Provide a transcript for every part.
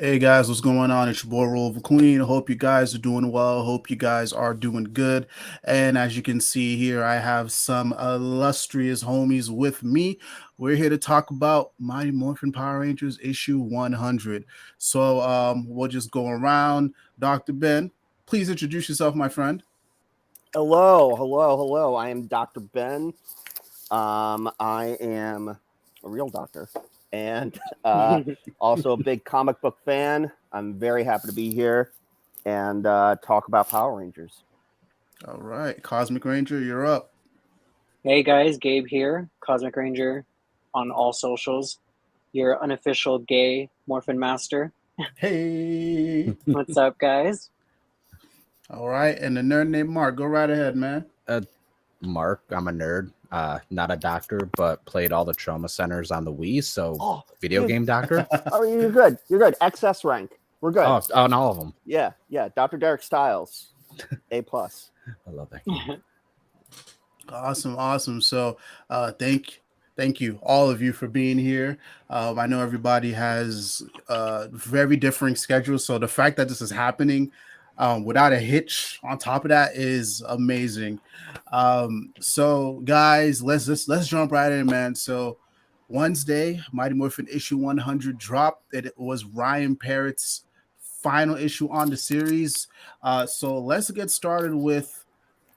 Hey guys, what's going on? It's your boy Roliver Queen. I hope you guys are doing well. Hope you guys are doing good. And as you can see here, I have some illustrious homies with me. We're here to talk about Mighty Morphin Power Rangers issue 100. So we'll just go around. Dr. Ben, please introduce yourself, my friend. Hello. I am Dr. Ben. I am a real doctor and also a big comic book fan. I'm very happy to be here and talk about Power Rangers. All right, Cosmic Ranger, you're up. Hey guys, Gabe here, Cosmic Ranger on all socials. Your unofficial gay Morphin Master. Hey. What's up, guys? All right, and the nerd named Mark. Go right ahead, man. Mark, I'm a nerd, not a doctor, but played all the trauma centers on the Wii, so video game doctor. Oh, you're good. XS rank. We're good. Oh, on all of them. Yeah. Dr. Derek Styles, A+. I love that game. Awesome. So thank you, all of you, for being here. I know everybody has very differing schedules, so the fact that this is happening without a hitch on top of that is amazing. So guys, let's jump right in, man. So Wednesday, Mighty Morphin issue 100 dropped. It was Ryan Parrott's final issue on the series. So let's get started with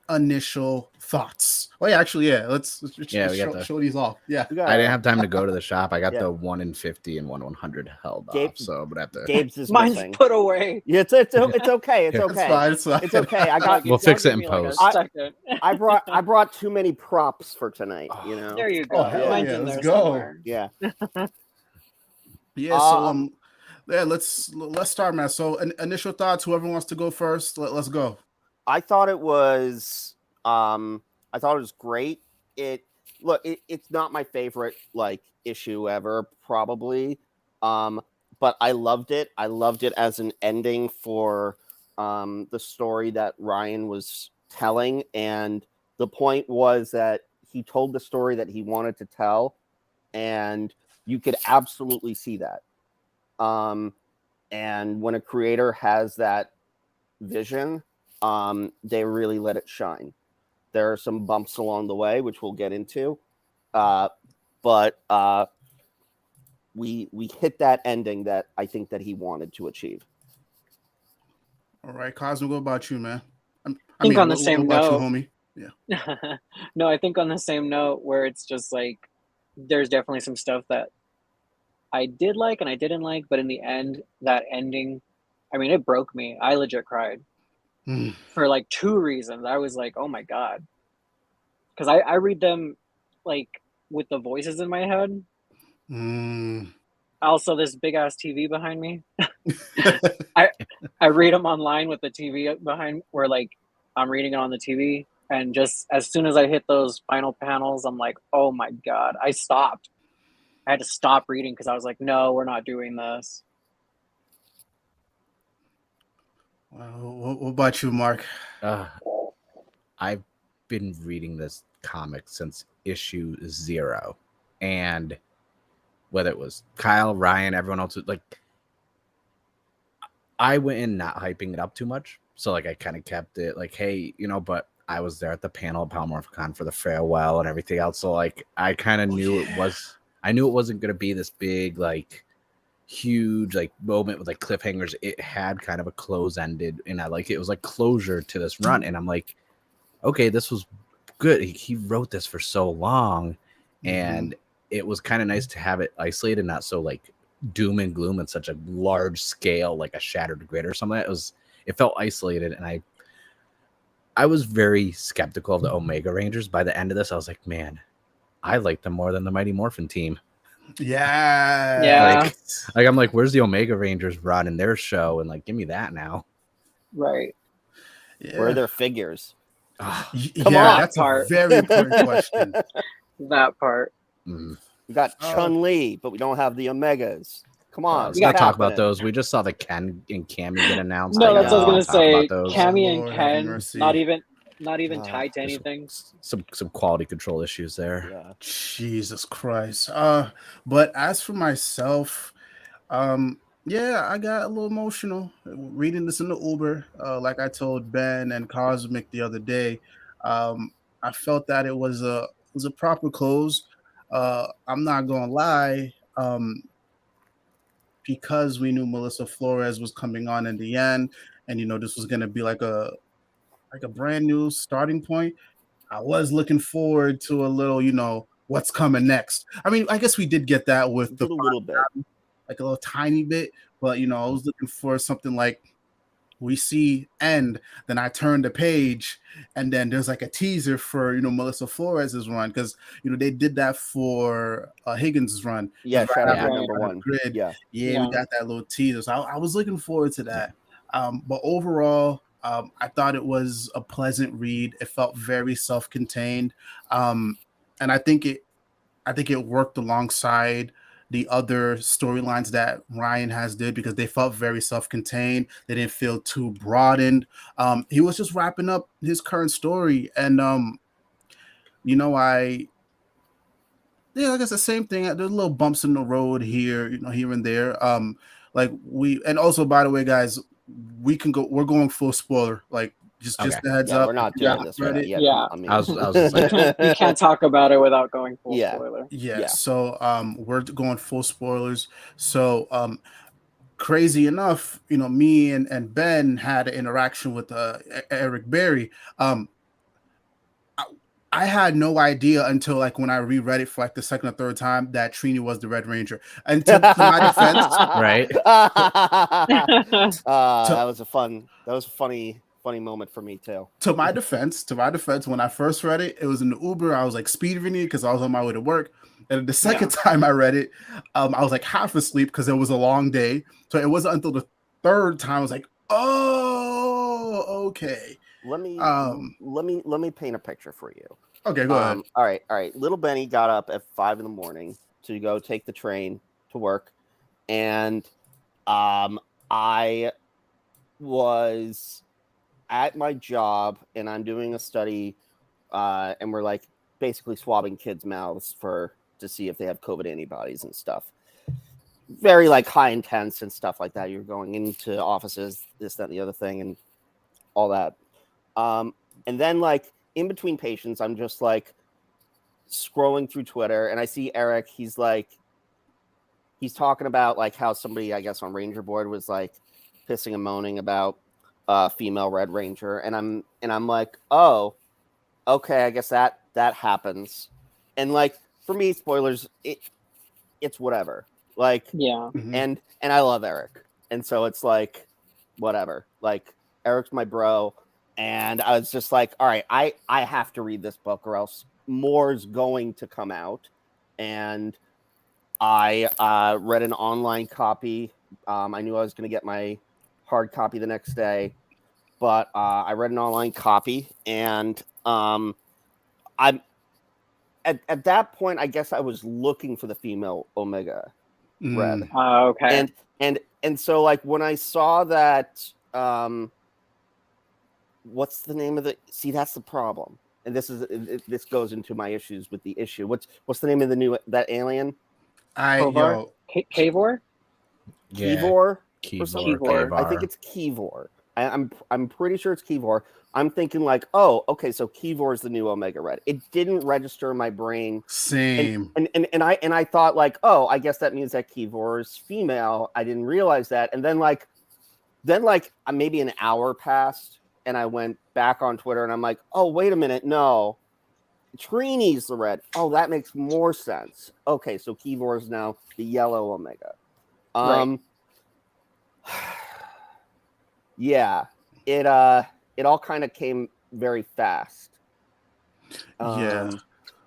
initial thoughts. Oh yeah, actually, yeah. Let's show these off. Yeah, I didn't have time to go to the shop. I got the 1 in 50 and 100 held off, so I'm gonna have to. Gabe's is Mine's missing. put away. Yeah, it's okay. It's okay. It's fine. It's okay. I got. We'll fix it in post. I brought too many props for tonight. You know. There you go. Mine's in let's there go. somewhere. Yeah. Yeah. So let's start, man. So initial thoughts. Whoever wants to go first, let's go. I thought it was great. It's not my favorite issue ever, probably. But I loved it. I loved it as an ending for the story that Ryan was telling. And the point was that he told the story that he wanted to tell, and you could absolutely see that. And when a creator has that vision, they really let it shine. There are some bumps along the way, which we'll get into, but we hit that ending that I think that he wanted to achieve. All right, Cosmo, what about you, man? I think on the same note, you, homie. Yeah. No, I think on the same note, where it's just like there's definitely some stuff that I did like and I didn't like, but in the end, that ending, I mean, it broke me. I legit cried. For like 2 reasons. I was like, oh my god, because I read them like with the voices in my head. Also, this big ass TV behind me. I read them online with the TV behind, where like I'm reading it on the TV, and just as soon as I hit those final panels, I'm like, oh my god. I stopped. I had to stop reading because I was like, no, we're not doing this. What about you, Mark? I've been reading this comic since issue 0, and whether it was Kyle, Ryan, everyone else, like, I went in not hyping it up too much, so like I kind of kept it like, hey, but I was there at the panel of Power Morphin Con for the farewell and everything else, so like I kind of knew it was. I knew it wasn't going to be this big huge moment with cliffhangers. It had kind of a close ended, and I like it. It was like closure to this run, and I'm like, okay, this was good. He wrote this for so long, and it was kind of nice to have it isolated, not so doom and gloom in such a large scale, like a Shattered Grid or something. It felt isolated, and I was very skeptical of the Omega Rangers. By the end of this, I was like, man, I like them more than the Mighty Morphin team. Yeah. I'm like, where's the Omega Rangers run in their show? And give me that now. Right. Yeah. Where are their figures? Come on, that's a very important question. That part. We got Chun-Li, but we don't have the Omegas. Come on, we gotta talk about those. We just saw the Ken and Cammy get announced. No, that's what I was gonna say. Cammy and Ken, not even tied to anything. Some quality control issues there. Yeah. Jesus Christ. But as for myself, Yeah, I got a little emotional reading this in the Uber. Like I told Ben and Cosmic the other day, I felt that it was a proper close. I'm not gonna lie, because we knew Melissa Flores was coming on in the end, and this was gonna be like a brand new starting point. I was looking forward to a little, what's coming next. I mean, I guess we did get that with the Did a little bit. like a little tiny bit, but I was looking for something like we see end, then I turn the page, and then there's like a teaser for Melissa Flores's run, because they did that for Higgins' run. Yeah, Right Shadow after Grid Right. number the one. grid, Yeah. yeah, we got that little teaser. So I was looking forward to that. But overall, I thought it was a pleasant read. It felt very self-contained, and I think it worked alongside the other storylines that Ryan has did, because they felt very self-contained. They didn't feel too broadened. He was just wrapping up his current story, and I yeah, like I said, same thing. There's little bumps in the road here, here and there. And also, by the way, guys, we're going full spoiler. Like, just Okay. a heads Yeah, up. we're not If you doing haven't this read right it, yet. Yeah. I mean, I was just like, You can't talk about it without going full Yeah. spoiler. yeah. Yeah. So we're going full spoilers. So crazy enough, me and Ben had an interaction with Eric Berry. Um, I had no idea until like when I reread it for like the second or third time that Trini was the Red Ranger. And to my defense, right? to, that was a funny moment for me too. to my defense, when I first read it, it was in the Uber. I was like speed reading it because I was on my way to work. And the second time I read it, I was like half asleep because it was a long day. So it wasn't until the third time I was like, oh, okay. Let me paint a picture for you. Okay, go ahead. All right. Little Benny got up at 5 a.m. to go take the train to work, and I was at my job, and I'm doing a study, and we're like basically swabbing kids' mouths to see if they have COVID antibodies and stuff. Very like high intense and stuff like that. You're going into offices, this, that, and the other thing, and all that. And then like in between patients, I'm just like scrolling through Twitter, and I see Eric. He's talking about like how somebody, I guess on Ranger Board, was like pissing and moaning about female Red Ranger, and I'm like, oh, okay, I guess that happens. And like for me, spoilers, it's whatever. Like Yeah. and I love Eric, and so it's like whatever. Like Eric's my bro. And I was just like, all right, I have to read this book or else more's going to come out. And I read an online copy. I knew I was going to get my hard copy the next day, but I read an online copy. And I'm at that point, I guess I was looking for the female Omega Red. Okay. And so like when I saw that, what's the name of the? See, that's the problem, and this goes into my issues with the issue. What's the name of that alien? Kovar? Kavor? Yeah. Kevor? Kevor. I think it's Kevor. I'm pretty sure it's Kevor. I'm thinking like, oh, okay, so Kevor is the new Omega Red. It didn't register in my brain. Same. And I thought like, oh, I guess that means that Kevor is female. I didn't realize that. And then maybe an hour passed. And I went back on Twitter and I'm like, oh, wait a minute. No, Trini's the red. Oh, that makes more sense. Okay, so Kevor is now the yellow Omega. Right. Yeah, it all kind of came very fast. Yeah.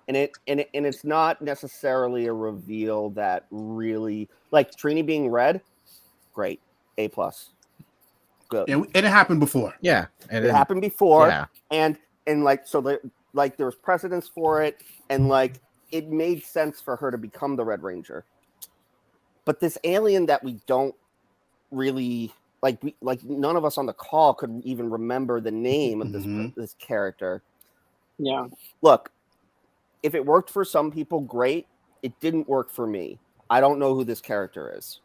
And it's not necessarily a reveal that really like Trini being red. Great, A+. Good. And it happened before. Yeah. And It happened before. Yeah. And like so there was precedence for it, and like it made sense for her to become the Red Ranger. But this alien that we don't really like none of us on the call could even remember the name of this character. Yeah. Look, if it worked for some people, great. It didn't work for me. I don't know who this character is.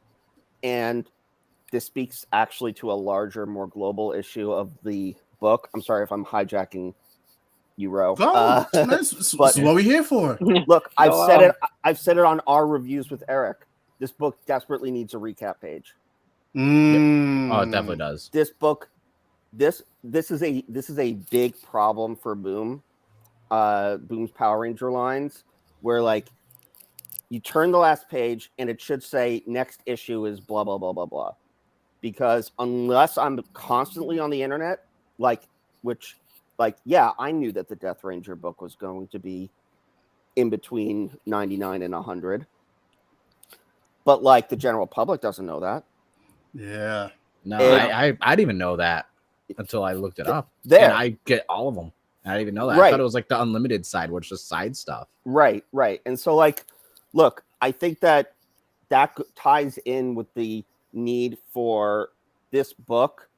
And this speaks actually to a larger, more global issue of the book. I'm sorry if I'm hijacking you, Ro. Go. This is what we're here for. Look, I've said it on our reviews with Eric. This book desperately needs a recap page. Oh, it definitely does. This book, this is a big problem for Boom. Boom's Power Ranger lines, where like you turn the last page and it should say next issue is blah blah blah blah blah. Because unless I'm constantly on the internet, I knew that the Death Ranger book was going to be in between 99 and 100. But like the general public doesn't know that. Yeah. No, I didn't even know that until I looked it up. There. And I get all of them. I didn't even know that. Right. I thought it was like the unlimited side, which is side stuff. Right. And so like, look, I think that ties in with the need for this book.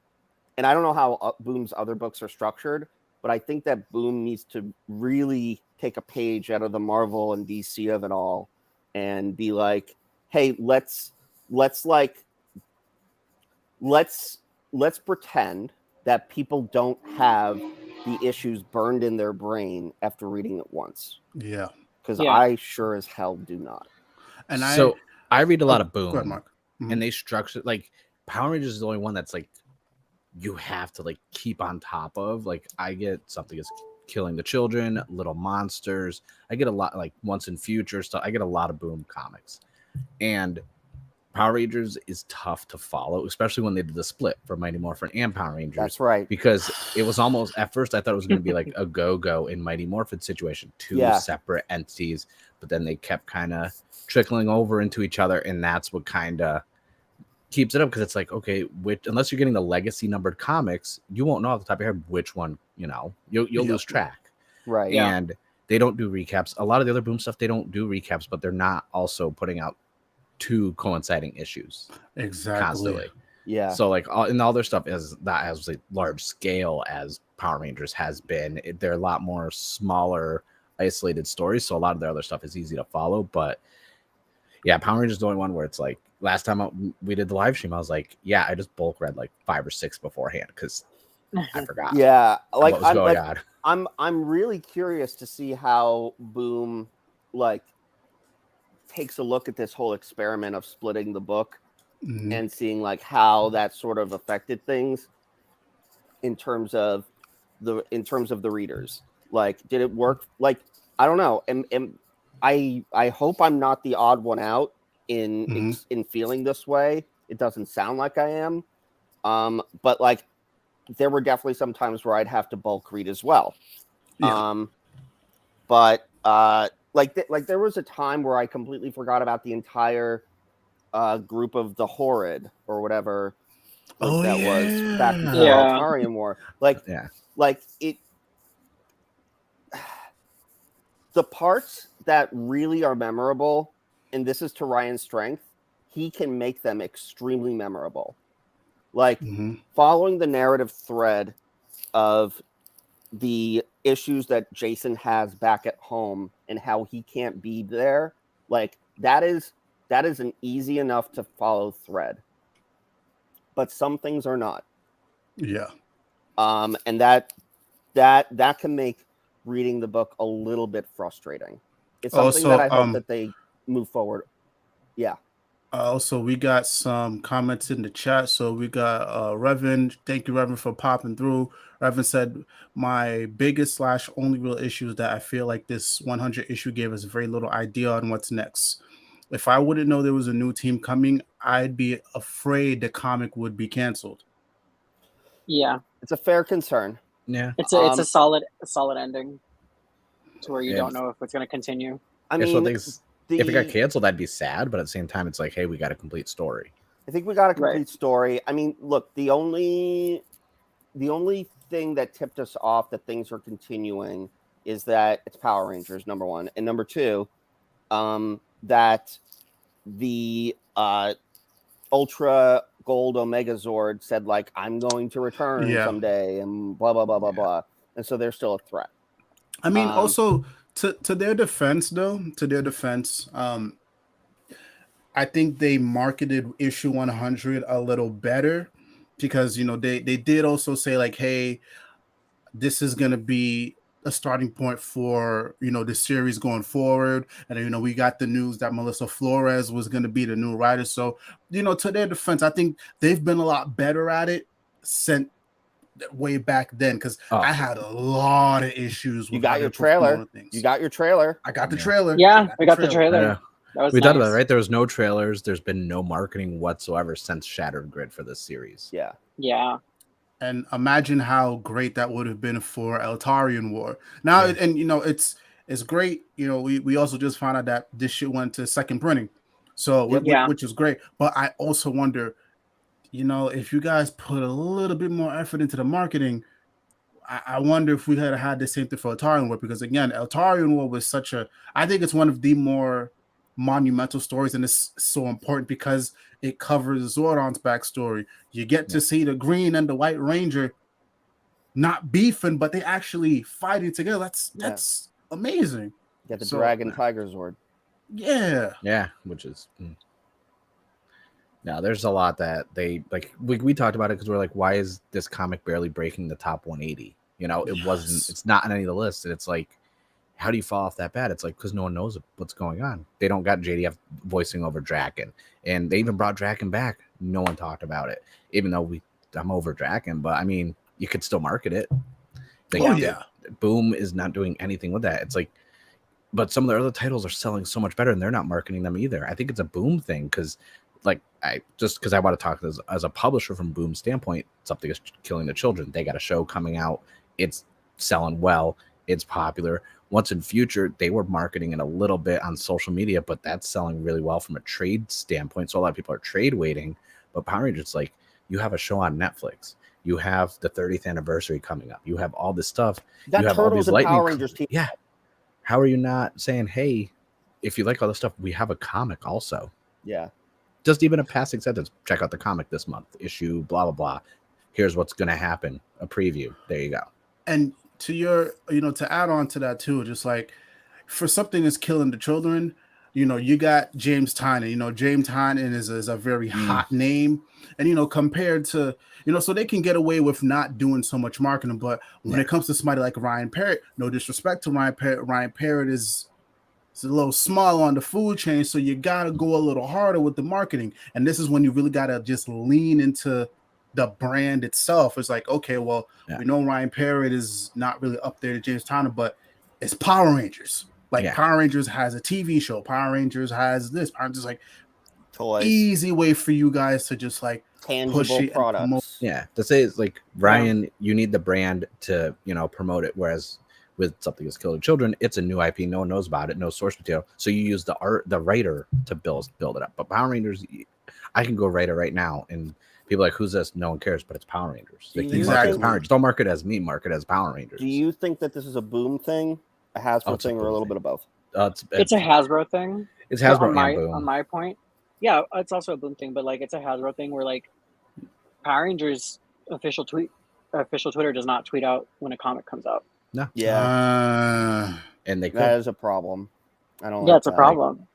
And I don't know how Boom's other books are structured, but I think that Boom needs to really take a page out of the Marvel and DC of it all and be like, hey, let's pretend that people don't have the issues burned in their brain after reading it once. Yeah. Because I sure as hell do not. And I read a lot of Boom. Go ahead, Mark. Mm-hmm. And they structure like Power Rangers is the only one that's like you have to like keep on top of. Like I get something is killing the children, little monsters. I get a lot like Once in Future stuff. I get a lot of Boom comics. And Power Rangers is tough to follow, especially when they did the split for Mighty Morphin and Power Rangers. That's right. Because it was almost, at first, I thought it was going to be like a Go-Go in Mighty Morphin situation, two separate entities, but then they kept kind of trickling over into each other, and that's what kind of keeps it up, because it's like, okay, unless you're getting the legacy numbered comics, you won't know off the top of your head which one, you'll lose track. Right. And they don't do recaps. A lot of the other Boom stuff, they don't do recaps, but they're not also putting out two coinciding issues constantly. Yeah. So like all their stuff is not as like large scale as Power Rangers has been. They're a lot more smaller, isolated stories. So a lot of their other stuff is easy to follow. But yeah, Power Rangers is the only one where it's like last time we did the live stream, I was like, yeah, I just bulk read like 5 or 6 beforehand because I forgot. Yeah, like what was going on. I'm really curious to see how Boom like takes a look at this whole experiment of splitting the book and seeing like how that sort of affected things in terms of the readers. Like, did it work? Like, I don't know. And I hope I'm not the odd one out in feeling this way. It doesn't sound like I am. But like, there were definitely some times where I'd have to bulk read as well. Yeah. Like there was a time where I completely forgot about the entire group of the Horrid or whatever was back before Altarian War. The parts that really are memorable, and this is to Ryan's strength, he can make them extremely memorable. Like following the narrative thread of the issues that Jason has back at home and how he can't be there, like that is an easy enough to follow thread. But some things are not. Yeah. And that can make reading the book a little bit frustrating. It's something that I hope that they move forward. Yeah. Also, we got some comments in the chat. So we got Revan. Thank you, Revan, for popping through. Revan said, my biggest / only real issue is that I feel like this 100 issue gave us very little idea on what's next. If I wouldn't know there was a new team coming, I'd be afraid the comic would be canceled. Yeah. It's a fair concern. Yeah. It's a solid ending to where you don't know if it's going to continue. I mean, if it got canceled, I'd be sad, but at the same time, it's like, hey, we got a complete story. I think we got a complete story. I mean, look, the only thing that tipped us off that things are continuing is that it's Power Rangers, number one, and number two, that the Ultra Gold Omega Zord said like, I'm going to return someday, and blah blah blah blah blah, and so they're still a threat. I mean, also. To their defense, I I think they marketed issue 100 a little better because they did also say like, hey, this is gonna be a starting point for the series going forward. And we got the news that Melissa Flores was gonna be the new writer. So to their defense, I think they've been a lot better at it since way back then, because I had a lot of issues with you got your trailer. Things. You got your trailer. I got the trailer. Yeah, we got the trailer. Yeah. That was we nice. talked about it, right? There was no trailers. There's been no marketing whatsoever since Shattered Grid for this series. Yeah. Yeah. And imagine how great that would have been for Eltarian War. Now, it's great. We also just found out that this shit went to second printing, so which is great. But I also wonder, if you guys put a little bit more effort into the marketing, I wonder if we had the same thing for Eltarian War, because again, Eltarian War was I think it's one of the more monumental stories, and it's so important because it covers Zordon's backstory. You get to see the Green and the White Ranger not beefing, but they actually fighting together. That's amazing. Get the Dragon Tiger Zord. Yeah, which is now there's a lot that they like. We talked about it because we're like, why is this comic barely breaking the top 180? It wasn't. It's not on any of the lists, and it's like, how do you fall off that bad? It's like, because no one knows what's going on. They don't got JDF voicing over Draken, and they even brought Draken back. No one talked about it, even though I'm over Draken, but I mean, you could still market it. Boom is not doing anything with that. It's like, but some of their other titles are selling so much better, and they're not marketing them either. I think it's a Boom thing because, like, I want to talk as a publisher from Boom's standpoint. Something is killing the children. They got a show coming out. It's selling well. It's popular. Once in future, they were marketing it a little bit on social media, but that's selling really well from a trade standpoint. So a lot of people are trade waiting. But Power Rangers, like, you have a show on Netflix. You have the 30th anniversary coming up. You have all this stuff. You have all these Lightning Power Rangers team. Yeah. How are you not saying, hey, if you like all this stuff, we have a comic also? Yeah. Just even a passing sentence. Check out the comic this month. Issue blah blah blah. Here's what's going to happen. A preview. There you go. And to your, to add on to that too, just like for something that's killing the children, you got James Tynan. James Tynan is a very hot name, and compared to so they can get away with not doing so much marketing. But when it comes to somebody like Ryan Parrott, no disrespect to Ryan Parrott is a little small on the food chain, so you gotta go a little harder with the marketing. And this is when you really gotta just lean into the brand itself. It's like, okay, well, we know Ryan Parrott is not really up there to James Tynan, but it's Power Rangers. Power Rangers has a TV show. Power Rangers has this. Power Rangers, like, toys. Easy way for you guys to just like tangible push it products. Yeah, to say it's like, Ryan, you need the brand to promote it. Whereas with something that's killing children, it's a new IP. No one knows about it. No source material. So you use the writer to build it up. But Power Rangers, I can go write it right now, and people are like, who's this? No one cares, but it's Power Rangers. Like, market as Power Rangers. Don't market as me. Market as Power Rangers. Do you think that this is a Boom thing, a Hasbro thing, or a little bit of both? It's a Hasbro thing. It's Hasbro on my point. Yeah, it's also a Boom thing, but like it's a Hasbro thing where like Power Rangers official Twitter does not tweet out when a comic comes out. No. Yeah. And that is a problem. I don't. Yeah, it's a problem.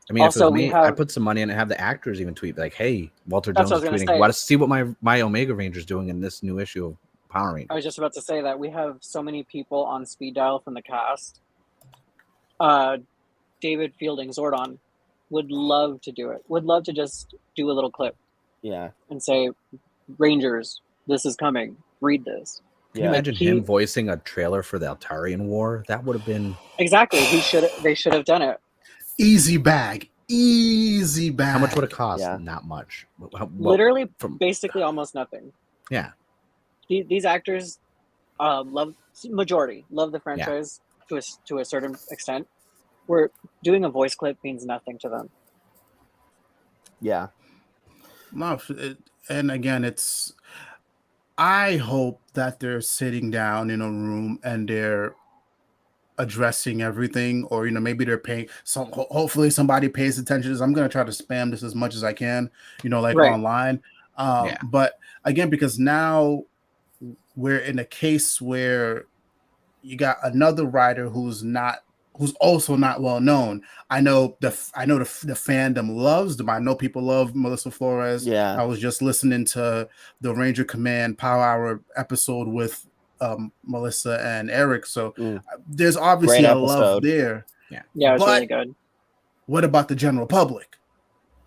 I mean, also, if it was me, I put some money in and have the actors even tweet like, "Hey, Walter Jones is tweeting. Want to see what my Omega Ranger's doing in this new issue of Power Rangers?" I was just about to say that we have so many people on speed dial from the cast. David Fielding, Zordon, would love to do it. Would love to just do a little clip. Yeah. And say, Rangers, this is coming. Read this. Can you imagine him voicing a trailer for the Eltarian War? That would have been exactly. They should have done it. Easy bag. How much would it cost? Yeah. Not much. Literally, basically almost nothing. Yeah. These actors love the franchise to a certain extent. Where doing a voice clip means nothing to them. Yeah. No, and again, I hope that they're sitting down in a room and they're addressing everything, or maybe they're paying. So hopefully somebody pays attention to this. I'm gonna try to spam this as much as I can, online. But again, because now we're in a case where you got another writer who's who's also not well known. I know the fandom loves them. I know people love Melissa Flores. Yeah. I was just listening to the Ranger Command Power Hour episode with Melissa and Eric. So there's obviously Great a love episode. there. Yeah, it was But really good. what about the general public?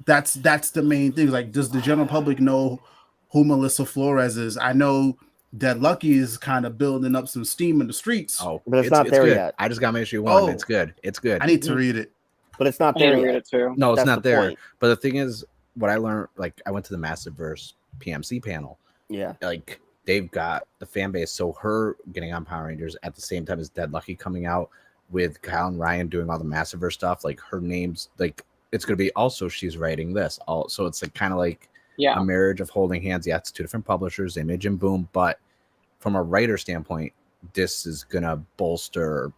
That's the main thing. Like, does the general public know who Melissa Flores is? I know that Lucky is kind of building up some steam in the streets. Oh, But it's not there good. yet. I just got my issue 1. Oh. It's good. It's good. I need to read it. But it's not I need there to read yet. it too. No, it's That's not the there. point. But the thing is, what I learned, like I went to the Massiveverse PMC panel. Yeah. Like they've got the fan base. So her getting on Power Rangers at the same time as Dead Lucky coming out with Kyle and Ryan doing all the Massiveverse stuff. Like her name's like it's gonna be also she's writing this. So it's like kind of like a marriage of holding hands. Yeah, it's 2 different publishers, Image and Boom, but from a writer standpoint, this is gonna bolster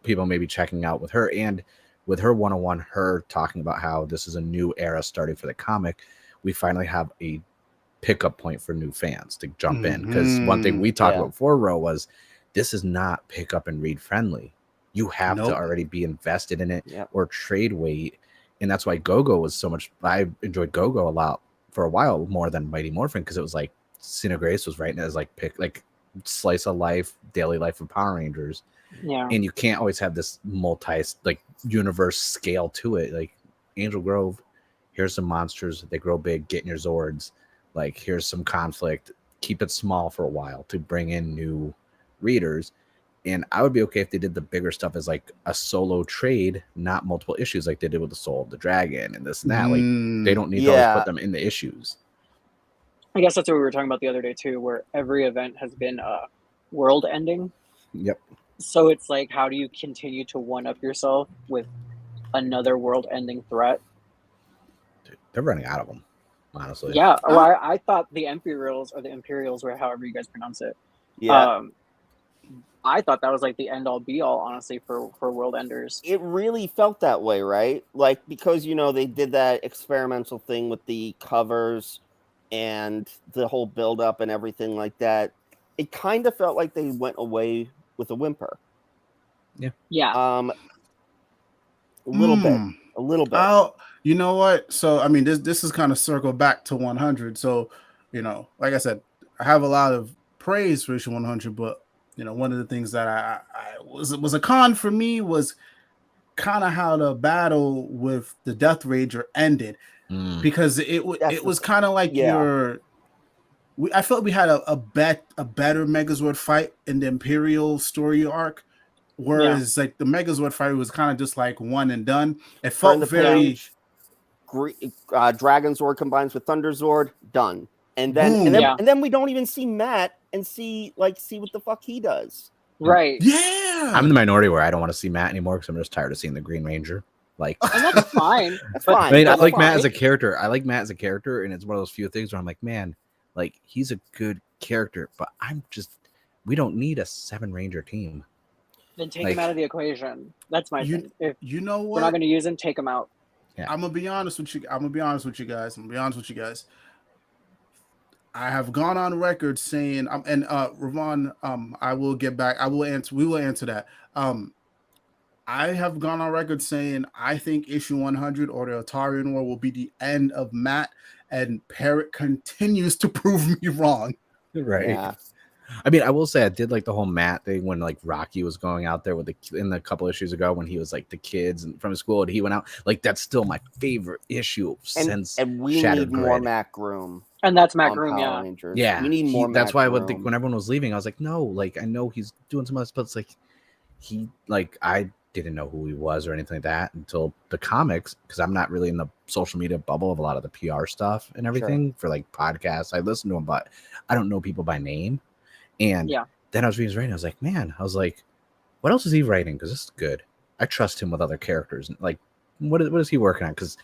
people maybe checking out with her, and with her 101, her talking about how this is a new era starting for the comic. We finally have a pickup point for new fans to jump in, because one thing we talked about before, Ro, was this is not pick up and read friendly. You have to already be invested in it or trade weight, and that's why Go-Go was so much. I enjoyed Go-Go a lot for a while more than Mighty Morphin, because it was like Cena Grace was writing it as like slice of life, daily life of Power Rangers. Yeah. And you can't always have this universe scale to it. Like Angel Grove, here's some monsters, they grow big, get in your Zords. Like here's some conflict, keep it small for a while to bring in new readers. And I would be okay if they did the bigger stuff as like a solo trade, not multiple issues like they did with the Soul of the Dragon and this and that. Like they don't need to always put them in the issues. I guess that's what we were talking about the other day too, where every event has been world ending. Yep. So it's like, how do you continue to one-up yourself with another world-ending threat? Dude, they're running out of them, honestly. Yeah. Well, I thought the Imperials, or the Imperials, or however you guys pronounce it. Yeah. I thought that was like the end-all, be-all, honestly, for world enders. It really felt that way, right? Like, because, they did that experimental thing with the covers and the whole build-up and everything like that. It kind of felt like they went away with a whimper. Yeah. A little bit. Oh, you know what? So I mean, this is kind of circle back to 100. So, like I said, I have a lot of praise for issue 100, but one of the things that I was a con for me was kind of how the battle with the Death Ranger ended, because it was kind of like I felt we had a better Megazord fight in the Imperial story arc, whereas like the Megazord fight was kind of just like one and done. It felt very Dragon Zord combines with Thunder Zord, done. And then we don't even see Matt and see what the fuck he does. Right. Yeah. I'm in the minority where I don't want to see Matt anymore because I'm just tired of seeing the Green Ranger. Like, and that's fine. That's fine. I mean, I like Matt as a character. And it's one of those few things where I'm like, man, like he's a good character, but we don't need a 7 Ranger team. Then take him out of the equation. That's my thing. If you know what, we're not going to use him, take him out. Yeah. I'm gonna be honest with you guys. I have gone on record saying, and Ravon, I will get back. We will answer that. I have gone on record saying I think issue 100 or the Atarian War will be the end of Matt, and Parrott continues to prove me wrong. Right. Yeah. I mean, I will say I did like the whole Matt thing when like Rocky was going out there in the couple issues ago when he was like the kids and from his school and he went out. Like that's still my favorite issue since and we Shattered need Grid. more Matt Groom. And that's Matt Groom, yeah. We need more. That's Matt why Groom. when everyone was leaving, I was like, no, like I know he's doing some other stuff, but it's like I didn't know who he was or anything like that until the comics, because I'm not really in the social media bubble of a lot of the PR stuff and everything for like podcasts. I listen to them, but I don't know people by name. And then I was reading his writing. I was like, man, what else is he writing? Because this is good. I trust him with other characters. Like, what is he working on? Because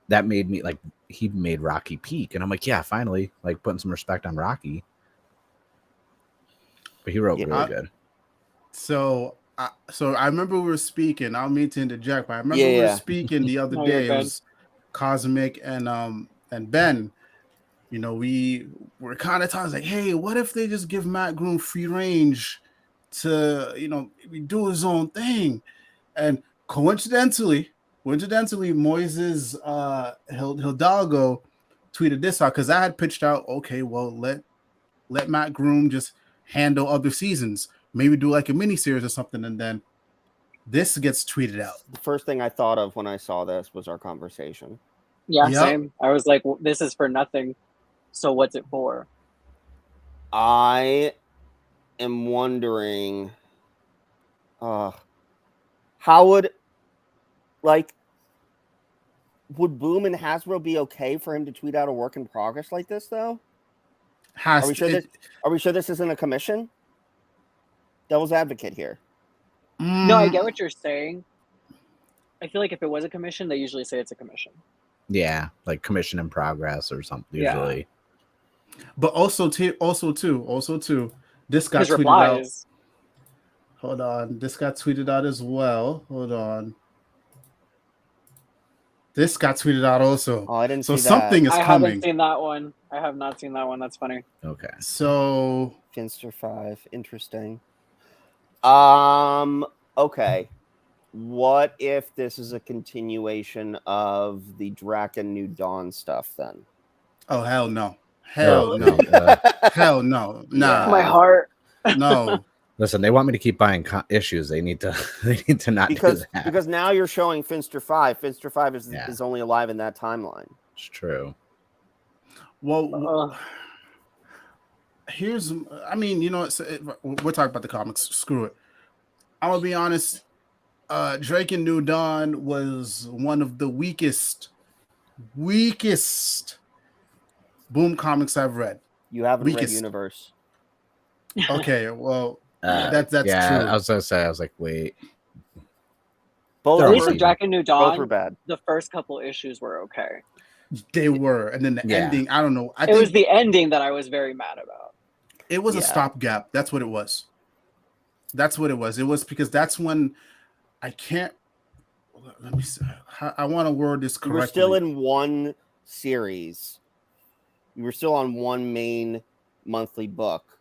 that made me like, he made Rocky peak. And I'm like, yeah, finally, like putting some respect on Rocky. But he wrote really good. So I remember we were speaking. I don't mean to interject, but I remember we were speaking the other day. It was Cosmic and Ben. We were kind of talking like, hey, what if they just give Matt Groom free range to, do his own thing? And coincidentally, Moises Hidalgo tweeted this out because I had pitched out, okay, well, let Matt Groom just handle other seasons, maybe do like a mini series or something, and then this gets tweeted out. The first thing I thought of when I saw this was our conversation. Yeah, Yep. same. I was like, this is for nothing. So what's it for? I am wondering, how would Boom and Hasbro be okay for him to tweet out a work in progress like this, though? Are we sure this isn't a commission? Devil's advocate here. No, I get what you're saying. I feel like if it was a commission, they usually say it's a commission. Yeah, like commission in progress or something usually. But also too, this got His tweeted replies. out. Hold on, this got tweeted out as well. Hold on. This got tweeted out also. Oh, I didn't so see that. something is I coming. haven't seen that one. I have not seen that one. That's funny. Okay. So Finster 5, interesting. Okay. What if this is a continuation of the Draken New Dawn stuff then? oh hell no. Hell no. Hell no. Nah. My heart. No. Listen, they want me to keep buying issues. They need to not do that. Because now you're showing Finster 5. Finster 5 is only alive in that timeline. It's true. Well, we're talking about the comics. Screw it. I'm gonna be honest. Drake and New Dawn was one of the weakest Boom comics I've read. You haven't read Universe. Okay, well, that's true. I was gonna say, I was like, wait. At least with Draken New Dawn, both were bad. The first couple issues were okay. They were, and then the ending, I don't know. It was the ending that I was very mad about. It was a stopgap. That's what it was. It was because that's when I can't. Let me see. I want to word this correctly. We were still in one series. We were still on one main monthly book,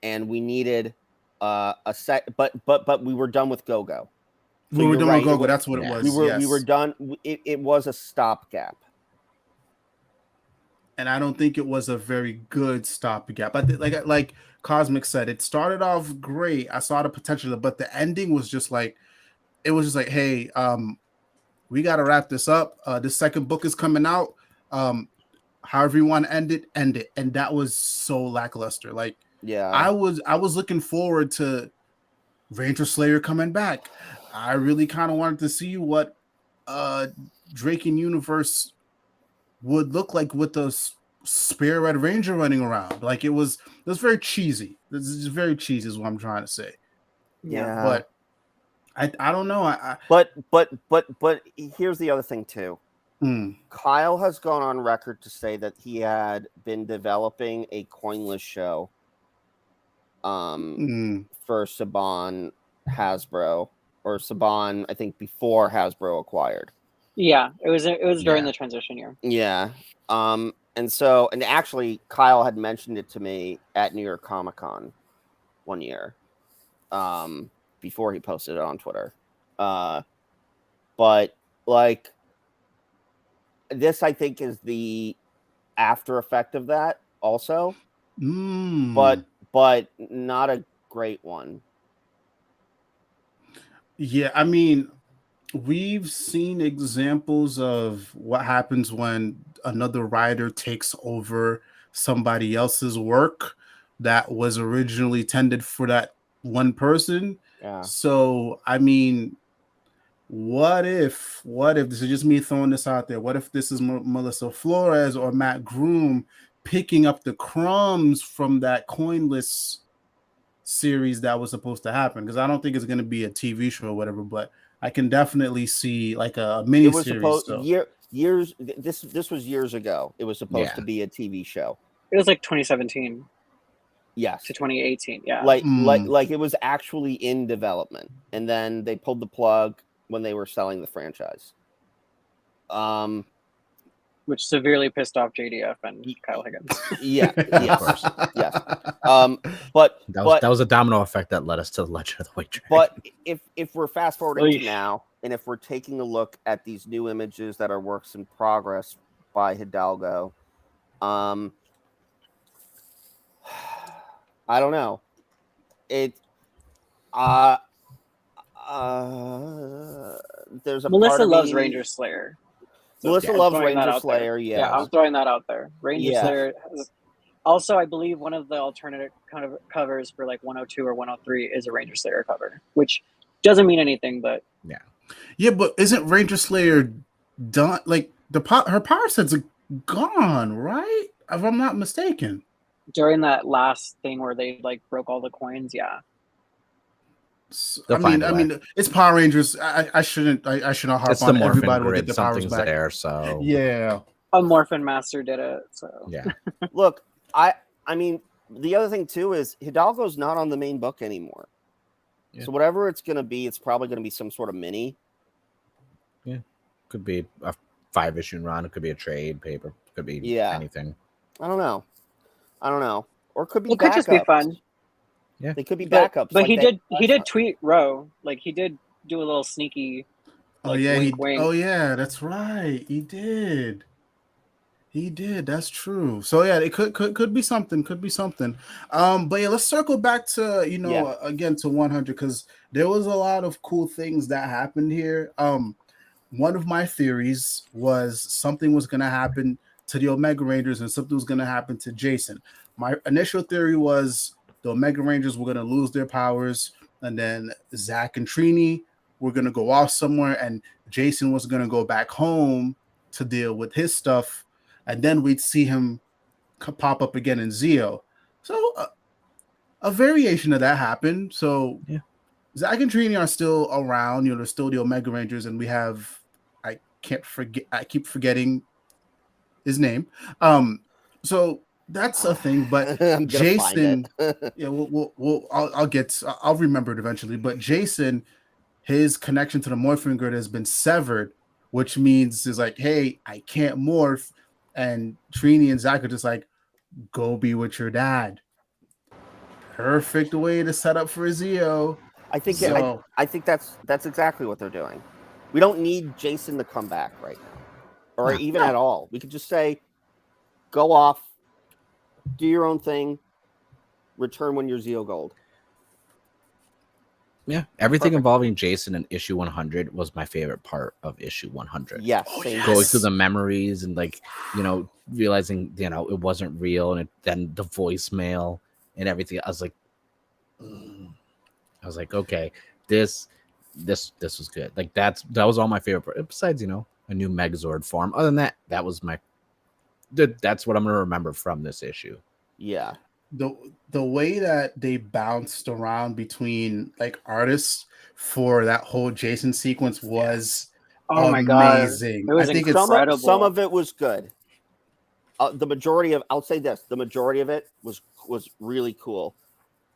and we needed a set. But we were done with Go-Go. So we were done with Go-Go. That's what it was. We were done. It was a stopgap. And I don't think it was a very good stopgap. But like Cosmic said, it started off great. I saw the potential, but the ending was just like, it was just like, hey, we got to wrap this up. This second book is coming out. However you want to end it. And that was so lackluster. Like, I was looking forward to Ranger Slayer coming back. I really kind of wanted to see what Drake and Universe would look like with the Spear Red Ranger running around. Like it was very cheesy. This is very cheesy is what I'm trying to say. Yeah. But I don't know. But here's the other thing too. Kyle has gone on record to say that he had been developing a coinless show for Saban Hasbro, or Saban, I think before Hasbro acquired. Yeah, it was during the transition year. Yeah. And actually Kyle had mentioned it to me at New York Comic Con one year. Before he posted it on Twitter. But like this I think is the after effect of that also. But not a great one. Yeah, I mean, we've seen examples of what happens when another writer takes over somebody else's work that was originally tended for that one person. Yeah. So, I mean, what if this is just me throwing this out there? What if this is Melissa Flores or Matt Groom picking up the crumbs from that coinless series that was supposed to happen? Because I don't think it's going to be a TV show or whatever, but I can definitely see like a mini series. Years. This was years ago. It was supposed to be a TV show. It was like 2017. Yes. To 2018. Yeah. Like it was actually in development, and then they pulled the plug when they were selling the franchise. which severely pissed off JDF and Kyle Higgins. Yeah, Of course. yes. But That was a domino effect that led us to the Legend of the White Dragon. But if we're fast forwarding to Oish. now, and if we're taking a look at these new images that are works in progress by Hidalgo, I don't know. There's a Melissa part of loves me- Ranger Slayer. So Melissa I'm loves throwing that Ranger out there. Slayer. Yeah, Yeah. I'm throwing that out there. Ranger Yeah. Slayer has, also, I believe one of the alternative kind of covers for like 102 or 103 is a Ranger Slayer cover, which doesn't mean anything, but Yeah, but isn't Ranger Slayer done? Like her power sets are gone, right? If I'm not mistaken. during that last thing where they like broke all the coins, yeah. They'll find a I way. mean, it's Power Rangers. I shouldn't harp It's the on Morphin everybody will get grid. their powers Something's back. there, so Yeah. A Morphin Master did it, so yeah. Look, I mean, the other thing too is Hidalgo's not on the main book anymore. Yeah. So whatever it's going to be, it's probably going to be some sort of mini. Could be a 5-issue run. It could be a trade paper. Could be anything. I don't know. Or it could be it could just be backups. fun. They could be But, backups. but like he they- did tweet Ro, like he did do a little sneaky. Oh Like, yeah, wink, wink. oh yeah, that's right. He did. That's true. So yeah, it could be something. Could be something. But yeah, let's circle back to again to 100 because there was a lot of cool things that happened here. One of my theories was something was going to happen to the Omega Rangers and something was going to happen to Jason. My initial theory was the Omega Rangers were going to lose their powers, and then Zach and Trini were going to go off somewhere, and Jason was going to go back home to deal with his stuff, and then we'd see him pop up again in Zeo. So a variation of that happened. So yeah. Zach and Trini are still around. They're still the Omega Rangers, and we have I keep forgetting his name. So that's a thing. But I'm gonna Jason, find it. yeah, I'll remember it eventually. But Jason, his connection to the morphing grid has been severed, which means is like, hey, I can't morph, and Trini and Zach are just like, go be with your dad. Perfect way to set up for Zeo. I think So- I think that's exactly what they're doing. We don't need Jason to come back right now, or even at all. We could just say, go off, do your own thing, return when you're Zeo Gold. Yeah, everything Perfect. involving Jason in issue 100 was my favorite part of issue 100. Yes, Oh, same yes. Going here. through the memories and realizing it wasn't real, and then the voicemail and everything. I was like, okay, this was good. Like that was all my favorite part. Besides, a new Megazord form. Other than that, that's what I'm gonna remember from this issue. Yeah. The way that they bounced around between like artists for that whole Jason sequence was Oh my god, amazing. it was I think incredible. Some of it was good. The majority of it was really cool.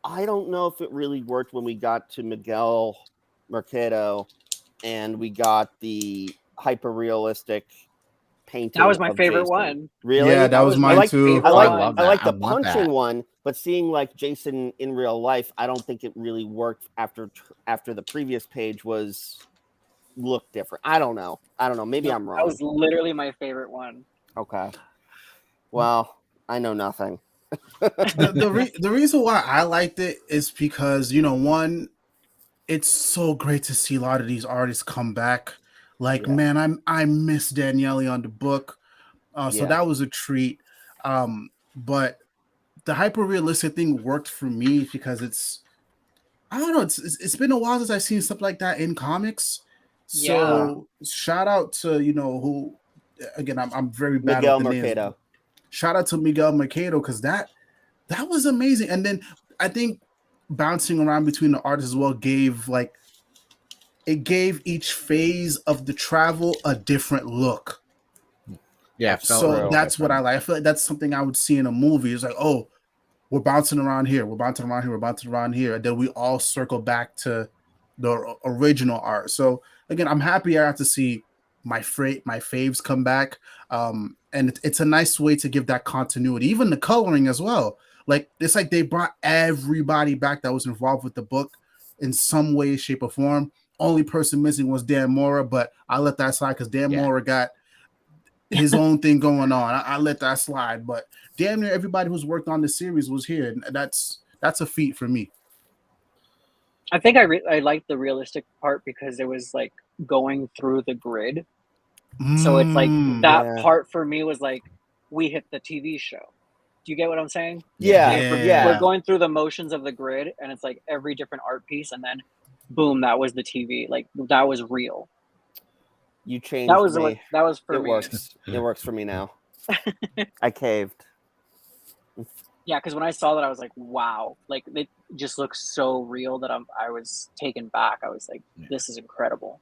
I don't know if it really worked when we got to Miguel Mercado and we got the hyper realistic painting. That was my of favorite Jason. one. Really? Yeah, that was my mine too. favorite I one. like that. the I want punching that. one, but seeing like Jason in real life, I don't think it really worked after the previous page looked different. I don't know. Maybe I'm That wrong. was literally my favorite one. Okay. Well, I know nothing. the reason why I liked it is because one, it's so great to see a lot of these artists come back. Like, Yeah. man, I miss Daniele on the book. So Yeah. that was a treat. But the hyper realistic thing worked for me because I don't know, it's been a while since I've seen stuff like that in comics. So shout out to who again, I'm very bad Miguel with the names. Mercado. Shout out to Miguel Mercado because that was amazing. And then I think bouncing around between the artists as well gave each phase of the travel a different look. Yeah, it felt So real that's what different. I like. I feel like that's something I would see in a movie. It's like, oh, we're bouncing around here, we're bouncing around here, we're bouncing around here, and then we all circle back to the original art. So again, I'm happy I got to see my faves come back. And it's a nice way to give that continuity, even the coloring as well. Like it's like they brought everybody back that was involved with the book in some way, shape, or form. Only person missing was Dan Mora, but I let that slide because Dan Mora got his own thing going on. I let that slide, but damn near everybody who's worked on the series was here, and that's a feat for me. I think I liked the realistic part because it was like going through the grid. So it's like that part for me was like, we hit the TV show. Do you get what I'm saying? Yeah. We're going through the motions of the grid, and it's like every different art piece, and then boom, that was the TV. Like that was real. You changed me. That was for it me. Works. It works for me now. I caved. Yeah, because when I saw that, I was like, wow. Like it just looks so real that I was taken back. I was like, this is incredible.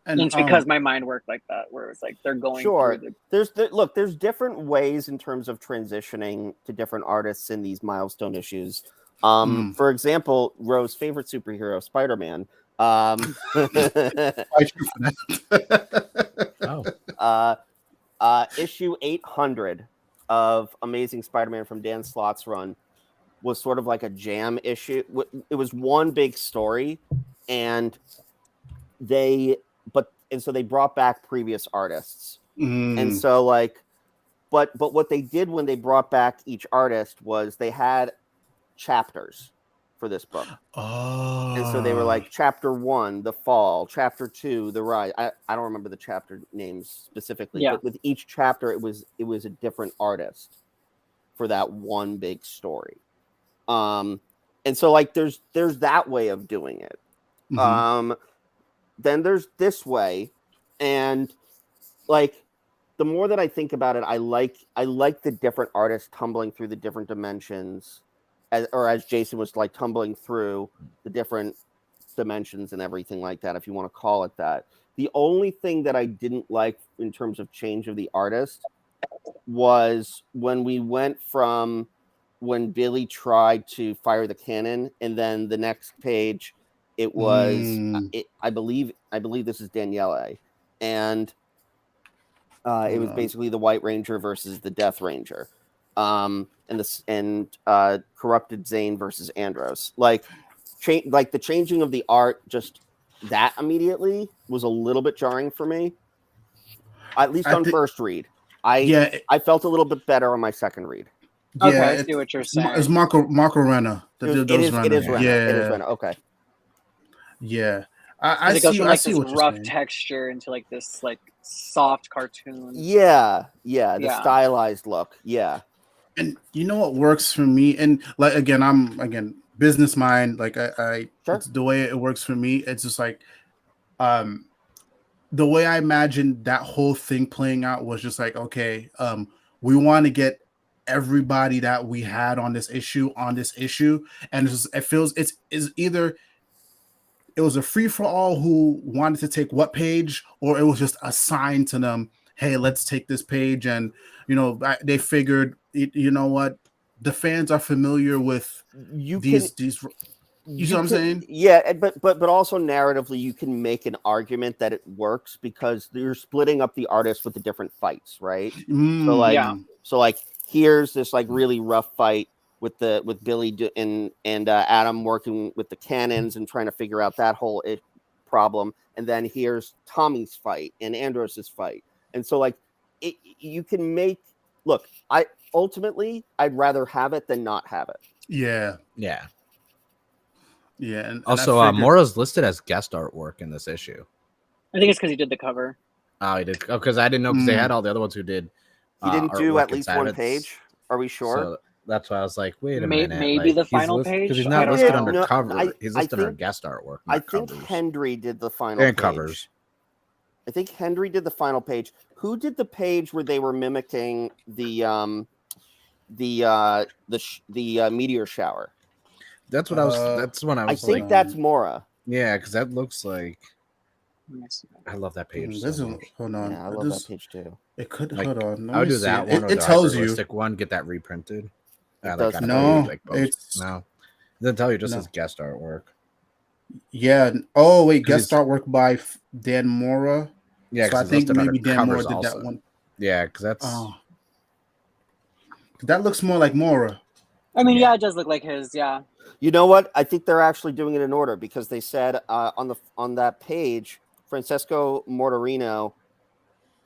And it's because my mind worked like that, where it's like they're going through there's different ways in terms of transitioning to different artists in these milestone issues. For example, Rose's favorite superhero, Spider-Man. Issue 800 of Amazing Spider-Man from Dan Slott's run was sort of like a jam issue. It was one big story, and so they brought back previous artists. And so like, but what they did when they brought back each artist was they had chapters for this book. And so they were like, chapter 1, the fall, chapter 2, the rise. I don't remember the chapter names specifically, but with each chapter, it was a different artist for that one big story. And so like, there's that way of doing it. Then there's this way, and like, the more that I think about it, I like the different artists tumbling through the different dimensions, as Jason was like tumbling through the different dimensions and everything like that, if you want to call it that. The only thing that I didn't like in terms of change of the artist was when we went from when Billy tried to fire the cannon, and then the next page it was I believe this is Daniele, and it was basically the White Ranger versus the Death Ranger, and corrupted Zayn versus Andros. Like the changing of the art, just that immediately was a little bit jarring for me. At least on first read, I felt a little bit better on my second read. Okay, I see what you're saying. It's Marco Renna. It is Renna. Okay. Yeah. I it goes see. from like I see this what you're rough saying. texture into like this like soft cartoon. The stylized look. Yeah. And you know what works for me? And like I'm business mind. Like it's the way it works for me. It's just like, the way I imagined that whole thing playing out was just like, okay, we want to get everybody that we had on this issue, and it's either it was a free for all who wanted to take what page, or it was just assigned to them. Hey, let's take this page, and they figured, you know what, the fans are familiar with these. You see what I'm saying? Yeah, but also narratively, you can make an argument that it works because you're splitting up the artists with the different fights, right? So like here's this like really rough fight with Billy and Adam working with the cannons and trying to figure out that whole problem, and then here's Tommy's fight and Andros's fight, and so like you can make look. I'd rather have it than not have it. Yeah. And also, Mora's listed as guest artwork in this issue. I think it's because he did the cover. Oh, he did. Oh, because I didn't know, because they had all the other ones who did. He didn't do at least one page. Are we sure? So that's why I was like, wait a minute. Maybe the final page? Because he's not listed under cover. He's listed under guest artwork. I think Hendry did the final page. Covers. I think Hendry did the final page. Who did the page where they were mimicking the meteor shower? That's what I was. That's when I was. I think that's Mora. Yeah, because that looks like. I love that page. Hold on. Yeah, I love that page too. It could hold on. I would do that one. It tells you. One, get that reprinted. It does no. It doesn't tell you. Just as guest artwork. Yeah. Oh wait, 'Cause guest it's- star work by Dan Mora. Yeah, So I because think listed under maybe Dan Mora covers did also. that one. Yeah, because that's Oh, that looks more like Mora. I mean, Yeah. yeah, it does look like his. Yeah. You know what? I think they're actually doing it in order because they said on that page, Francesco Mortarino,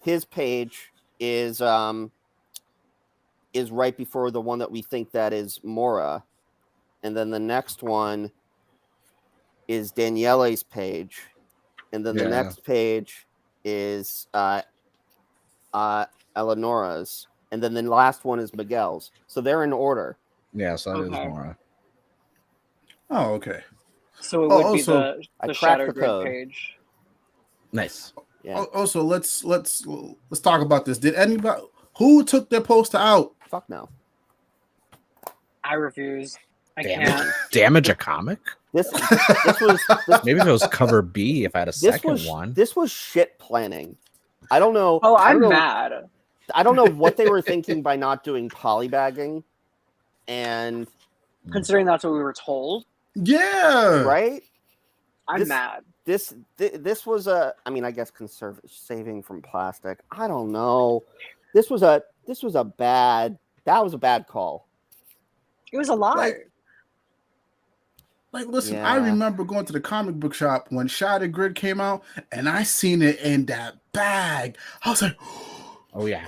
his page is right before the one that we think that is Mora, and then the next one is Daniele's page, and then the Yeah. next page is Eleonora's, and then the last one is Miguel's. So they're in order. yeah. So that is Okay. Mora. Oh, okay. So it Oh, would be also- the I cracked Shattered the Grid code. page. Nice. Yeah. Also, let's talk about this. Did anybody who took their poster out? Fuck no. I refuse. I Damage. can't. Damage a comic? This was this, Maybe if it was cover B, if I had a this second was one. this was shit planning. I don't know. Oh, I I'm don't know, mad. I don't know what they were thinking by not doing polybagging, and Considering that's what we were told, Yeah. right. I'm This- mad. This was a. I mean, I guess saving from plastic. I don't know. This was a bad. That was a bad call. It was a lie. Like, listen, I Yeah. remember going to the comic book shop when Shattered Grid came out, and I seen it in that bag. I was like, Oh yeah.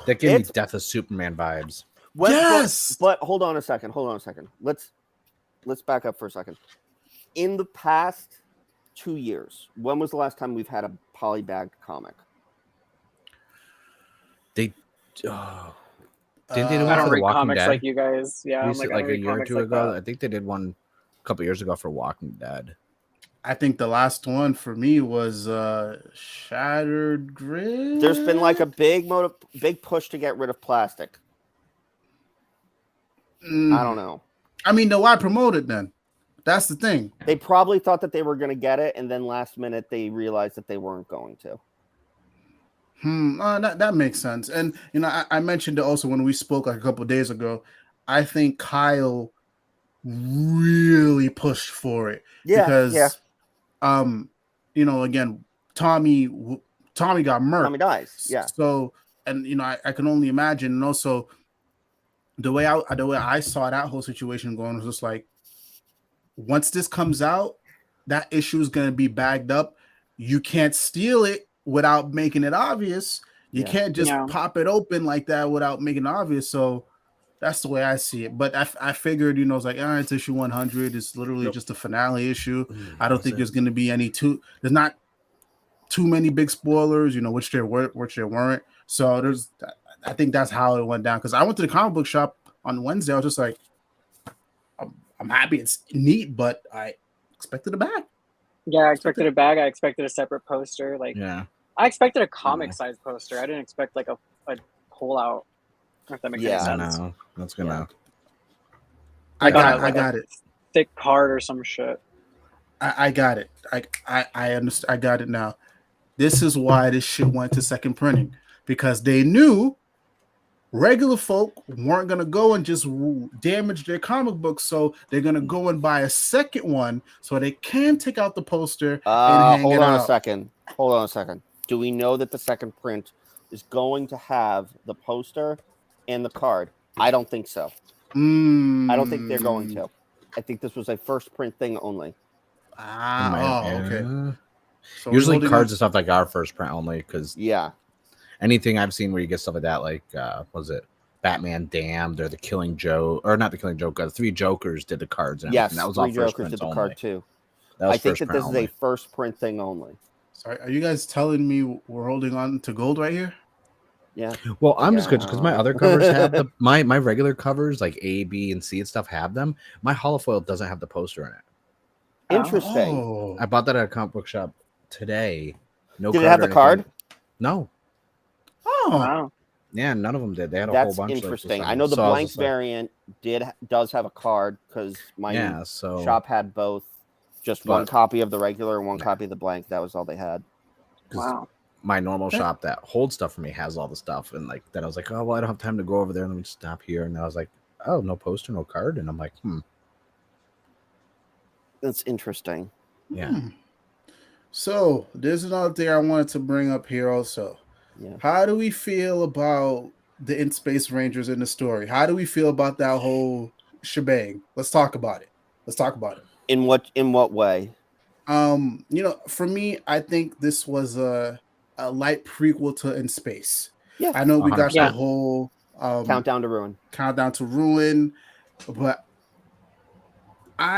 That gave me It's- Death of Superman vibes. Yes! But hold on a second. Let's back up for a second. In the past 2 years, when was the last time we've had a polybagged comic? They didn't they do Uh, one I for don't The read Walking comics Dead? like you guys. Yeah, I'm Recent- like, I like don't a read year or comics two like ago. that. I think they did one a couple years ago for Walking Dead. I think the last one for me was Shattered Grid. There's been like a big push to get rid of plastic. I don't know. I mean, no, why promote it then? That's the thing. They probably thought that they were going to get it, and then last minute they realized that they weren't going to. That makes sense. And you know, I mentioned it also when we spoke like a couple of days ago. I think Kyle really pushed for it because, you know, again, Tommy got murked. Tommy dies. Yeah. So, and you know, I can only imagine. And also, the way I saw that whole situation going was just like, once this comes out, that issue is going to be bagged up. You can't steal it without making it obvious. You can't just pop it open like that without making it obvious. So that's the way I see it. But I figured, you know, it's like, it's issue 100. It's literally just a finale issue. I don't think there's going to be there's not too many big spoilers, you know, which there weren't. So I think that's how it went down. Because I went to the comic book shop on Wednesday. I was just like, I'm happy it's neat, but I expected a bag. Yeah, I expected a bag. I expected a separate poster. Like, Yeah. I expected a comic size poster. I didn't expect like a pull out. If that makes any Yeah. I sense. know. That's gonna. I got got it. Thick card or some shit. I got it. I understand. I got it now. This is why this shit went to second printing, because they knew regular folk weren't gonna go and just damage their comic books, so they're gonna go and buy a second one so they can take out the poster and hang Hold it on out. a second. Do we know that the second print is going to have the poster and the card? I don't think so. I don't think they're going to. I think this was a first print thing only. Okay. So Usually cards and stuff like our first print only, because Yeah. anything I've seen where you get stuff like that, like was it Batman Damned or the Killing Joke, or not the Killing Joke, the Three Jokers did the cards. And Yes, that was all Three first Jokers prints did the only. card too. That was I think first that print this is only. a first print thing only. Sorry, are you guys telling me we're holding on to gold right here? Yeah. Well, I'm just good because my Yeah. other covers have my regular covers like A, B, and C and stuff have them. My holofoil doesn't have the poster in it. Interesting. Oh. I bought that at a comic book shop today. No. Did it have or the card? anything. No. Oh. Wow. Yeah, none of them did. They had a whole That's bunch. interesting. Like, I know the so I was blank just like, variant does have a card because my so shop had both. Just one But- copy of the regular and one copy of the blank. That was all they had. 'cause Wow. my normal shop that holds stuff for me has all the stuff, and like then I was like, oh well, I don't have time to go over there. Let me just stop here, and I was like, oh, no poster, no card, and I'm like, That's interesting. Yeah. So there's another thing I wanted to bring up here also. Yeah. How do we feel about the In Space Rangers in the story? How do we feel about that whole shebang? Let's talk about it. In what way? For me, I think this was a light prequel to In Space. Yeah. I know we got 100%. the whole Countdown to Ruin. but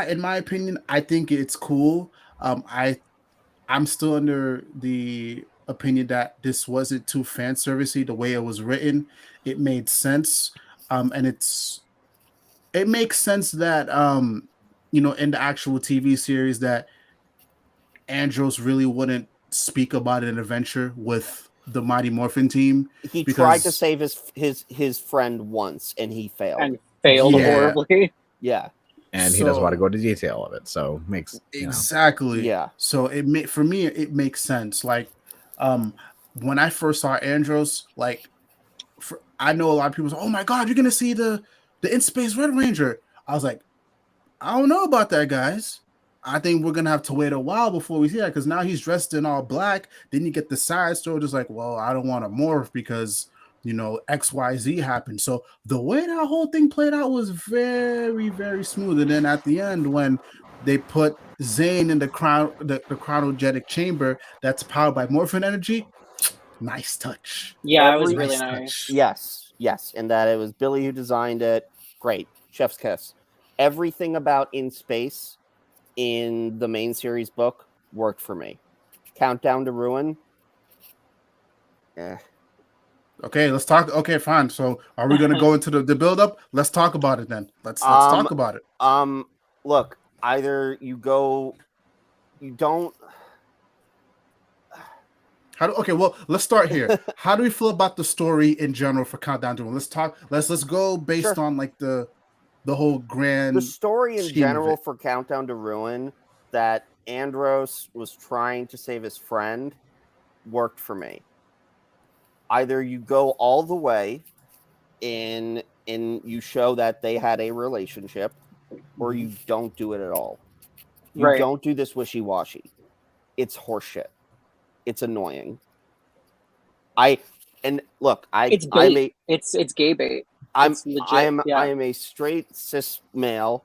in my opinion, I think it's cool. I'm still under the opinion that this wasn't too fan servicey the way it was written. It made sense, and it makes sense that in the actual TV series that Andros really wouldn't speak about an adventure with the Mighty Morphin team. He tried to save his friend once, and he failed. And failed horribly. Yeah. And he doesn't want to go into detail of it, so makes exactly. Yeah. So it makes sense. Like, when I first saw Andros, like, I know a lot of people say, "Oh my God, you're gonna see the In Space Red Ranger." I was like, I don't know about that, guys. I think we're gonna have to wait a while before we see that because now he's dressed in all black. Then you get the side story, just like, well, I don't want to morph because XYZ happened. So the way that whole thing played out was very, very smooth. And then at the end, when they put Zayn in the chronogenic chamber that's powered by morphin energy, nice touch. Yeah, it was really nice. Yes, and that it was Billy who designed it. Great, chef's kiss. Everything about In Space in the main series book worked for me. Countdown to Ruin. Okay, let's talk. Okay, fine. So, are we going to go into the build up? Let's talk about it then. Let's talk about it. Look, either you don't. Well, let's start here. How do we feel about the story in general for Countdown to Ruin? Let's talk. Let's go based on like the whole grand. The story in general for Countdown to Ruin that Andros was trying to save his friend worked for me. Either you go all the way and you show that they had a relationship, or you don't do it at all. You don't do this wishy-washy. It's horseshit. It's annoying. It's bait. It's gay bait. I am a straight cis male.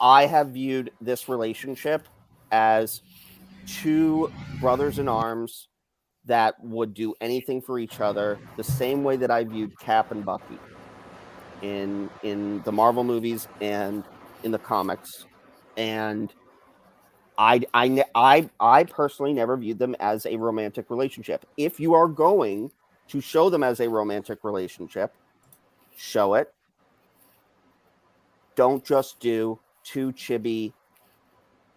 I have viewed this relationship as two brothers in arms that would do anything for each other, the same way that I viewed Cap and Bucky in the Marvel movies and in the comics. And I personally never viewed them as a romantic relationship. If you are going to show them as a romantic relationship, show it. Don't just do two chibi,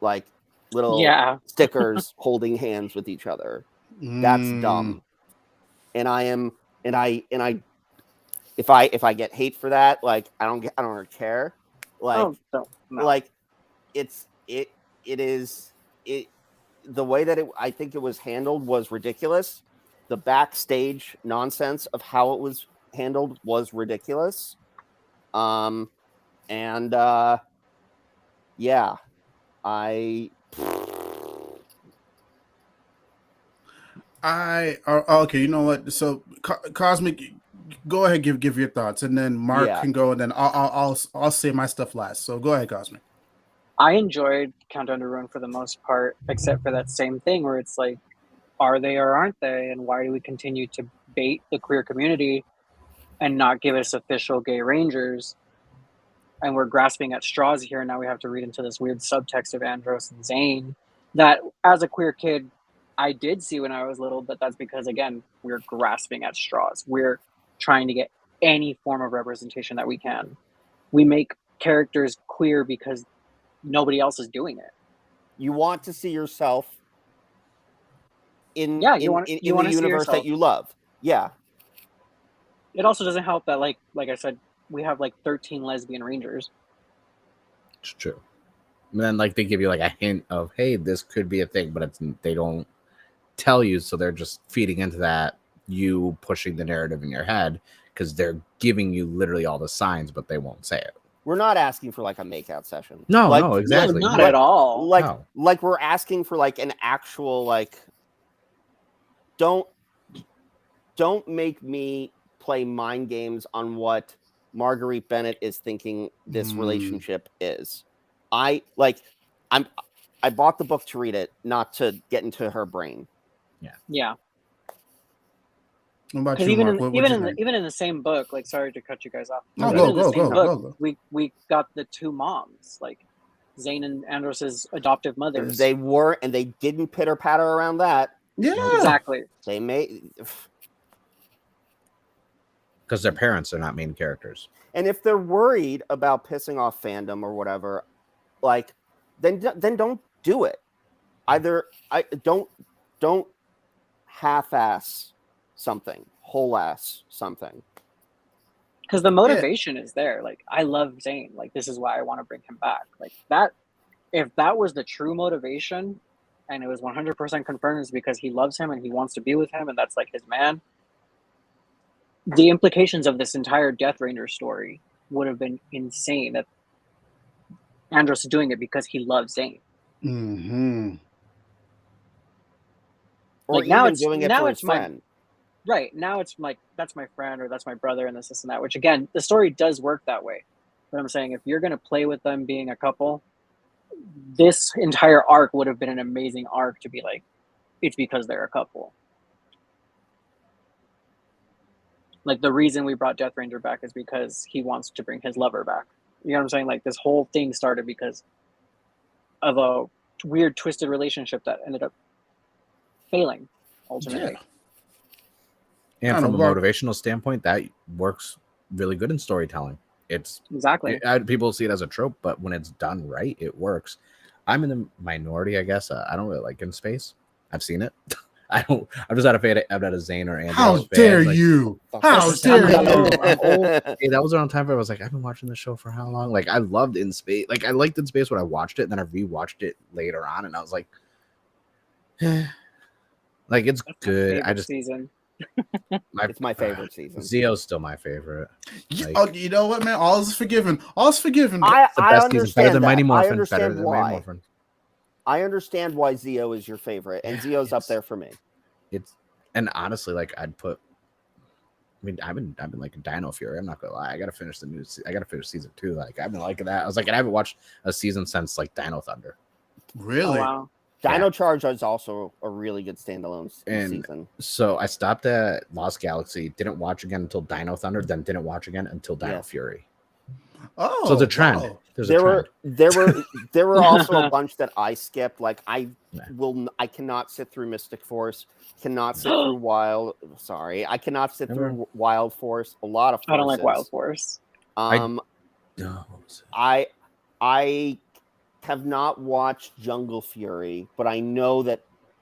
like, little stickers holding hands with each other. That's dumb. And if I get hate for that, like, I don't really care. Like, like the way that I think it was handled was ridiculous. The backstage nonsense of how it was handled was ridiculous. Okay, you know what? So Cosmic, go ahead, give your thoughts, and then Mark can go, and then I'll say my stuff last. So go ahead, Cosmic. I enjoyed Countdown to Ruin for the most part, except for that same thing where it's like, are they or aren't they? And why do we continue to bait the queer community and not give us official gay rangers? And we're grasping at straws here. And now we have to read into this weird subtext of Andros and Zayn that as a queer kid, I did see when I was little, but that's because, again, we're grasping at straws. We're trying to get any form of representation that we can. We make characters queer because nobody else is doing it. You want to see yourself in the universe that you love. Yeah. It also doesn't help that, like I said, we have like 13 lesbian rangers. It's true. And then like they give you like a hint of, hey, this could be a thing, but they don't tell you, so they're just feeding into that, you pushing the narrative in your head because they're giving you literally all the signs, but they won't say it. we're not asking for like a makeout session. No, like, no, exactly. No, not at all. Like we're asking for like an actual like. Don't make me play mind games on what Marguerite Bennett is thinking this relationship is. I bought the book to read it, not to get into her brain. Yeah. What about Because you, Mark? even in the same book, like, sorry to cut you guys off. No, even in the go, same go, book, go. we got the two moms, like Zayn and Andros's adoptive mothers. They were, and they didn't pitter patter around that. Yeah, exactly. They made because their parents are not main characters. And if they're worried about pissing off fandom or whatever, like, then don't do it. Either don't half-ass something, whole-ass something. Because the motivation is there. Like, I love Zayn. Like, this is why I want to bring him back. Like, that, if that was the true motivation, and it was 100% confirmed, is because he loves him and he wants to be with him, and that's like his man. The implications of this entire Death Ranger story would have been insane. That Andros is doing it because he loves Zayn. Mm-hmm. Or like, now even it's doing it now for it's his friend. Right now it's like, that's my friend or that's my brother and this and that. Which again, the story does work that way. But I'm saying, if you're gonna play with them being a couple, this entire arc would have been an amazing arc to be like, it's because they're a couple. Like, the reason we brought Death Ranger back is because he wants to bring his lover back. You know what I'm saying? Like, this whole thing started because of a weird, twisted relationship that ended up failing, ultimately. And from a motivational standpoint, that works really good in storytelling. It's exactly. People see it as a trope, but when it's done right, it works. I'm in the minority, I guess. I don't really like In Space. I've seen it. I'm just not a fan. I'm not a Zayn or Andros. How dare you? How dare you? I'm old. Hey, that was around time where I was like, I've been watching this show for how long? Like, I loved In Space. Like, I liked In Space when I watched it, and then I rewatched it later on, and I was like, like, it's good. I just season. It's my favorite season. Zio's still my favorite. Like, oh, you know what, man? All is forgiven. All's forgiven. It's the best season. Better than Mighty Morphin. I understand better than why. Mighty Morphin. I understand why Zio is your favorite, and Zio's up there for me. And honestly, like, I'd put. I mean, I've been like a Dino Fury. I'm not gonna lie. I gotta finish season 2. Like, I've been liking that. I was like, I haven't watched a season since like Dino Thunder. Really? Oh, wow. Dino Charge is also a really good standalone season. So I stopped at Lost Galaxy, didn't watch again until Dino Thunder, then didn't watch again until Dino Fury. Oh, so the trend. Wow. There were also a bunch that I skipped. Like, I cannot sit through Mystic Force, cannot sit through Wild. Sorry, I cannot sit through Wild Force. A lot of forces. I don't like Wild Force. I have not watched Jungle Fury, but I know that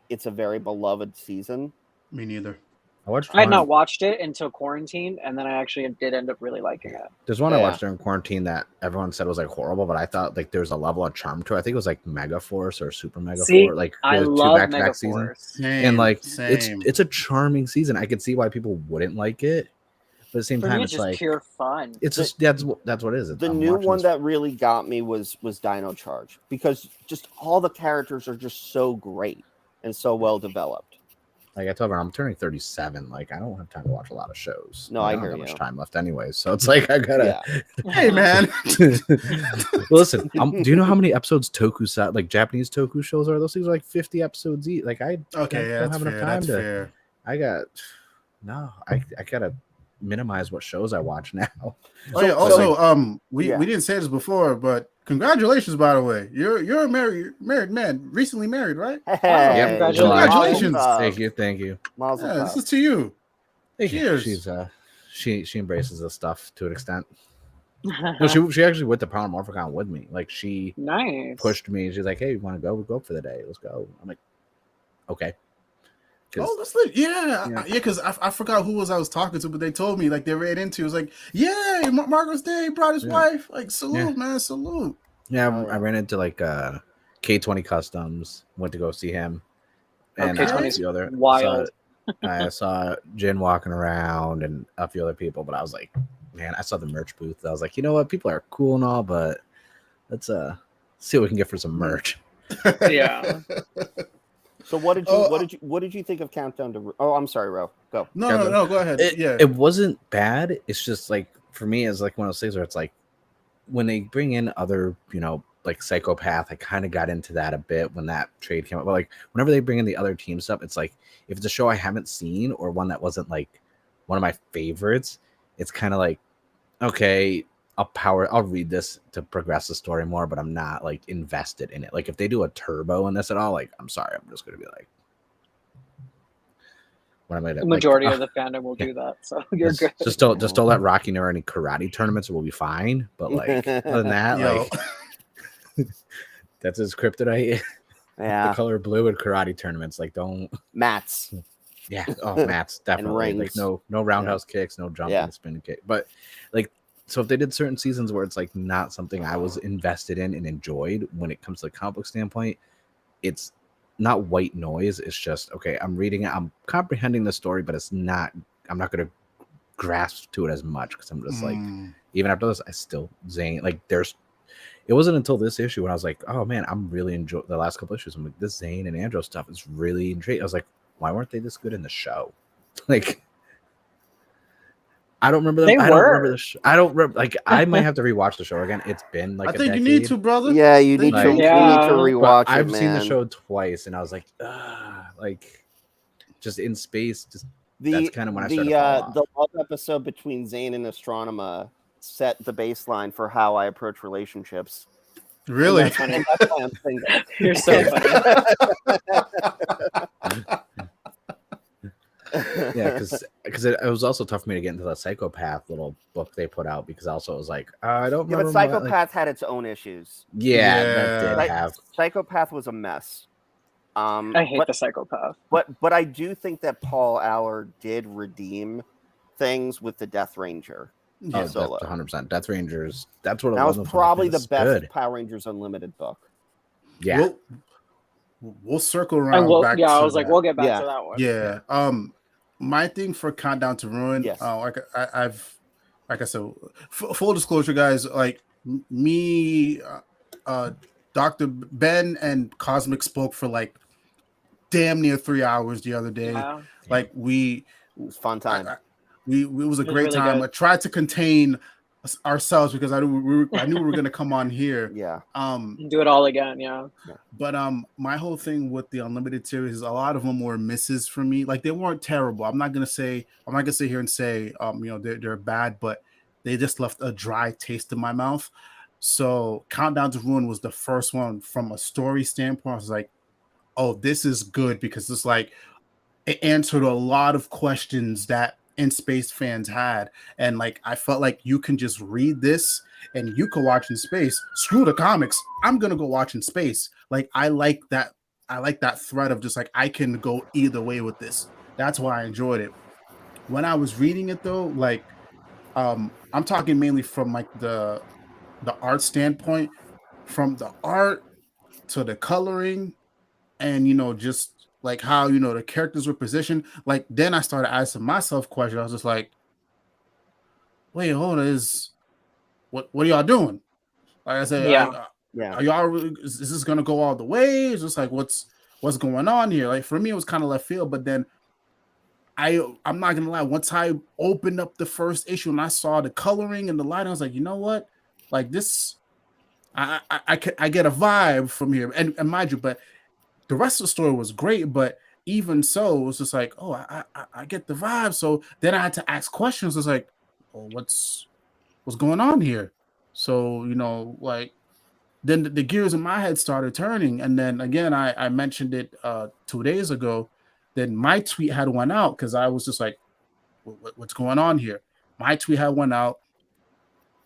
it's a very beloved season. Me neither. I had not watched it until quarantine, and then I actually did end up really liking it. There's one I watched during quarantine that everyone said was like horrible, but I thought like there's a level of charm to it. I think it was like Mega Force or Super Mega Force. Like, I love Mega Force. And like it's a charming season. I could see why people wouldn't like it, but at the same time, it's just like pure fun. It's just that's what it is. The new one that really got me was Dino Charge, because just all the characters are just so great and so well developed. Like I told her, I'm turning 37. Like, I don't have time to watch a lot of shows. No, I don't hear have much you. time left anyway. So it's like I gotta. Yeah. Hey, man. Listen, do you know how many episodes tokusatsu, like Japanese toku shows are? Those things are like 50 episodes each. Like I don't have enough time to. Fair. I gotta minimize what shows I watch now. Oh yeah. Also, we didn't say this before, but congratulations, by the way. You're a married man, recently married, right? Hey, congratulations. Thank you. This is to you. Cheers. She embraces this stuff to an extent. No, she actually went to Power Morphicon with me. Like, she pushed me. She's like, "Hey, you want to go? We'll go for the day. Let's go." I'm like, "Okay." Oh, that's lit. Yeah. Because I forgot who I was talking to, but they told me like they ran into. It was like, yeah, Marcos Day brought his wife. Like, salute, man, salute. Yeah, I ran into like K20 Customs. Went to go see him, and K20's other wild. I saw Jin walking around and a few other people, but I was like, man, I saw the merch booth. I was like, you know what, people are cool and all, but let's see what we can get for some merch. Yeah. So what did you think of Countdown to? Oh, I'm sorry, Ro. Go. No, go ahead. It wasn't bad. It's just like for me, it's like one of those things where it's like when they bring in other, like Psychopath, I kind of got into that a bit when that trade came out. But like whenever they bring in the other team stuff, it's like if it's a show I haven't seen or one that wasn't like one of my favorites, it's kind of like, okay, I'll read this to progress the story more, but I'm not like invested in it. Like if they do a turbo in this at all, like I'm sorry, I'm just gonna be like, what am I The majority of the fandom will do that, so you're good. Just don't let Rocky know any karate tournaments, we'll be fine. But like other than that, like that's his kryptonite. Yeah. The color blue and karate tournaments, like don't mats. Yeah. Oh, mats definitely. Like no roundhouse kicks, no jumping, spin kick. But like, so if they did certain seasons where it's like not something I was invested in and enjoyed when it comes to the comic book standpoint, it's not white noise. It's just, okay, I'm reading it, I'm comprehending the story, but I'm not going to grasp to it as much because I'm just like, even after this, I still Zayn. Like it wasn't until this issue when I was like, oh man, I'm really enjoying the last couple issues. I'm like, this Zayn and Andro stuff is really intriguing. I was like, why weren't they this good in the show? Like, I don't remember them. I don't remember the show. I don't remember. Like, I might have to rewatch the show again. It's been like I think you need to, brother. Yeah, you need to rewatch it. I've seen the show twice, and I was like, like, just in space. Just that's kind of when I started. The love episode between Zayn and Astronema set the baseline for how I approach relationships. Really? That's why I'm single. You're so funny. Yeah, because it was also tough for me to get into the Psychopath little book they put out because also it was like I don't remember. But Psychopath had its own issues. Yeah, that did have. Psychopath was a mess. I hate the Psychopath. But I do think that Paul Allard did redeem things with the Death Ranger. Yeah, solo. 100%. Death Rangers. That's what it was. That was probably the best Power Rangers Unlimited book. Yeah. We'll circle around back. Yeah, I was like, we'll get back to that one. Yeah. My thing for Countdown to Ruin. Yes. Like I said, full disclosure, guys. Like me, Dr. Ben and Cosmic spoke for like damn near 3 hours the other day. Yeah. Like it was a fun time. It was a great really time. Good. I tried to contain ourselves because I knew we were going to come on here. Yeah. Do it all again. Yeah. But my whole thing with the Unlimited series is a lot of them were misses for me. Like they weren't terrible. I'm not gonna sit here and say they're bad, but they just left a dry taste in my mouth. So Countdown to Ruin was the first one from a story standpoint. I was like, oh, this is good because it's like it answered a lot of questions that In Space fans had, and like I felt like you can just read this and you can watch In Space. Screw the comics. I'm gonna go watch In Space. Like I like that thread of just like I can go either way with this. That's why I enjoyed it. When I was reading it though, like I'm talking mainly from like the art standpoint, from the art to the coloring, and just like how the characters were positioned. Like then I started asking myself questions. I was just like, wait, hold on, what are y'all doing? Like I said, are y'all is this gonna go all the way? It's just like what's going on here? Like for me, it was kind of left field, but then I'm not gonna lie, once I opened up the first issue and I saw the coloring and the lighting, I was like, you know what? Like this, I get a vibe from here. And mind you, but the rest of the story was great, but even so, it was just like, oh, I get the vibe. So then I had to ask questions. It's like, oh, what's going on here? So, like then the gears in my head started turning. And then again, I mentioned it 2 days ago. Then my tweet had went out because I was just like, what's going on here? My tweet had went out,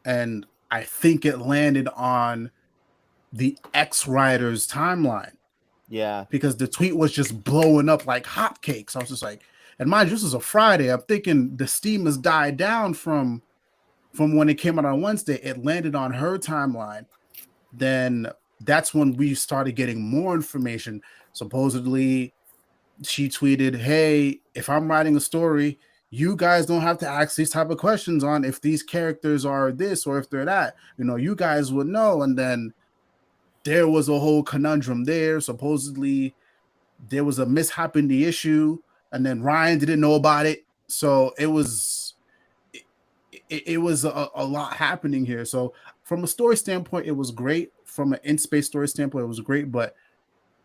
and I think it landed on the X-Riders timeline. Yeah. Because the tweet was just blowing up like hotcakes. I was just like, and mind you, this is a Friday. I'm thinking the steam has died down from when it came out on Wednesday. It landed on her timeline. Then that's when we started getting more information. Supposedly, she tweeted, hey, if I'm writing a story, you guys don't have to ask these type of questions on if these characters are this or if they're that. You know, you guys would know. And then there was a whole conundrum there. Supposedly there was a mishap in the issue, and then Ryan didn't know about it. So it was a lot happening here. So from a story standpoint, it was great. From an in-space story standpoint, it was great. But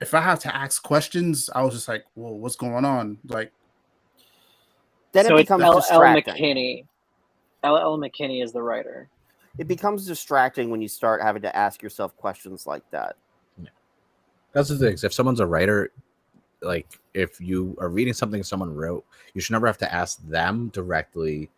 if I have to ask questions, I was just like, "Whoa, what's going on?" Like, then so it it's becomes L. distracting. McKinney. L. McKinney is the writer. It becomes distracting when you start having to ask yourself questions like that. That's the thing. If someone's a writer, like if you are reading something someone wrote, you should never have to ask them directly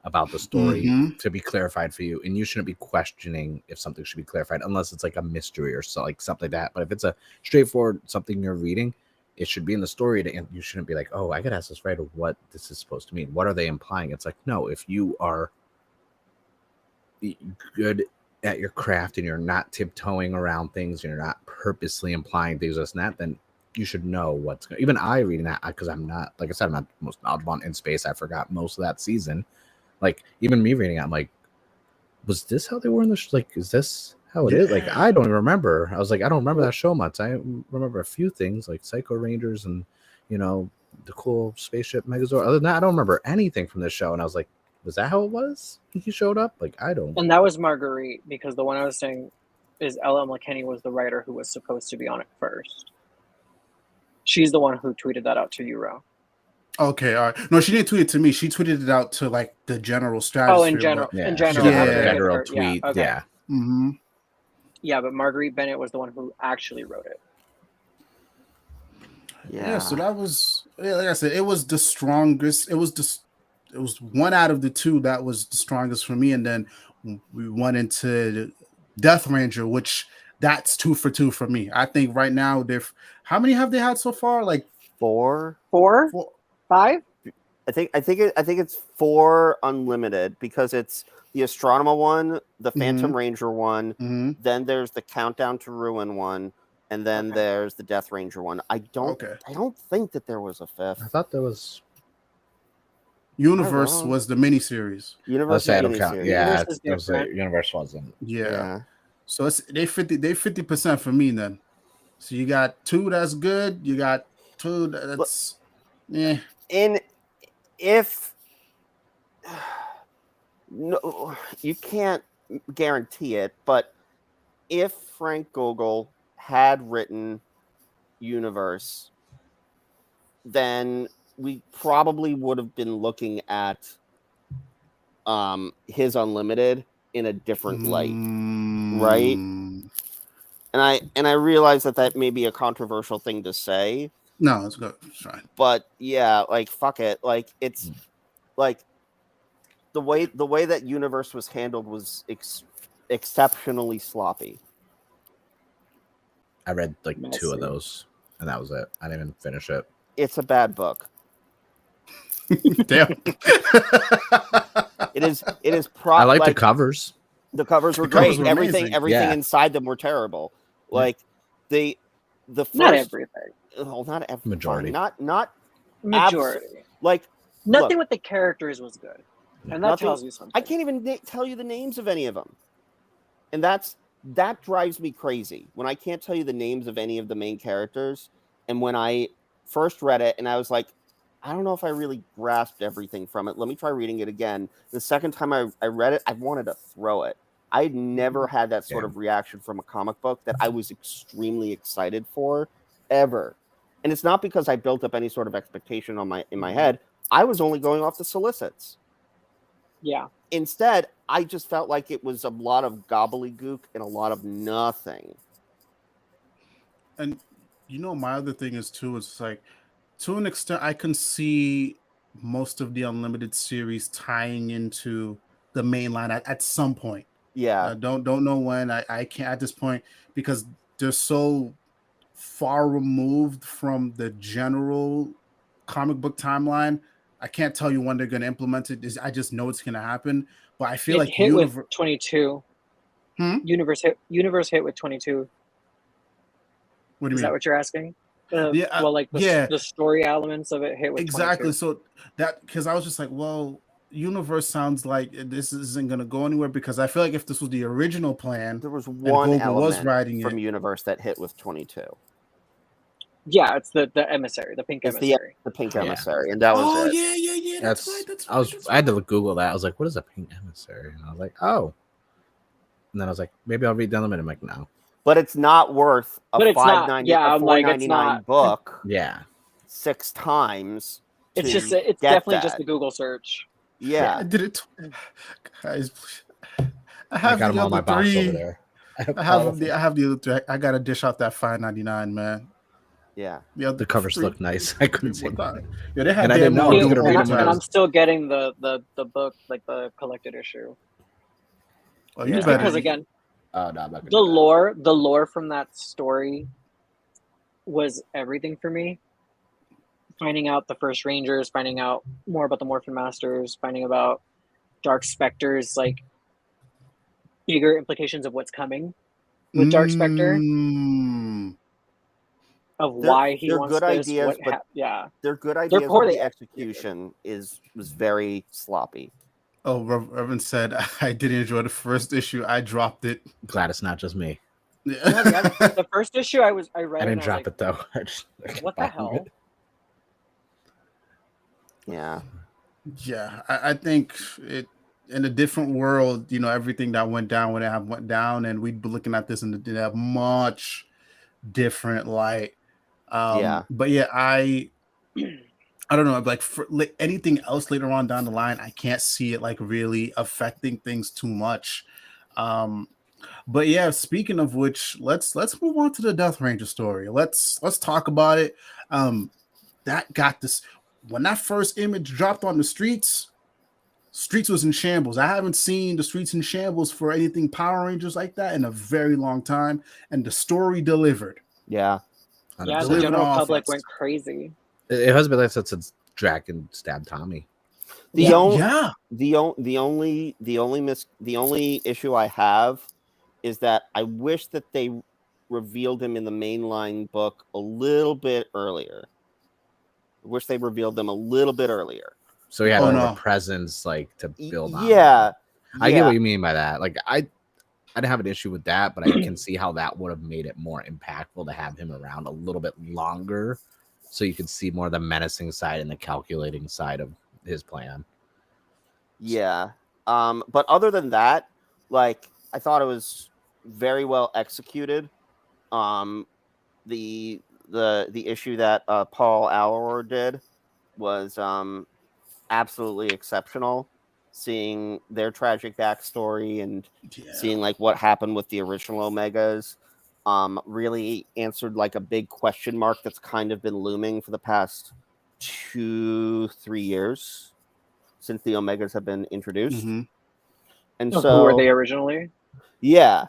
about the story to be clarified for you, and you shouldn't be questioning if something should be clarified unless it's like a mystery or so, like something like that. But if it's a straightforward something you're reading, it should be in the story, and you shouldn't be like, oh, I gotta ask this writer what this is supposed to mean. What are they implying? It's like, no, if you are good at your craft and you're not tiptoeing around things, and you're not purposely implying things this and that, then you should know what's going. Even I reading that, because I'm not, like I said, I'm not the most knowledgeable in space. I forgot most of that season. Like even me reading it, I'm like, was this how they were in the like? Is this how it is? Like I don't even remember. I was like, I don't remember that show much. I remember a few things like Psycho Rangers and the cool spaceship Megazord. Other than that, I don't remember anything from this show. And I was like, was that how it was? He showed up? Like I don't. And that was Marguerite, because the one I was saying is L.M. McKinney was the writer who was supposed to be on it first. She's the one who tweeted that out to you, Ro. Okay, all right. No, she didn't tweet it to me. She tweeted it out to like the general stratosphere. Oh, in general, In general, general tweet. Yeah, okay. Yeah. Mm-hmm. Yeah, but Marguerite Bennett was the one who actually wrote it. Yeah. So that was, like I said, it was the strongest. It was one out of the two that was the strongest for me, and then we went into Death Ranger, which that's 2 for 2 for me. I think right now how many have they had so far? Like Four? 5? I think it's 4 unlimited, because it's the Astronema one, the Phantom Ranger one, then there's the Countdown to Ruin one, and then there's the Death Ranger one. I don't think that there was a 5th. I thought there was. Universe was the miniseries. Universe miniseries. Yeah, Universe Universe wasn't. Yeah. So it's they 50% for me then. So you got 2 that's good. You got 2 that's And if no, you can't guarantee it, but if Frank Gogol had written Universe, then we probably would have been looking at his Unlimited in a different light, right? And I realize that may be a controversial thing to say. No, it's good. It's fine. But yeah, like fuck it. Like it's like the way that Universe was handled was exceptionally sloppy. I read like 2 of those, and that was it. I didn't even finish it. It's a bad book. Damn. It is. I like the covers. The covers were great. Everything amazing. inside them were terrible. Like the first, not everything. Oh, not every majority. Not majority. Like nothing with the characters was good, and that tells you something. I can't even tell you the names of any of them, and that drives me crazy when I can't tell you the names of any of the main characters. And when I first read it, and I was like, I don't know if I really grasped everything from it. Let me try reading it again. The second time I read it, I wanted to throw it. I had never had that sort of reaction from a comic book that I was extremely excited for, ever. And it's not because I built up any sort of expectation in my head. I was only going off the solicits. Yeah. Instead, I just felt like it was a lot of gobbledygook and a lot of nothing. And my other thing is too, it's like, to an extent, I can see most of the Unlimited series tying into the main line at some point. Yeah. Don't know when. I can't at this point, because they're so far removed from the general comic book timeline. I can't tell you when they're going to implement it. I just know it's going to happen. But I feel like hit with 22. Universe hit with 22. What do you mean? Is that what you're asking? Well, like yeah, the story elements of it hit with exactly. 22. So that because I was just like, well, universe sounds like this isn't gonna go anywhere because I feel like if this was the original plan There was and one Goga was element writing from it, Universe that hit with 22. Yeah, it's the emissary, the pink It's emissary. the pink Yeah. emissary, and that was oh it. yeah, that's right. I had to Google that. I was like, what is a pink emissary? And I was like, oh. And then I was like, maybe I'll read down the minute. I'm like, no. But it's not worth a But it's not. $5.90 Yeah, a I'm like, it's $4.99 not. book Yeah. 6 times. It's to just it's get definitely that. just the Google search. Yeah. I did it, guys. I I have got them the on my other box over three. there. I have the other three. I gotta dish out that $5.99, man. Yeah. The covers look nice. I couldn't say that. that. Yeah, they had And I didn't know more I was gonna read dual them when I And ties. I'm still getting the book, like the collected issue. Oh, you Yeah. better. Because again, Oh no, I'm not gonna the lore from that story was everything for me. Finding out the first Rangers, finding out more about the Morphin Masters, finding about Dark Spectre's like bigger implications of what's coming with Dark Spectre, of why he they're wants good this. ideas, but yeah, they're good ideas, but poorly the execution was very sloppy. Oh, Reverend said I didn't enjoy the first issue. I dropped it. Glad it's not just me. No, the first issue I read. I didn't and drop I it though. I just, what the hell? Yeah. Yeah, I think it in a different world, everything that went down when it went down, and we'd be looking at this in a much different light. Yeah. But yeah, I don't know. Like for anything else later on down the line, I can't see it like really affecting things too much. But yeah, speaking of which, let's move on to the Death Ranger story. Let's talk about it. That got this when that first image dropped on the streets was in shambles. I haven't seen the streets in shambles for anything Power Rangers like that in a very long time, and the story delivered. Yeah. Yeah, the general public went crazy. It has been like that since Dragon stabbed Tommy. The only issue I have is that I wish that they revealed him in the mainline book a little bit earlier. I wish they revealed them a little bit earlier. So he had a presence like to build on. Yeah. I get what you mean by that. Like I didn't have an issue with that, but I can see how that would have made it more impactful to have him around a little bit longer, so you could see more of the menacing side and the calculating side of his plan. Yeah. But other than that, like I thought it was very well executed. The issue that Paul Allor did was absolutely exceptional. Seeing their tragic backstory and seeing like what happened with the original Omegas really answered like a big question mark that's kind of been looming for the past 2-3 years since the Omegas have been introduced. Mm-hmm. And who so were they originally? Yeah.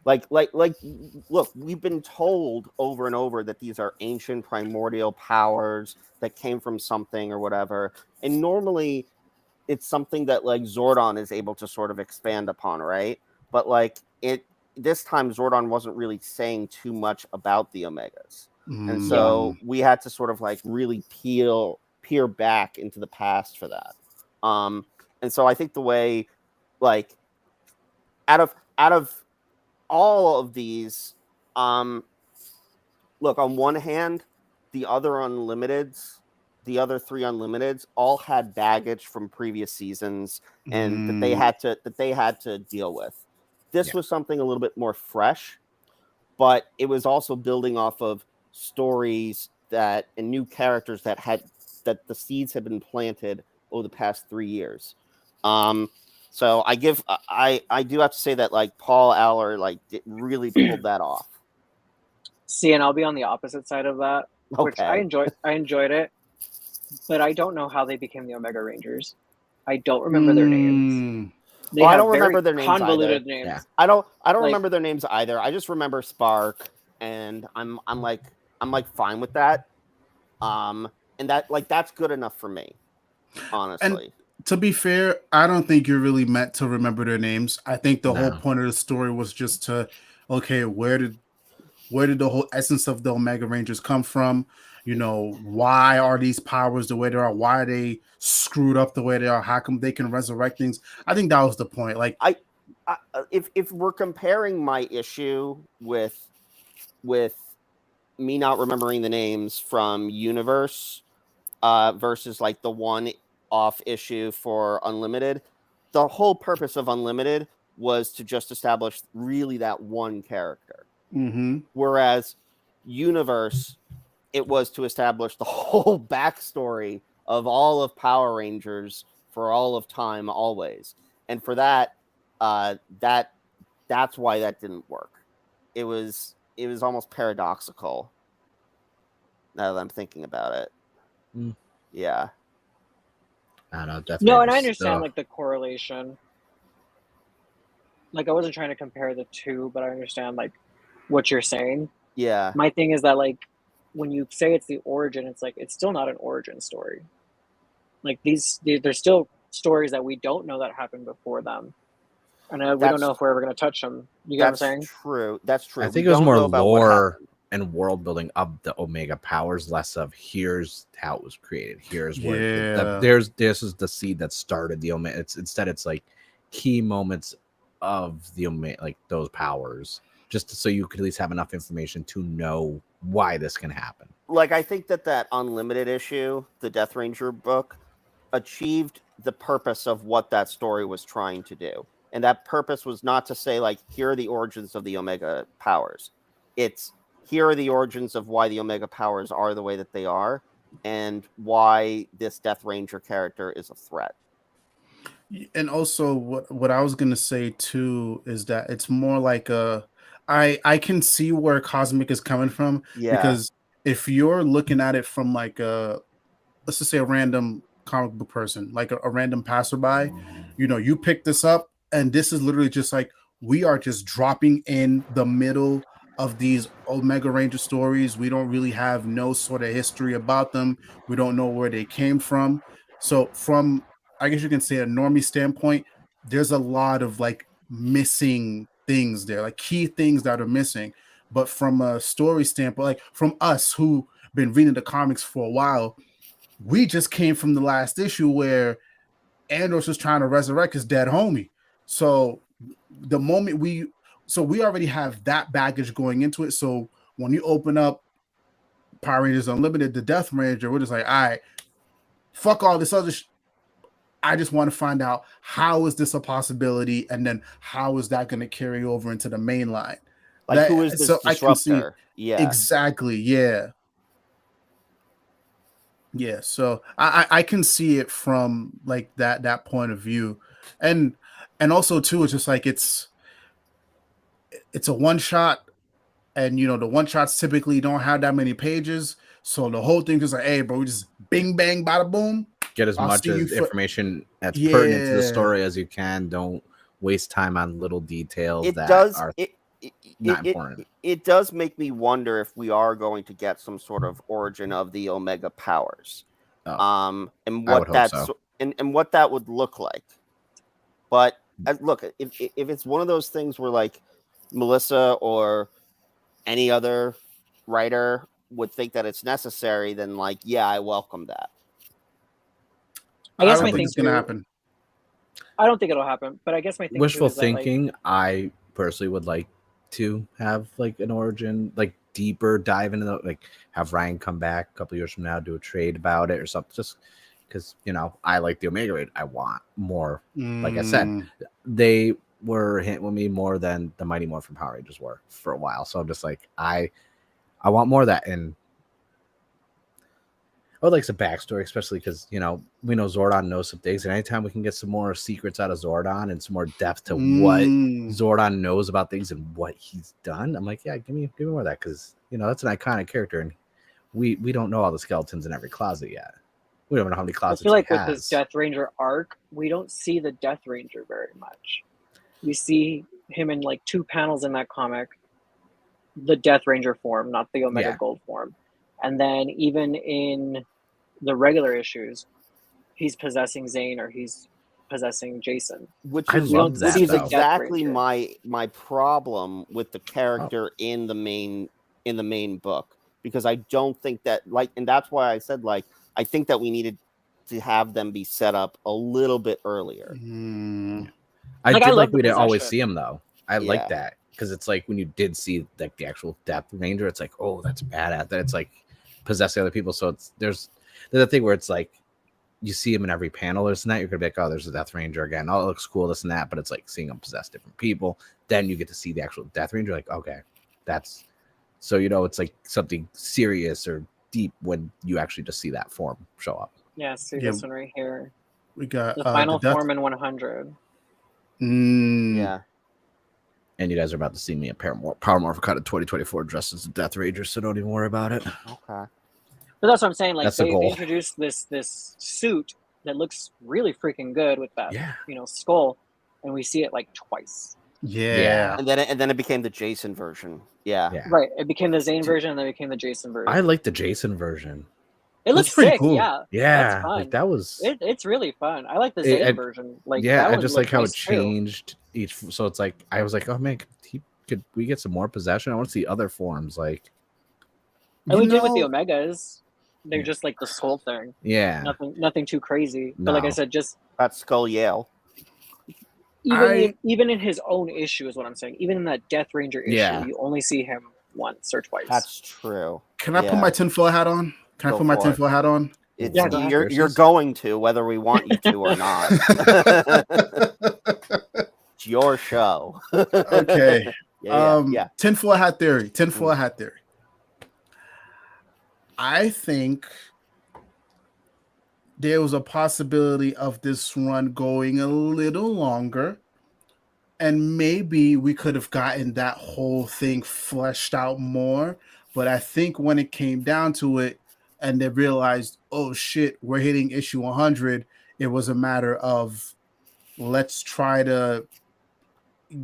Like, look, we've been told over and over that these are ancient primordial powers that came from something or whatever. And normally it's something that like Zordon is able to sort of expand upon, right? But like this time Zordon wasn't really saying too much about the Omegas. And so we had to sort of like really peer back into the past for that. And so I think the way like out of all of these, look, on one hand, the other three Unlimiteds all had baggage from previous seasons and that they had to deal with. This was something a little bit more fresh, but it was also building off of stories and new characters that the seeds had been planted over the past 3 years. So I do have to say that like Paul Allor like really pulled that off. See, and I'll be on the opposite side of that, which I enjoyed it, but I don't know how they became the Omega Rangers. I don't remember their names. I don't remember their names convoluted either. names. Yeah. I don't remember their names either. I just remember Spark, and I'm fine with that. And that like that's good enough for me, honestly. And to be fair, I don't think you're really meant to remember their names. I think the whole point of the story was just to, okay, where did where did the whole essence of the Omega Rangers come from? You know, why are these powers the way they are? Why are they screwed up the way they are? How come they can resurrect things? I think that was the point. Like, if we're comparing my issue with me not remembering the names from Universe versus like the one off issue for Unlimited, the whole purpose of Unlimited was to just establish really that one character. Whereas Universe, it was to establish the whole backstory of all of Power Rangers for all of time, always. And for that, that's why that didn't work. It was almost paradoxical. Now that I'm thinking about it, yeah. I don't know. Death No, and Rangers I understand still- like the correlation. Like I wasn't trying to compare the two, but I understand like what you're saying. Yeah. My thing is that like when you say it's the origin, it's like it's still not an origin story. Like there's still stories that we don't know that happened before them, and we don't know if we're ever going to touch them. You get what I'm saying? True. That's true. I think it was more lore and world building of the Omega powers, less of here's how it was created. Here's where this is the seed that started the Omega. Instead it's like key moments of the Omega, like those powers, just so you could at least have enough information to know why this can happen. Like I think that Unlimited issue, the Death Ranger book, achieved the purpose of what that story was trying to do. And that purpose was not to say like here are the origins of the Omega powers. It's here are the origins of why the Omega powers are the way that they are, and why this Death Ranger character is a threat. And also, what I was gonna say too is that it's more like I can see where Cosmic is coming from, because if you're looking at it from like let's just say a random comic book person, like a random passerby, you know, you pick this up, and this is literally just like we are just dropping in the middle of these Omega Ranger stories. We don't really have no sort of history about them. We don't know where they came from. So from, I guess you can say, a normie standpoint, there's a lot of like missing things there, like key things that are missing. But from a story standpoint, like from us who been reading the comics for a while, we just came from the last issue where Andros was trying to resurrect his dead homie. So the moment we already have that baggage going into it. So when you open up Power Rangers Unlimited, the Death Ranger, we're just like, all right, fuck all this other I just want to find out, how is this a possibility, and then how is that going to carry over into the main line? Like, who is this disruptor? Yeah, exactly. Yeah. So I can see it from like that point of view, and also too, it's just like it's a one shot, and you know the one shots typically don't have that many pages, so the whole thing is like, hey bro, we just bing bang bada boom, get as much information that's pertinent to the story as you can. Don't waste time on little details are not important. It does make me wonder if we are going to get some sort of origin of the Omega powers, and what and what that would look like. But look, if it's one of those things where like Melissa or any other writer would think that it's necessary, then like, yeah, I welcome that. I guess don't think it's gonna happen. I don't think it'll happen, but I guess my thing wishful thinking, I personally would like to have like an origin, like deeper dive into the, like have Ryan come back a couple years from now, do a trade about it or something, just because, you know, I like the Omega Raid. I want more. Like I said, they were hit with me more than the Mighty Morphin Power Rangers were for a while. So I'm just like, I want more of that. And I would like some backstory, especially because, you know, we know Zordon knows some things, and anytime we can get some more secrets out of Zordon and some more depth to what Zordon knows about things and what he's done, I'm like, yeah, give me more of that, because, you know, that's an iconic character, and we don't know all the skeletons in every closet yet. We don't know how many closets. I feel like with this Death Ranger arc, we don't see the Death Ranger very much. We see him in like 2 panels in that comic, the Death Ranger form, not the Omega Gold form. And then even in the regular issues, he's possessing Zayn or he's possessing Jason. Which is exactly my problem with the character in the main in the main book, because I don't think that, like, and that's why I said, like, I think that we needed to have them be set up a little bit earlier. I Like, did I like love the we didn't always possession. see him though. I like Yeah. that because it's like when you did see like the actual Death Ranger, it's like, oh, that's badass. That it's like possessing other people. So there's a thing where it's like you see him in every panel or this and that. You're gonna be like, oh, there's a Death Ranger again. Oh, it looks cool, this and that. But it's like seeing him possess different people. Then you get to see the actual Death Ranger. Like, okay, that's so it's like something serious or deep when you actually just see that form show up. Yeah, see Yeah. this one right here. We got The final Death- form in 100. Yeah. And you guys are about to see me at Power Morphin Con in 2024 dressed as a Death Ranger, so don't even worry about it. Okay. But that's what I'm saying. Like, That's the they goal. introduced this suit that looks really freaking good with that, Yeah. skull, and we see it like twice. Yeah. And then it became the Jason version. Yeah. Yeah. Right. It became the Zayn version, and then it became the Jason version. I like the Jason version. It looks pretty sick. cool. Yeah. Yeah, That's fun. like that was. It's really fun. I like the It- Zayn it- version. Like, Yeah, that I one just like looked how nice it too. changed each. So it's like I was like, oh man, could we get some more possession? I want to see other forms. Like, And we You did with the know- Omegas. They're Yeah. just like the skull thing. yeah, Nothing too crazy. But like I No. said, just That's Skull Yale. even in his own issue is what I'm saying. Even in that Death Ranger issue, Yeah. you only see him once or twice. That's true. Can I Yeah. put my tinfoil hat on? Can I Go put my for it. tinfoil hat on? It's, Yeah, go ahead. you're going to, whether we want you to or not. It's your show. Okay. Yeah. Tinfoil hat theory. Tinfoil hat theory. I think there was a possibility of this run going a little longer, and maybe we could have gotten that whole thing fleshed out more. But I think when it came down to it, and they realized, oh shit, we're hitting issue 100, it was a matter of let's try to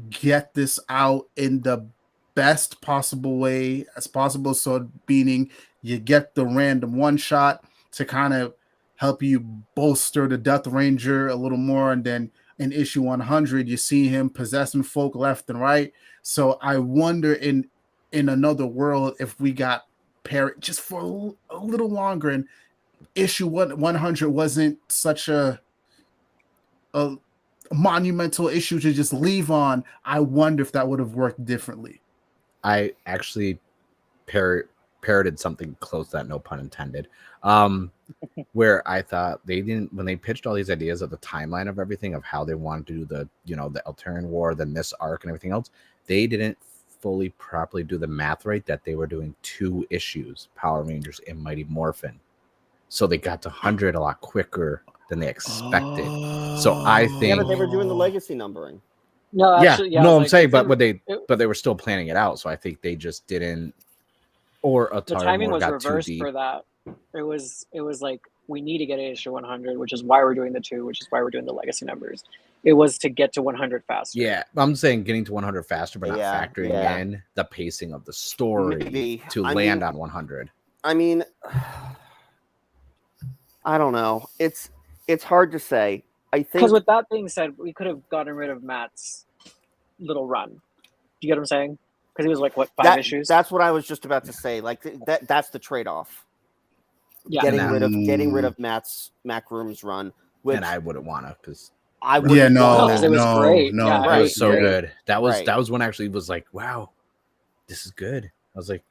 get this out in the best possible way as possible. So meaning you get the random one shot to kind of help you bolster the Death Ranger a little more, and then in issue 100 you see him possessing folk left and right. So I wonder in another world if we got Parrott just for a little longer, and issue 100 wasn't such a monumental issue to just leave on. I wonder if that would have worked differently. I actually parroted something close to that, no pun intended. Where I thought they didn't, when they pitched all these ideas of the timeline of everything of how they wanted to do the the Eltarian War, then this arc and everything else, they didn't fully properly do the math right that they were doing 2 issues, Power Rangers and Mighty Morphin, so they got to 100 a lot quicker than they expected. So I think Yeah, but they were doing the legacy numbering. No, actually, yeah. no, I I'm was saying, like, but they were still planning it out. So I think they just didn't, or the Atari timing more was got too reversed deep. for that. It was like, we need to get to issue 100, which is why we're doing the 2, which is why we're doing the legacy numbers. It was to get to 100 faster. Yeah, I'm saying getting to 100 faster, but not Yeah, factoring yeah. in the pacing of the story Maybe. to I land mean- on 100. I mean, I don't know. It's hard to say. I think Because with that being said, we could have gotten rid of Matt's little run. Do you get what I'm saying? Because he was like, what, 5 issues? that's what I was just about to say. Like that's the trade-off. Yeah. Getting rid of Matt Groom's run, which And I wouldn't want to because I would. Yeah, no, 'cause it was no, great. no. Yeah, it Right. was so great. good. That Right. was when I actually was like, wow, this is good. I was like,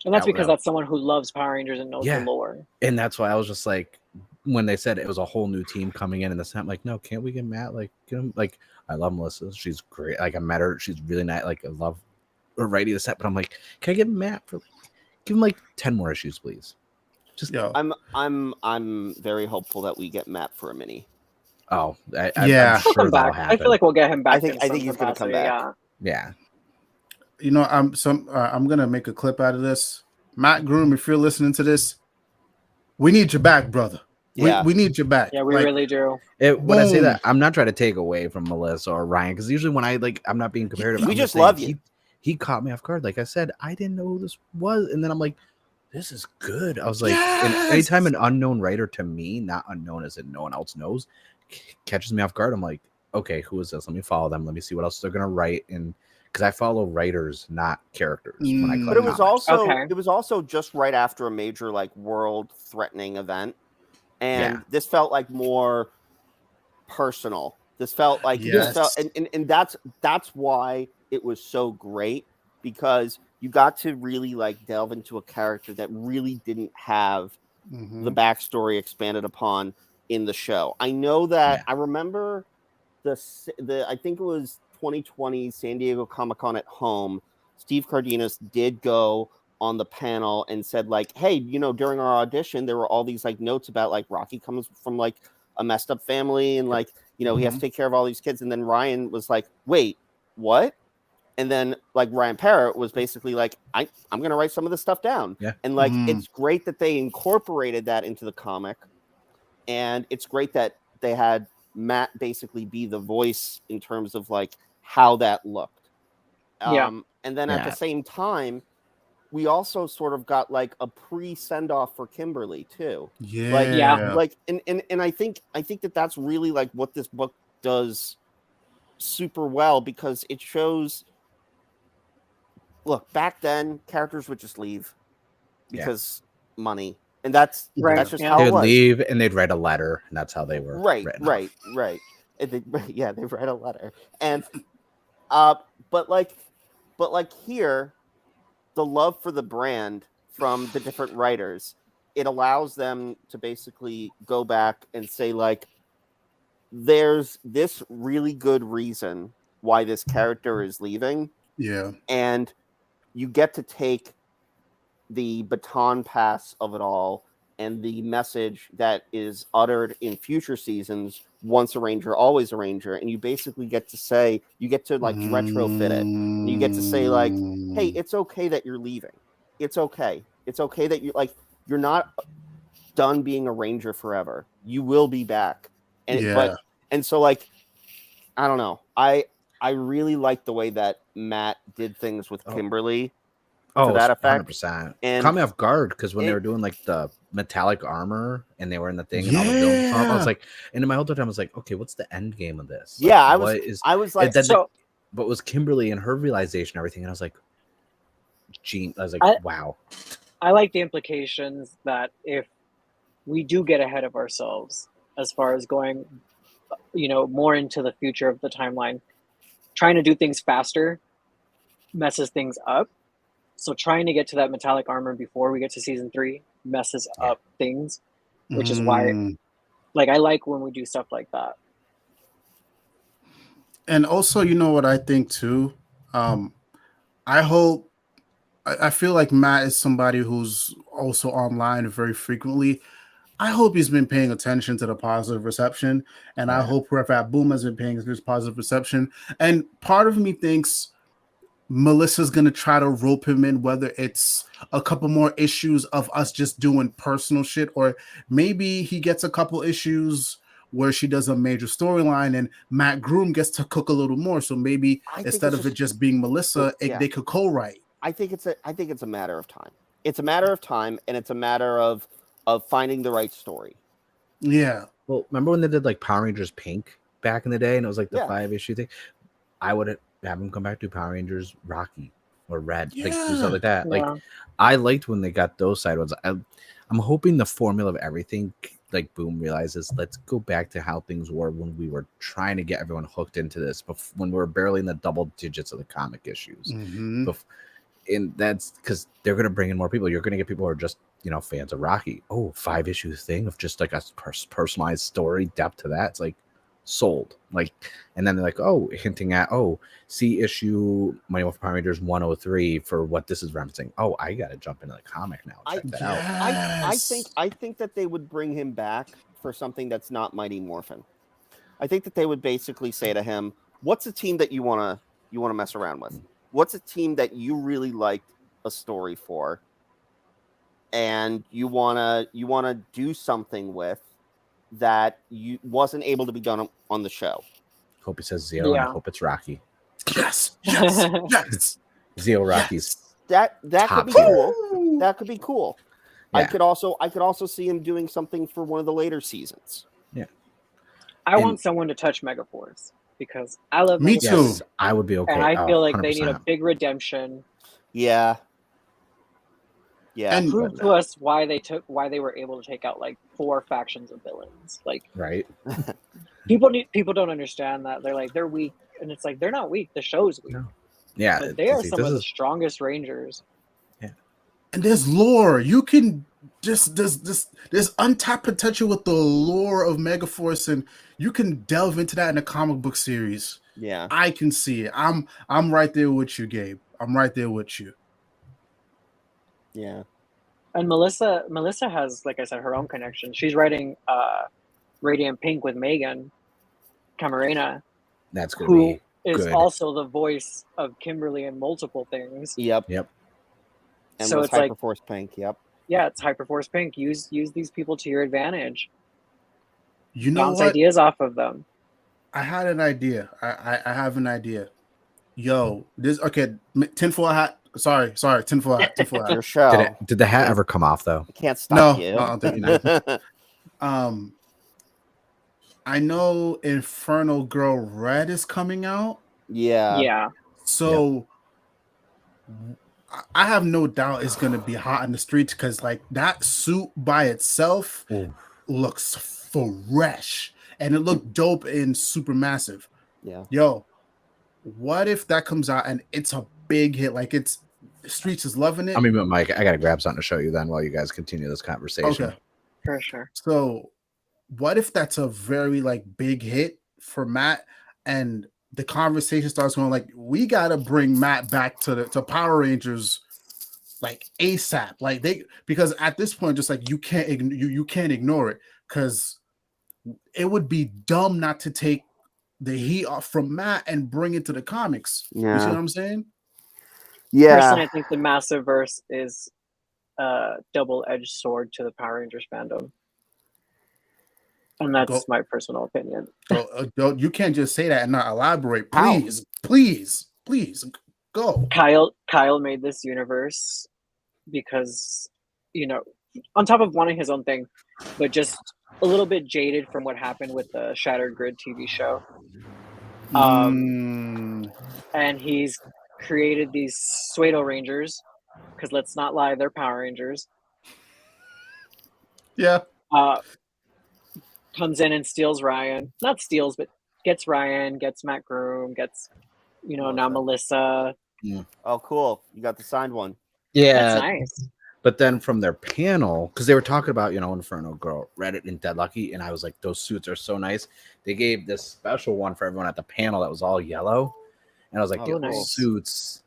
And that's Yeah, because well. that's someone who loves Power Rangers and knows Yeah. the lore. and that's why I was just like, when they said it was a whole new team coming in, and this, I'm like, no, can't we get Matt? Like, get him. Like, I love Melissa. She's great. Like, I met her. She's really nice. Like, I love her writing the set. But I'm like, can I get Matt for give him like 10 more issues, please? Just Yo, I'm very hopeful that we get Matt for a mini. oh, Yeah. I'm He'll sure come that'll back. happen. I feel like we'll get him back. I think in some he's gonna come capacity, back. Yeah. yeah, I'm gonna make a clip out of this. Matt Groom, if you're listening to this, we need you back, brother. Yeah. We need you back. Yeah, we Like, really do. When I say Boom. that, I'm not trying to take away from Melissa or Ryan, because usually when I I'm not being comparative. We I'm just saying love you. He caught me off guard. Like I said, I didn't know who this was, and then I'm like, this is good. I was like, and Yes! anytime an unknown writer to me, not unknown as in no one else knows, catches me off guard, I'm like, okay, who is this? Let me follow them. Let me see what else they're gonna write, and because I follow writers, not characters. When I Mm. collect But it was comics. also Okay. it was also just right after a major like world threatening event, and Yeah. this felt like more personal. This felt like Yes. this felt, and that's why it was so great, because you got to really like delve into a character that really didn't have Mhm. the backstory expanded upon in the show. I know that Yeah. I remember the I think it was 2020 San Diego Comic-Con at home. Steve Cardenas did go on the panel and said like, hey, you know, during our audition there were all these like notes about like Rocky comes from like a messed up family and like, you know, he has to take care of all these kids. And then Ryan was like, wait, what? And then like Ryan Parrott was basically like, I'm going to write some of this stuff down. Yeah. And like, Mhm. it's great that they incorporated that into the comic. And it's great that they had Matt basically be the voice in terms of like how that looked. Yeah. And then at the Yeah. same time, we also sort of got like a pre send off for Kimberly too. Like, Yeah. like, and I think that that's really like what this book does super well, because it shows. Look, back then, characters would just leave because money, and that's Right, that's just yeah. how They it would was. leave and they'd write a letter, and that's how they were Right. written off. And they write a letter, and but like here, the love for the brand from the different writers, it allows them to basically go back and say like, there's this really good reason why this character is leaving, Yeah. and you get to take the baton pass of it all and the message that is uttered in future seasons, once a ranger, always a ranger, and you basically get to say, you get to like retrofit it, and you get to say like, hey, it's okay that you're leaving. It's okay that you're not done being a ranger forever. You will be back. And Yeah. and so like, I don't know, I really like the way that Matt did things with Kimberly. Oh, that effect. 100%. And Caught me off guard because when they it- were doing like the metallic armor and they were in the thing and all the villains come up, I was like, and in my whole time I was like, okay, what's the end game of this? Yeah, Like, I was like, and then So but it was Kimberly and her realization and everything, and I was like, Gene, I was like, wow. I like the implications that if we do get ahead of ourselves as far as going, you know, more into the future of the timeline, trying to do things faster messes things up. So trying to get to that metallic armor before we get to season 3 messes up things, which is why, like, I like when we do stuff like that. And also, you know what I think too? I hope, I feel like Matt is somebody who's also online very frequently. I hope he's been paying attention to the positive reception, and I hope Ref at Boom has been paying this positive reception. And part of me thinks Melissa's gonna try to rope him in, whether it's a couple more issues of us just doing personal shit, or maybe he gets a couple issues where she does a major storyline and Matt Groom gets to cook a little more. So maybe instead of it just being Melissa, they could co-write. I think it's a matter of time. It's a matter of time, and it's a matter of finding the right story. Yeah. Well, remember when they did like Power Rangers Pink back in the day, and it was like the 5-issue thing? I would have them come back to Power Rangers Rocky or Red, like do something like that. Like, I liked when they got those side ones. I'm hoping the formula of everything, like Boom realizes, let's go back to how things were when we were trying to get everyone hooked into this, when we were barely in the double digits of the comic issues. And that's because they're going to bring in more people. You're going to get people who are just, you know, fans of Rocky. Oh, 5-issue thing of just like a personalized story, depth to that. It's like sold. Like, and then they're like, oh, hinting at, oh, see issue Mighty Morphin Power Rangers 103 for what this is referencing. Oh, I got to jump into the comic now. Check that out. I think that they would bring him back for something that's not Mighty Morphin. I think that they would basically say to him, what's a team that you want to mess around with? What's a team that you really liked a story for, and you wanna do something with that you wasn't able to be done on the show? Hope he says Zeo, and I hope it's Rocky. Yes. Zeo Rockies. That could be cool. That could be cool. Yeah. I could also see him doing something for one of the later seasons. I want someone to touch Megaforce. because I love Me Megaforce, too. Yes, I would be okay. and I feel like they need a 100%. big redemption. Yeah. Yeah. And Prove to us why they were able to take out like 4 factions of villains. Like Right? people don't understand that. They're like they're weak, and it's like they're not weak. The show's weak. No. Yeah, But they are see, some this of the is strongest Rangers. and there's lore. You can just there's untapped potential with the lore of Megaforce, and you can delve into that in a comic book series. Yeah. I can see it. I'm right there with you, Gabe. I'm right there with you. Yeah. And Melissa has, like I said, her own connection. She's writing Radiant Pink with Megan Camarena, that's gonna who be is good. also the voice of Kimberly in multiple things. Yep. Yep. And So was it's like, Hyperforce Pink. Yep. yeah, it's Hyperforce Pink. Use these people to your advantage. You know Bounce what? ideas off of them. I had an idea. I have an idea. Yo, this okay. Tinfoil hat. Sorry. Tinfoil hat. Tinfoil Your hat. show. Did the hat ever come off though? I can't stop No, you. I don't think I know Infernal Girl Red is coming out. Yeah. Yeah. So I have no doubt it's gonna be hot in the streets because like that suit by itself looks fresh and it looked dope in Supermassive. Yeah. Yo, what if that comes out and it's a big hit? Like it's streets is loving it. I mean, Mike, I gotta grab something to show you then while you guys continue this conversation. Okay. For sure. So what if that's a very like big hit for Matt and the conversation starts going like we gotta bring Matt back to Power Rangers like ASAP, like because at this point just like you can't ignore it because it would be dumb not to take the heat off from Matt and bring it to the comics. You see Yeah. what I'm saying? Yeah. Personally, I think the Massiverse is a double-edged sword to the Power Rangers fandom. And that's my personal opinion. You can't just say that and not elaborate. How? Please, go. Kyle made this universe because, you know, on top of wanting his own thing, but just a little bit jaded from what happened with the Shattered Grid TV show. And he's created these Suedo Rangers, because let's not lie, they're Power Rangers. Yeah. Comes in and steals Ryan. Not steals, but gets Ryan, gets Matt Groom, gets, you know, now Melissa. Oh, cool. You got the signed one. Yeah. That's nice. But then from their panel, because they were talking about, you know, Inferno Girl, Reddit, and Dead Lucky, and I was like, those suits are so nice. They gave this special one for everyone at the panel that was all yellow. And I was like, Oh, those nice. suits.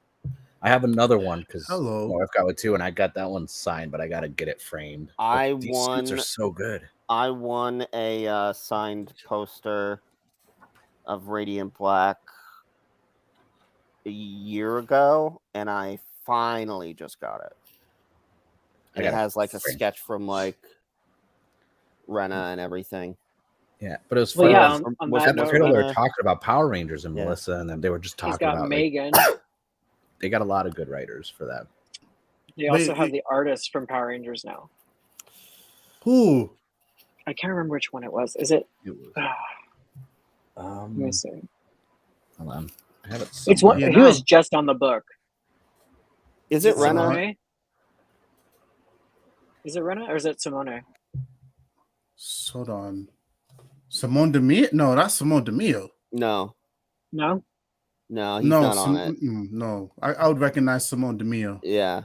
I have another one because Hello. I've got one too, and I got that one signed, but I got to get it framed. But these suits are so good. I won a signed poster of Radiant Black a year ago, and I finally just got it. And it has like a sketch from like Rena and everything. Yeah, but it was Well, fun. yeah, on Was that that note, they were talking about Power Rangers and Yeah. Melissa, and then they were just he's talking got about Megan. they got a lot of good writers for that. They also have the artist from Power Rangers now. Who? I can't remember which one it was. Is it? It was, Let me see. hold on, I have it. It's one. Yeah, He was just on the book. Is it Rena? Simone? Is it Rena or is it Simone? Hold on. Simone DeMille? No, that's Simone DeMille. No, No. he's not on it. No. I would recognize Simone DeMille. Yeah,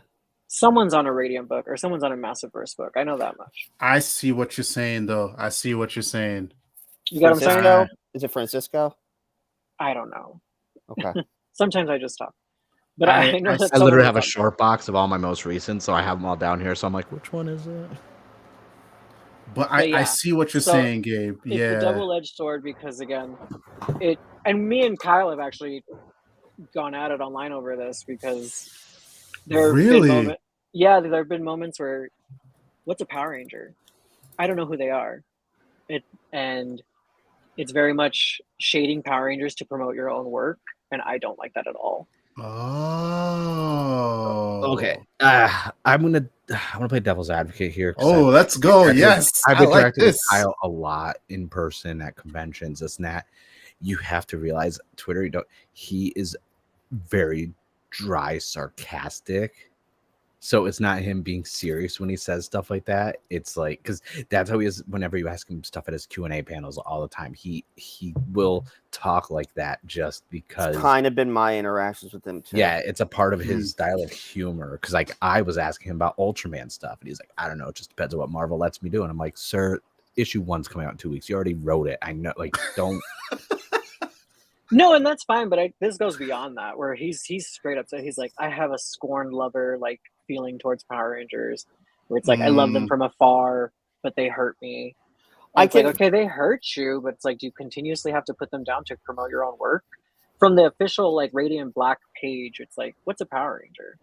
Someone's on a Radiant book or someone's on a Massiverse book. I know that much. I see what you're saying, though. I see what you're saying. You got what I'm saying? Francisco? Is it Francisco? I don't know. Okay. Sometimes I just talk. But I know that I literally have a someone's short box of all my most recent, so I have them all down here. So I'm like, which one is it? But yeah. I see what you're So, saying, Gabe. It's Yeah. a double-edged sword because again, it and me and Kyle have actually gone at it online over this because there have Really? been moments. Yeah, there have been moments where, what's a Power Ranger? I don't know who they are. And it's very much shading Power Rangers to promote your own work, and I don't like that at all. Oh. Okay. I'm gonna play devil's advocate here. Oh, let's go. Yes. I've I like interacted with this. Kyle a lot in person at conventions, this and that. you have to realize Twitter, he is very dry, sarcastic. So it's not him being serious when he says stuff like that. It's like, because that's how he is whenever you ask him stuff at his Q&A panels all the time. He will talk like that just because. It's kind of been my interactions with him too. Yeah, it's a part of his style of humor. Because like I was asking him about Ultraman stuff, and he's like, I don't know, it just depends on what Marvel lets me do. And I'm like, sir, issue 1's coming out in 2 weeks. You already wrote it. I know, like, don't. No, and that's fine, but this goes beyond that, where he's straight up said, he's like, I have a scorn lover like feeling towards Power Rangers, where it's like I love them from afar, but they hurt me. And it's like, okay, they hurt you, but it's like, do you continuously have to put them down to promote your own work? From the official like Radiant Black page, it's like, what's a Power Ranger?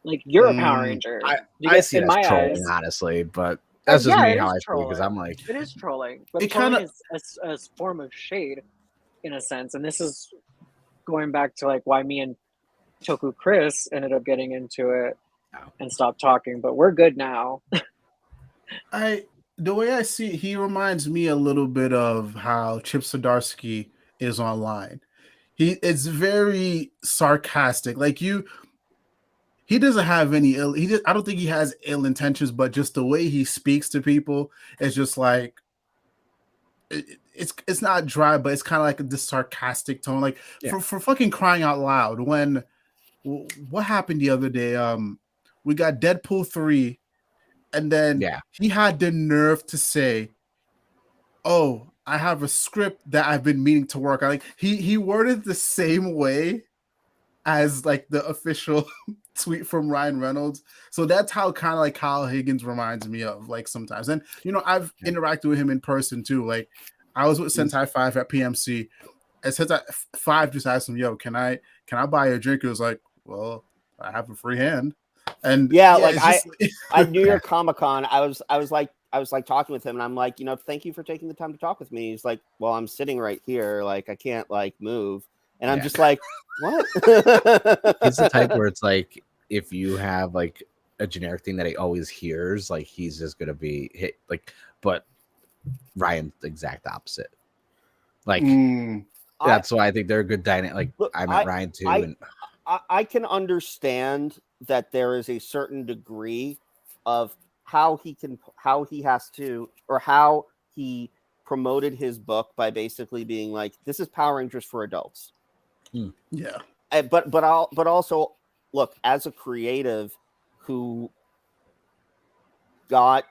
Like, you're a Power Ranger. I see it as trolling, honestly, but that's just me how I feel, because I'm like, it is trolling, but trolling is a form of shade in a sense, and this is going back to like why me and Toku Chris ended up getting into it and stopped talking, but we're good now. The way I see it, he reminds me a little bit of how Chip Zdarsky is online. It's very sarcastic. Like he doesn't have any ill. I don't think he has ill intentions, but just the way he speaks to people is just like it's not dry, but it's kind of like this sarcastic tone. Like for fucking crying out loud, when what happened the other day? We got Deadpool 3, and then he had the nerve to say, "Oh, I have a script that I've been meaning to work on." Like he worded the same way as like the official tweet from Ryan Reynolds. So that's how kind of like Kyle Higgins reminds me of, like, sometimes. And I've interacted with him in person too. Like I was with Sentai 5 at PMC, and Sentai 5 just asked him, "Yo, can I buy you a drink?" It was like, "Well, I have a free hand." And at New York Comic Con, I was like talking with him, and I'm like, thank you for taking the time to talk with me. He's like, "Well, I'm sitting right here, like I can't like move." And I'm just like, what? It's the type where it's like, if you have like a generic thing that he always hears, like he's just gonna be hit. Like, but Ryan's the exact opposite. Like, that's why I think they're a good dynamic. Like, look, I met Ryan too, I can understand that there is a certain degree of how he promoted his book by basically being like, this is Power Rangers for adults. Yeah. But also, look, as a creative who got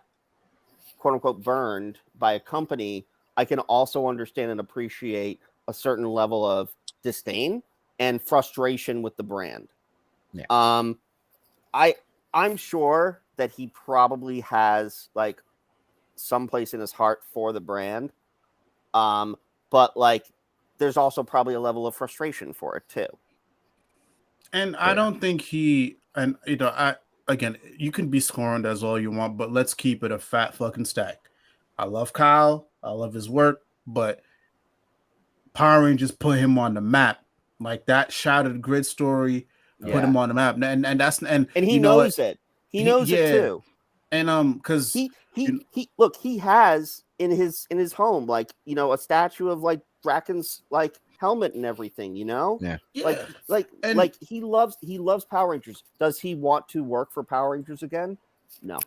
quote unquote burned by a company, I can also understand and appreciate a certain level of disdain and frustration with the brand. Yeah. I'm sure that he probably has like someplace in his heart for the brand. But like there's also probably a level of frustration for it too. And I don't think again, you can be scorned as all you want, but let's keep it a fat fucking stack. I love Kyle. I love his work, but Power Rangers put him on the map. Like that Shattered Grid story put him on the map. And he knows it. He knows it too. And because he look, he has in his home, like, a statue of like Draken's like helmet and everything, like he loves Power Rangers. Does he want to work for Power Rangers again? No.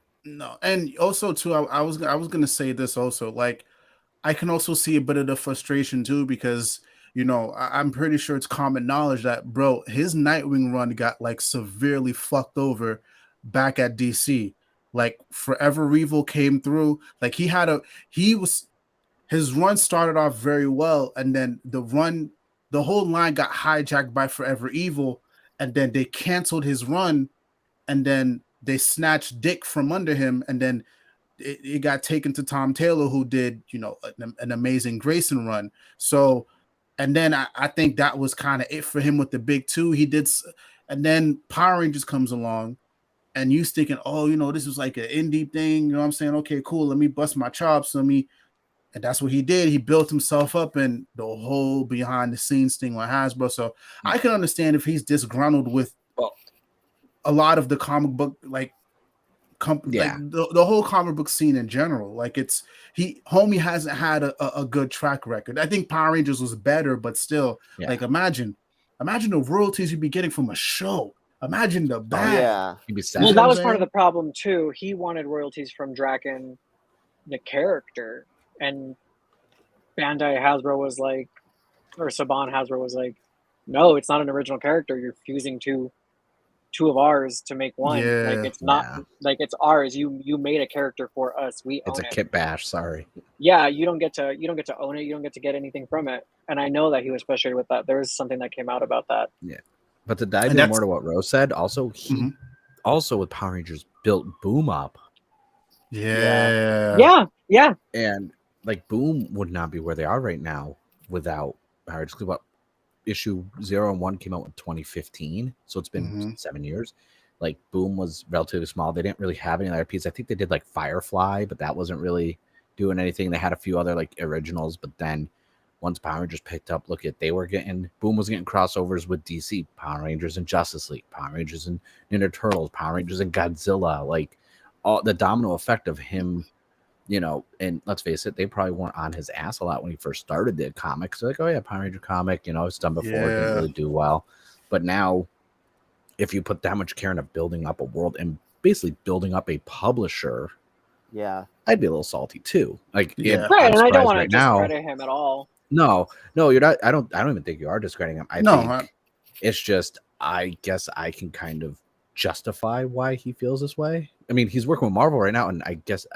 And also too, I was gonna say this also, like I can also see a bit of the frustration too, because I'm pretty sure it's common knowledge that, bro, his Nightwing run got like severely fucked over back at DC. Like Forever Evil came through, like his run started off very well, and then the whole line got hijacked by Forever Evil, and then they canceled his run, and then they snatched Dick from under him, and then it got taken to Tom Taylor, who did an amazing Grayson run. So, and then I think that was kind of it for him with the big two. He did, and then Power Rangers comes along, and you thinking, oh, this was like an indie thing. You know what I'm saying? Okay, cool. Let me bust my chops. And that's what he did. He built himself up in the whole behind the scenes thing with Hasbro. So I can understand if he's disgruntled with a lot of the comic book like the whole comic book scene in general. Like homie hasn't had a good track record. I think Power Rangers was better, but still, like imagine the royalties you'd be getting from a show. Imagine the bag. Yeah. You'd be sad. Well, that was part of the problem too. He wanted royalties from Draken, the character, and Bandai Hasbro was like, or Saban Hasbro was like, no, it's not an original character. You're fusing two of ours to make one. Like it's not like it's ours. You made a character for us. We own it. It's a kit bash. Sorry. Yeah, you don't get to own it. You don't get to get anything from it. And I know that he was frustrated with that. There was something that came out about that. Yeah, but to dive in more to what Rose said, also he also with Power Rangers built Boom up. Yeah. And like Boom would not be where they are right now without Power Rangers. What issue 0 and 1 came out in 2015, so it's been 7 years. Like Boom was relatively small. They didn't really have any other pieces. I think they did like Firefly, but that wasn't really doing anything. They had a few other like originals, but then once Power Rangers picked up, Boom was getting crossovers with DC, Power Rangers and Justice League, Power Rangers and Ninja Turtles, Power Rangers and Godzilla. Like all the domino effect of him, you know, and let's face it, they probably weren't on his ass a lot when he first started the comics. They're like, oh yeah, Power Ranger comic, you know, it's done before, it didn't really do well. But now, if you put that much care into building up a world and basically building up a publisher, I'd be a little salty too. Like, right, and I don't want to discredit him at all. No, you're not. I don't even think you are discrediting him. I think it's just, I guess I can kind of justify why he feels this way. I mean, he's working with Marvel right now, and I just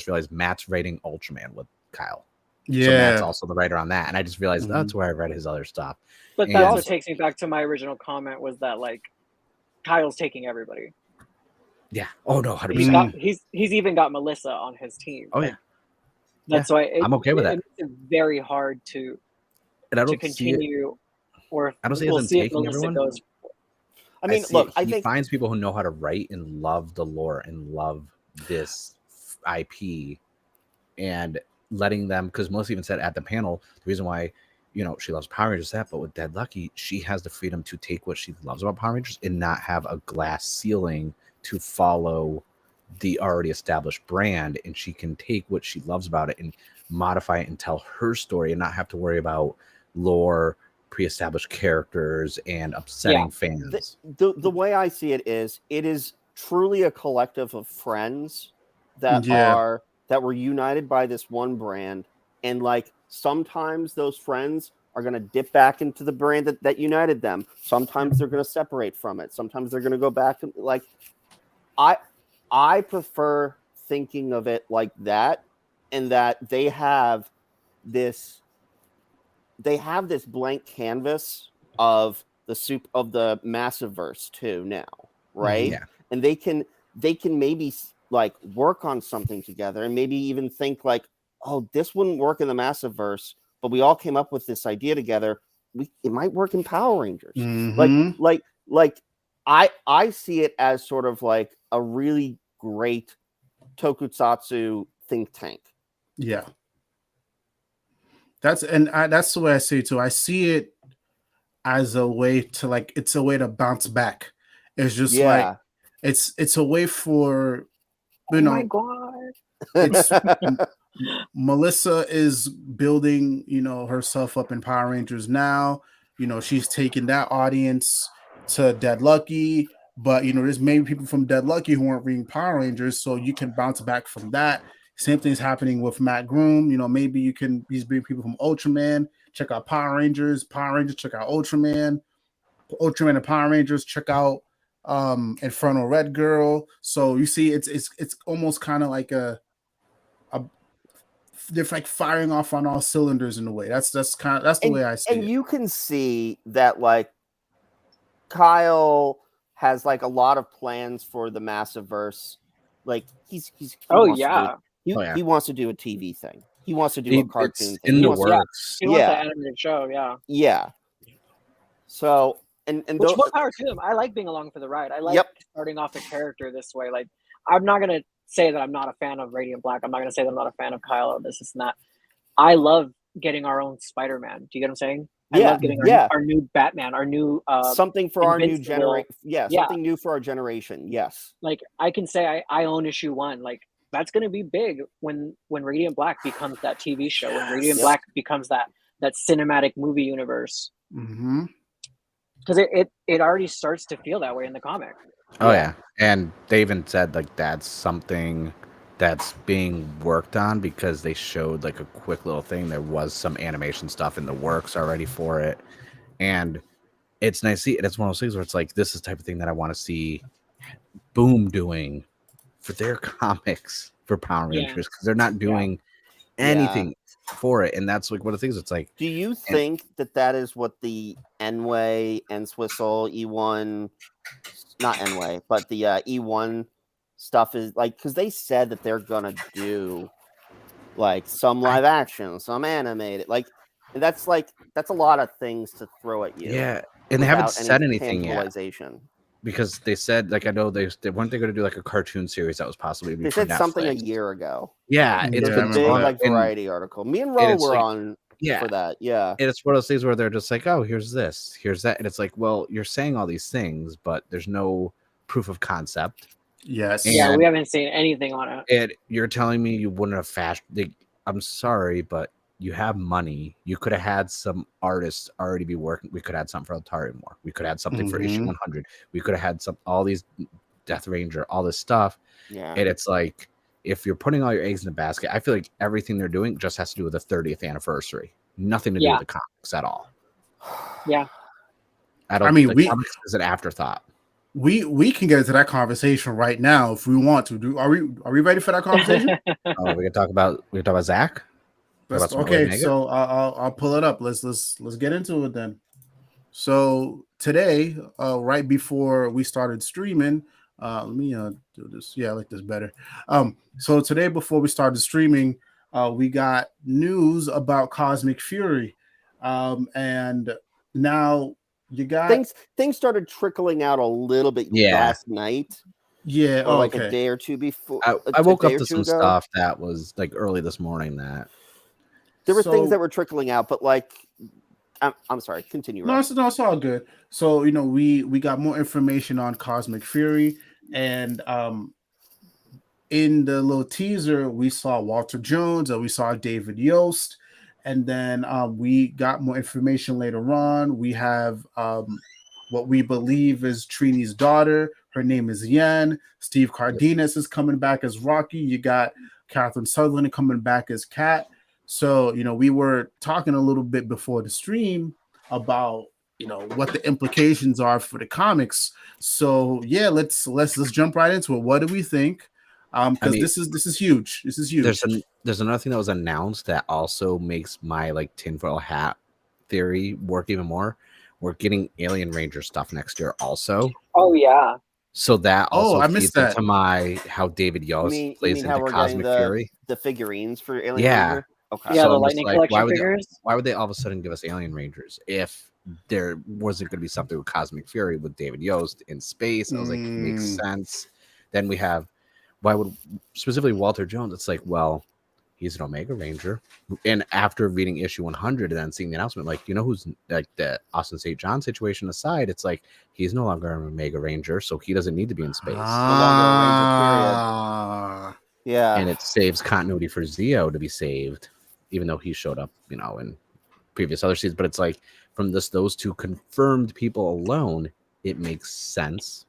realized Matt's writing Ultraman with Kyle. Yeah, so Matt's also the writer on that, and I just realized that's where I read his other stuff. But that also takes me back to my original comment, was that like Kyle's taking everybody. Yeah. Oh no, 100%. He's even got Melissa on his team. Oh yeah. That's why I'm okay with that. It's very hard to continue, or I don't see him taking everyone. I mean, look, I think he finds people who know how to write and love the lore and love this IP, and letting them, because Melissa even said at the panel, the reason why, you know, she loves Power Rangers, but with Dead Lucky, she has the freedom to take what she loves about Power Rangers and not have a glass ceiling to follow the already established brand, and she can take what she loves about it and modify it and tell her story and not have to worry about lore, pre-established characters, and upsetting fans. The way I see it is truly a collective of friends that were united by this one brand, and like sometimes those friends are going to dip back into the brand that united them. Sometimes they're going to separate from it. Sometimes they're going to go back to, like, I prefer thinking of it like that, and that they have this blank canvas of the Massiveverse too now, right? Yeah. And they can maybe like work on something together, and maybe even think like, oh, this wouldn't work in the Massiveverse, but we all came up with this idea together. It might work in Power Rangers. Like I see it as sort of like a really great tokusatsu think tank. Yeah. That's the way I see it too. I see it as a way to, like, it's a way to bounce back. It's just like it's a way for, you know, oh my God. Melissa is building, you know, herself up in Power Rangers now. You know, she's taking that audience to Dead Lucky, but you know, there's maybe people from Dead Lucky who aren't reading Power Rangers, so you can bounce back from that. Same thing's happening with Matt Groom. You know, maybe he's bringing people from Ultraman, check out Power Rangers, check out Ultraman and Power Rangers, check out Infernal Red Girl. So you see, it's almost kind of like they're like firing off on all cylinders in a way. That's the way I see it. And you can see that like Kyle has like a lot of plans for the Massiveverse. Like he He wants to do a TV thing. He wants to do a cartoon thing. In the works. He wants an animated show. Yeah. Yeah. So and which more power to him. I like being along for the ride. I like starting off a character this way. Like, I'm not gonna say that I'm not a fan of Radiant Black. I'm not gonna say that I'm not a fan of Kyle or this and that. I love getting our own Spider-Man. Do you get what I'm saying? I Yeah, love getting yeah. our new Batman, our new Something for our new Invincible. generation. Yeah, Yeah. something new for our generation. Yes. Like I can say I own issue 1. Like that's going to be big when Radiant Black becomes that TV show, when Radiant Yep. Black becomes that cinematic movie universe. Mm-hmm. Because it already starts to feel that way in the comic. Oh yeah, and they even said like that's something that's being worked on because they showed like a quick little thing. There was some animation stuff in the works already for it, and it's nice to see. It's one of those things where it's like this is the type of thing that I want to see Boom doing for their comics for Power Rangers because they're not doing anything for it, and that's like one of the things. It's like, do you think that is what the N-Way and Swistle E1, not N-Way, but the E1 stuff is like? Because they said that they're gonna do like some live action, some animated, like that's a lot of things to throw at you. Yeah, and they haven't said anything yet. Because they said, like, I know they weren't they going to do like a cartoon series that was possibly they said Netflix. something a year ago. Yeah, it's a been big like variety article. Me and Ro were on for that. Yeah, and it's one of those things where they're just like, oh, here's this, here's that, and it's like, well, you're saying all these things, but there's no proof of concept. Yes. Yeah, we haven't seen anything on it. And you're telling me you wouldn't have I'm sorry, but you have money. You could have had some artists already be working. We could have had something for Atari More. We could have had something for issue 100. We could have had all these Death Ranger, all this stuff. Yeah. And it's like, if you're putting all your eggs in the basket, I feel like everything they're doing just has to do with the 30th anniversary. Nothing to do with the comics at all. Yeah. I mean, comics is an afterthought. We can get into that conversation right now if we want to. Are we ready for that conversation? We can talk about Zach. Okay, so I'll pull it up. Let's get into it then. So today, right before we started streaming, let me do this. Yeah, I like this better. So today, before we started streaming, we got news about Cosmic Fury, and now you got things started trickling out a little bit last night. Yeah, or like a day or two before. I woke up to some stuff that was like early this morning that. There were things that were trickling out, but like, I'm sorry, continue. No, it's all good. So, we got more information on Cosmic Fury, and in the little teaser, we saw Walter Jones and we saw David Yost, and then we got more information later on. We have what we believe is Trini's daughter. Her name is Yen. Steve Cardenas is coming back as Rocky. You got Catherine Sutherland coming back as Kat. So, we were talking a little bit before the stream about, what the implications are for the comics. So, yeah, let's jump right into it. What do we think? Because this is huge. This is huge. There's another thing that was announced that also makes my like tinfoil hat theory work even more. We're getting Alien Ranger stuff next year also. Oh yeah. So that also feeds into my how David Yost plays into Cosmic Fury. The figurines for Alien Ranger. Okay. Yeah, so the Lightning Collection figures. Why would they all of a sudden give us Alien Rangers if there wasn't going to be something with Cosmic Fury with David Yost in space? I was like, makes sense. Then we have, why would specifically Walter Jones? It's like, well, he's an Omega Ranger. And after reading issue 100 and then seeing the announcement, like, who's like the Austin St. John situation aside, it's like he's no longer an Omega Ranger, so he doesn't need to be in space. Yeah. And it saves continuity for Zeo to be saved, even though he showed up, in previous other seasons. But it's like from those two confirmed people alone, it makes sense.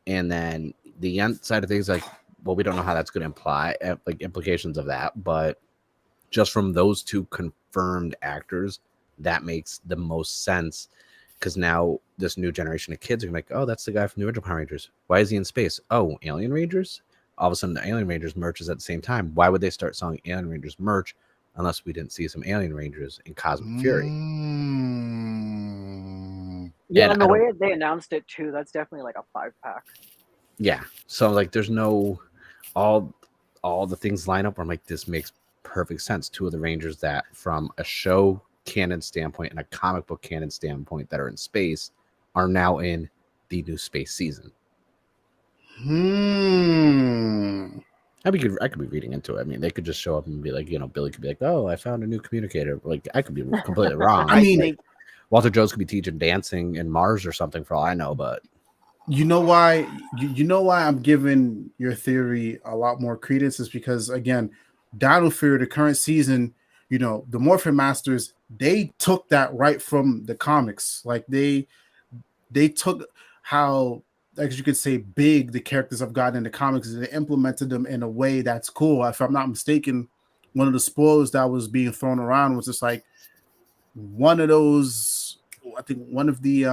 And then the end side of things, like, well, we don't know how that's going to imply like implications of that, but just from those two confirmed actors, that makes the most sense. Because now this new generation of kids are gonna be like, oh, that's the guy from the original Power Rangers. Why is he in space? Oh, Alien Rangers? All of a sudden, the Alien Rangers merch is at the same time. Why would they start selling Alien Rangers merch unless we didn't see some Alien Rangers in Cosmic Fury? Yeah, and the way they announced it too, that's definitely like a 5-pack. Yeah, so like, there's no all the things line up where I'm like, this makes perfect sense. Two of the Rangers that, from a show canon standpoint and a comic book canon standpoint, that are in space are now in the new space season. I could be reading into it. I mean, they could just show up and be like, Billy could be like, "Oh, I found a new communicator." Like, I could be completely wrong. I mean, think Walter Jones could be teaching dancing in Mars or something for all I know. But you know why I'm giving your theory a lot more credence is because, again, Dino Fury, the current season, the Morphin Masters, they took that right from the comics. Like they took how, as you could say, big the characters have gotten in the comics, and they implemented them in a way that's cool. If I'm not mistaken, one of the spoilers that was being thrown around was just like one of those. I think one of the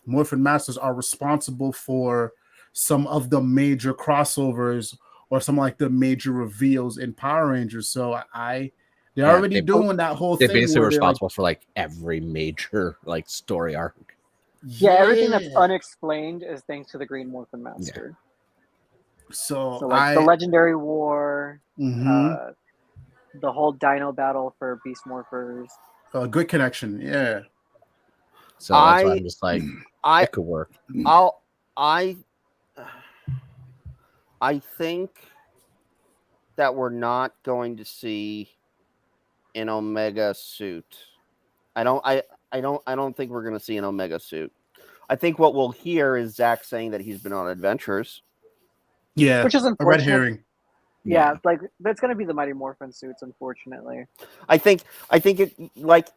Morphin Masters are responsible for some of the major crossovers or some like the major reveals in Power Rangers. So they're already doing that whole they thing. basically where were they're like, responsible for like every major like story arc. Yeah, everything that's unexplained is thanks to the Green Morphin Master. So like the Legendary War, Mhm. The whole Dino battle for Beast Morphers. Good connection, yeah. So that's why I'm just like, it could work. I think that we're not going to see an Omega suit. I don't think we're going to see an Omega suit. I think what we'll hear is Zach saying that he's been on adventures. Yeah, which is a red unfortunate. herring. Yeah, like that's going to be the Mighty Morphin suits, unfortunately. I think it like,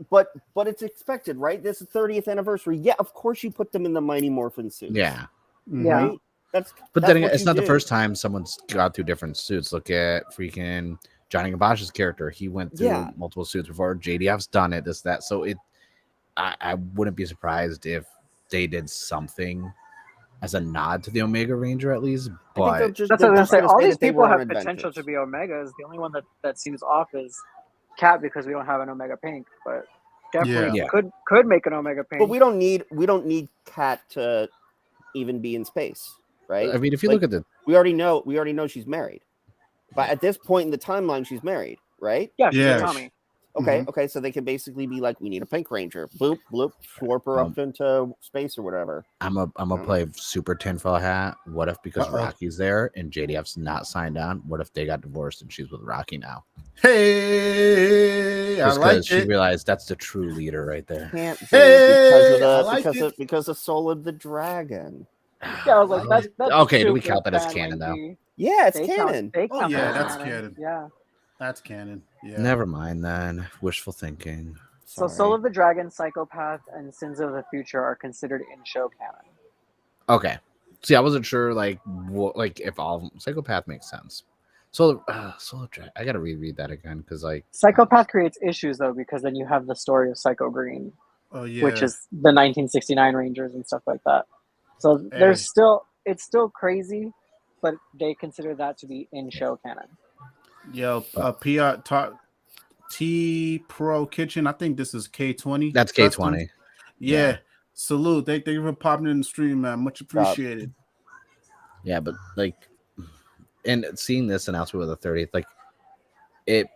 but it's expected, right? This is 30th anniversary. Yeah, of course you put them in the Mighty Morphin suits. Yeah. Yeah. Right? That's then what it's you not the do. first time someone's got through different suits. Look at freaking Johnny Gabash's character. He went through multiple suits before. JDF's done it, this, that. So I wouldn't be surprised if they did something as a nod to the Omega Ranger at least. But that's what I was gonna say. All these people have adventures. potential to be Omegas. The only one that seems off is Cat because we don't have an Omega Pink, but definitely could make an Omega Pink. But we don't need Cat to even be in space, right? I mean, if you look at we already know she's married. But at this point in the timeline, she's married, right? Yeah, she's with Tommy. Okay, so they can basically be like, we need a Pink Ranger. Bloop, bloop, warp her up into space or whatever. I'm a play super tinfoil hat. What if because Rocky's there and JDF's not signed on? What if they got divorced and she's with Rocky now? Hey, just I like because she realized that's the true leader right there. Can't because of Soul of the Dragon. Yeah, I was like, that's okay. Do we count that as canon though? Yeah, it's canon. That's canon. Yeah. That's canon. Yeah. Never mind then. Wishful thinking. So Soul of the Dragon, Psychopath, and Sins of the Future are considered in show canon. Okay. See, I wasn't sure if all of them. Psychopath makes sense. Soul of Dragon. I gotta reread that again because Psychopath creates issues though because then you have the story of Psycho Green. Oh yeah. Which is the 1969 Rangers and stuff like that. So it's still crazy, but they consider that to be in show canon. Yo, PR T Pro Kitchen. I think this is K20. That's K20. Yeah. Salute. Thank you for popping in the stream, man. Much appreciated. Yeah, but and seeing this announcement with the 30th, it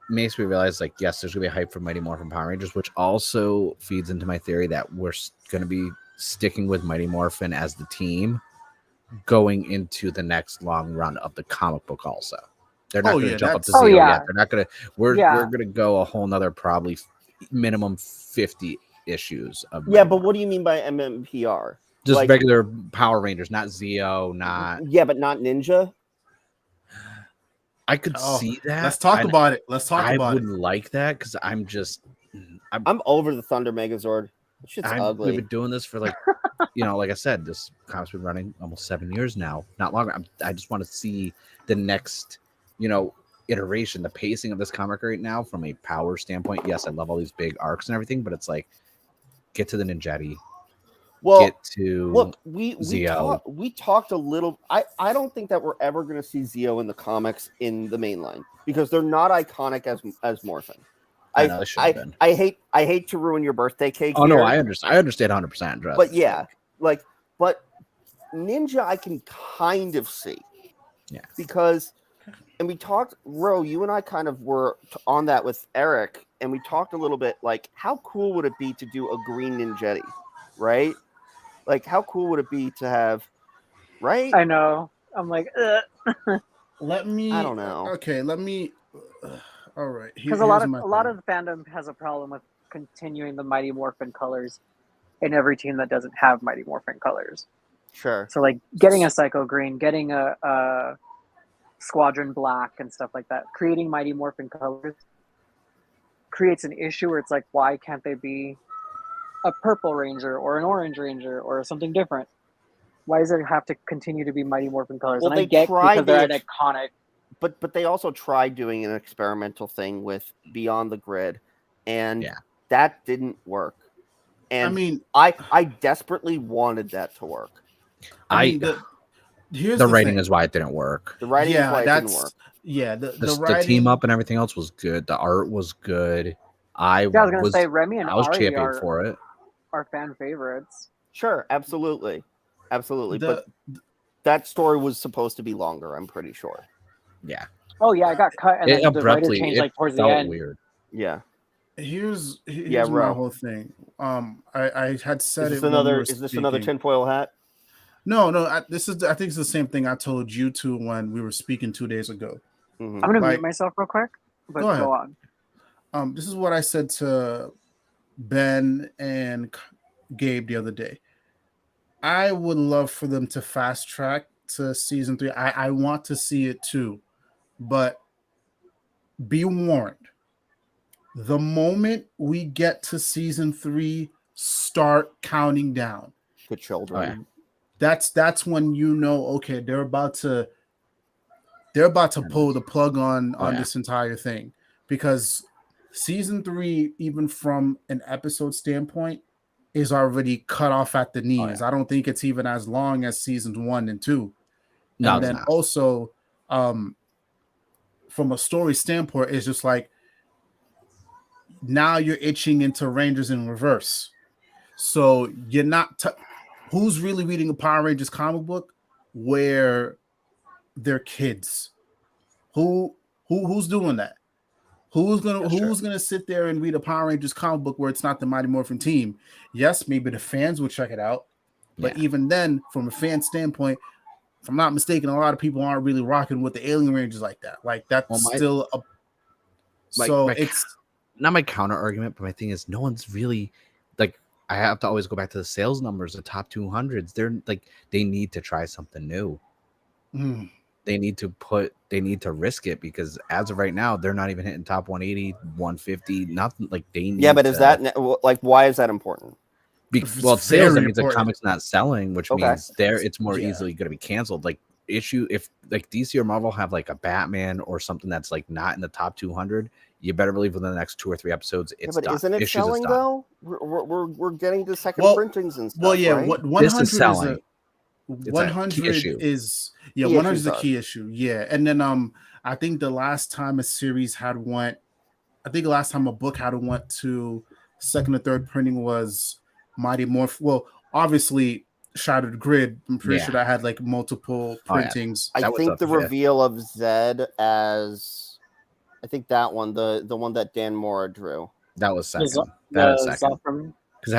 makes me realize, yes, there's gonna be a hype for Mighty Morphin Power Rangers, which also feeds into my theory that we're gonna be sticking with Mighty Morphin as the team going into the next long run of the comic book also. They're not going to jump up to zero yet. They're not going to. We're going to go a whole nother probably minimum 50 issues of. Yeah, but what do you mean by MMPR? Just regular Power Rangers, not Zeo, not. Yeah, but not Ninja. I could see that. Let's talk about it. I would like that because I'm over the Thunder Megazord. Shit's ugly. We've been doing this for like I said, this comic's been running almost 7 years now, not longer. I just want to see the next. Iteration, the pacing of this comic right now from a power standpoint. Yes, I love all these big arcs and everything, but it's like get to the Ninjetti. Get to we talked a little. I don't think that we're ever going to see Zeo in the comics in the main line because they're not iconic as Morphin. I hate to ruin your birthday cake. Oh here. No, I understand 100%. But yeah, but Ninja I can kind of see. Yeah, because. And we talked, Ro, you and I kind of were on that with Eric, and we talked a little bit how cool would it be to do a green Ninjetti, right? How cool would it be to have, right? I know. I'm like, ugh. Let me. I don't know. Okay, let me. All right. Because a lot of the fandom has a problem with continuing the Mighty Morphin colors in every team that doesn't have Mighty Morphin colors. Sure. So like getting a Psycho Green, getting a Squadron Black and stuff like that, creating Mighty Morphin colors creates an issue where it's like, why can't they be a purple Ranger or an orange Ranger or something different? Why does it have to continue to be Mighty Morphin colors? Well, And I they get tried because they're the an iconic. But they also tried doing an experimental thing with Beyond the Grid, and Yeah. that didn't work. And I mean, I desperately wanted that to work. I mean, here's the the writing thing. is why it didn't work. The writing is why it didn't work. Yeah, The the writing, team up and everything else was good. The art was good. I Yeah, I was gonna was say Remy and I was Ari champion for it. are fan favorites. Sure, absolutely. the But that story was supposed to be longer, I'm pretty sure. Yeah. Oh yeah, I got cut and It then the writer abruptly changed it like towards the felt end. weird. Yeah. here's Yeah, my Ro. whole thing. I had said Is it. this another tinfoil hat? No. I think it's the same thing I told you two when we were speaking 2 days ago. Mhm. I'm gonna Like- mute myself real quick, but Go ahead. go on. This is what I said to Ben and Gabe the other day. I would love for them to fast track to season 3. I want to see it too, but be warned. The moment we get to season 3, start counting down. The children. Oh, yeah. That's when you know, okay, they're about to pull the plug on yeah. this entire thing, because season 3, even from an episode standpoint, is already cut off at the knees. yeah. I don't think it's even as long as seasons 1 and 2. No, And it's then not. also, from a story standpoint, it's just like now you're itching into Rangers in reverse. So you're not. Who's really reading a Power Rangers comic book where they're kids? Who's doing that? Who's gonna sit there and read a Power Rangers comic book where it's not the Mighty Morphin team? Yes, maybe the fans would check it out, but even then, from a fan standpoint, if I'm not mistaken, a lot of people aren't really rocking with the Alien Rangers like that. Like that's still a. So it's not my counter argument, but my thing is, no one's really like. I have to always go back to the sales numbers, the top 200s. They're like they need to try something new. They need to risk it, because as of right now, they're not even hitting top 180, 150, nothing. Like they need. Yeah, but is that like, why is that important? Well, sales, that means the comic's not selling, which means it's more Yeah. easily going to be canceled. Like if like DC or Marvel have like a Batman or something that's like not in the top 200, you better believe within the next 2 or 3 episodes it's but done. isn't it Issues is selling done. though? We're getting to second Well- printings and stuff. well, yeah. right? What This 100 is selling. is It's a key 100 issue. is Key 100 is issues a are. key issue. Yeah, and then I think the last time a series had went, I think the last time a book had went to second or third printing was Mighty Morphin. Well, obviously Shattered Grid. I'm pretty sure that had like multiple Oh, yeah. printings. I That was think a the fifth. reveal of Zed as, I think that one, the one that Dan Mora drew. That was second. The That was second, Zophram. because it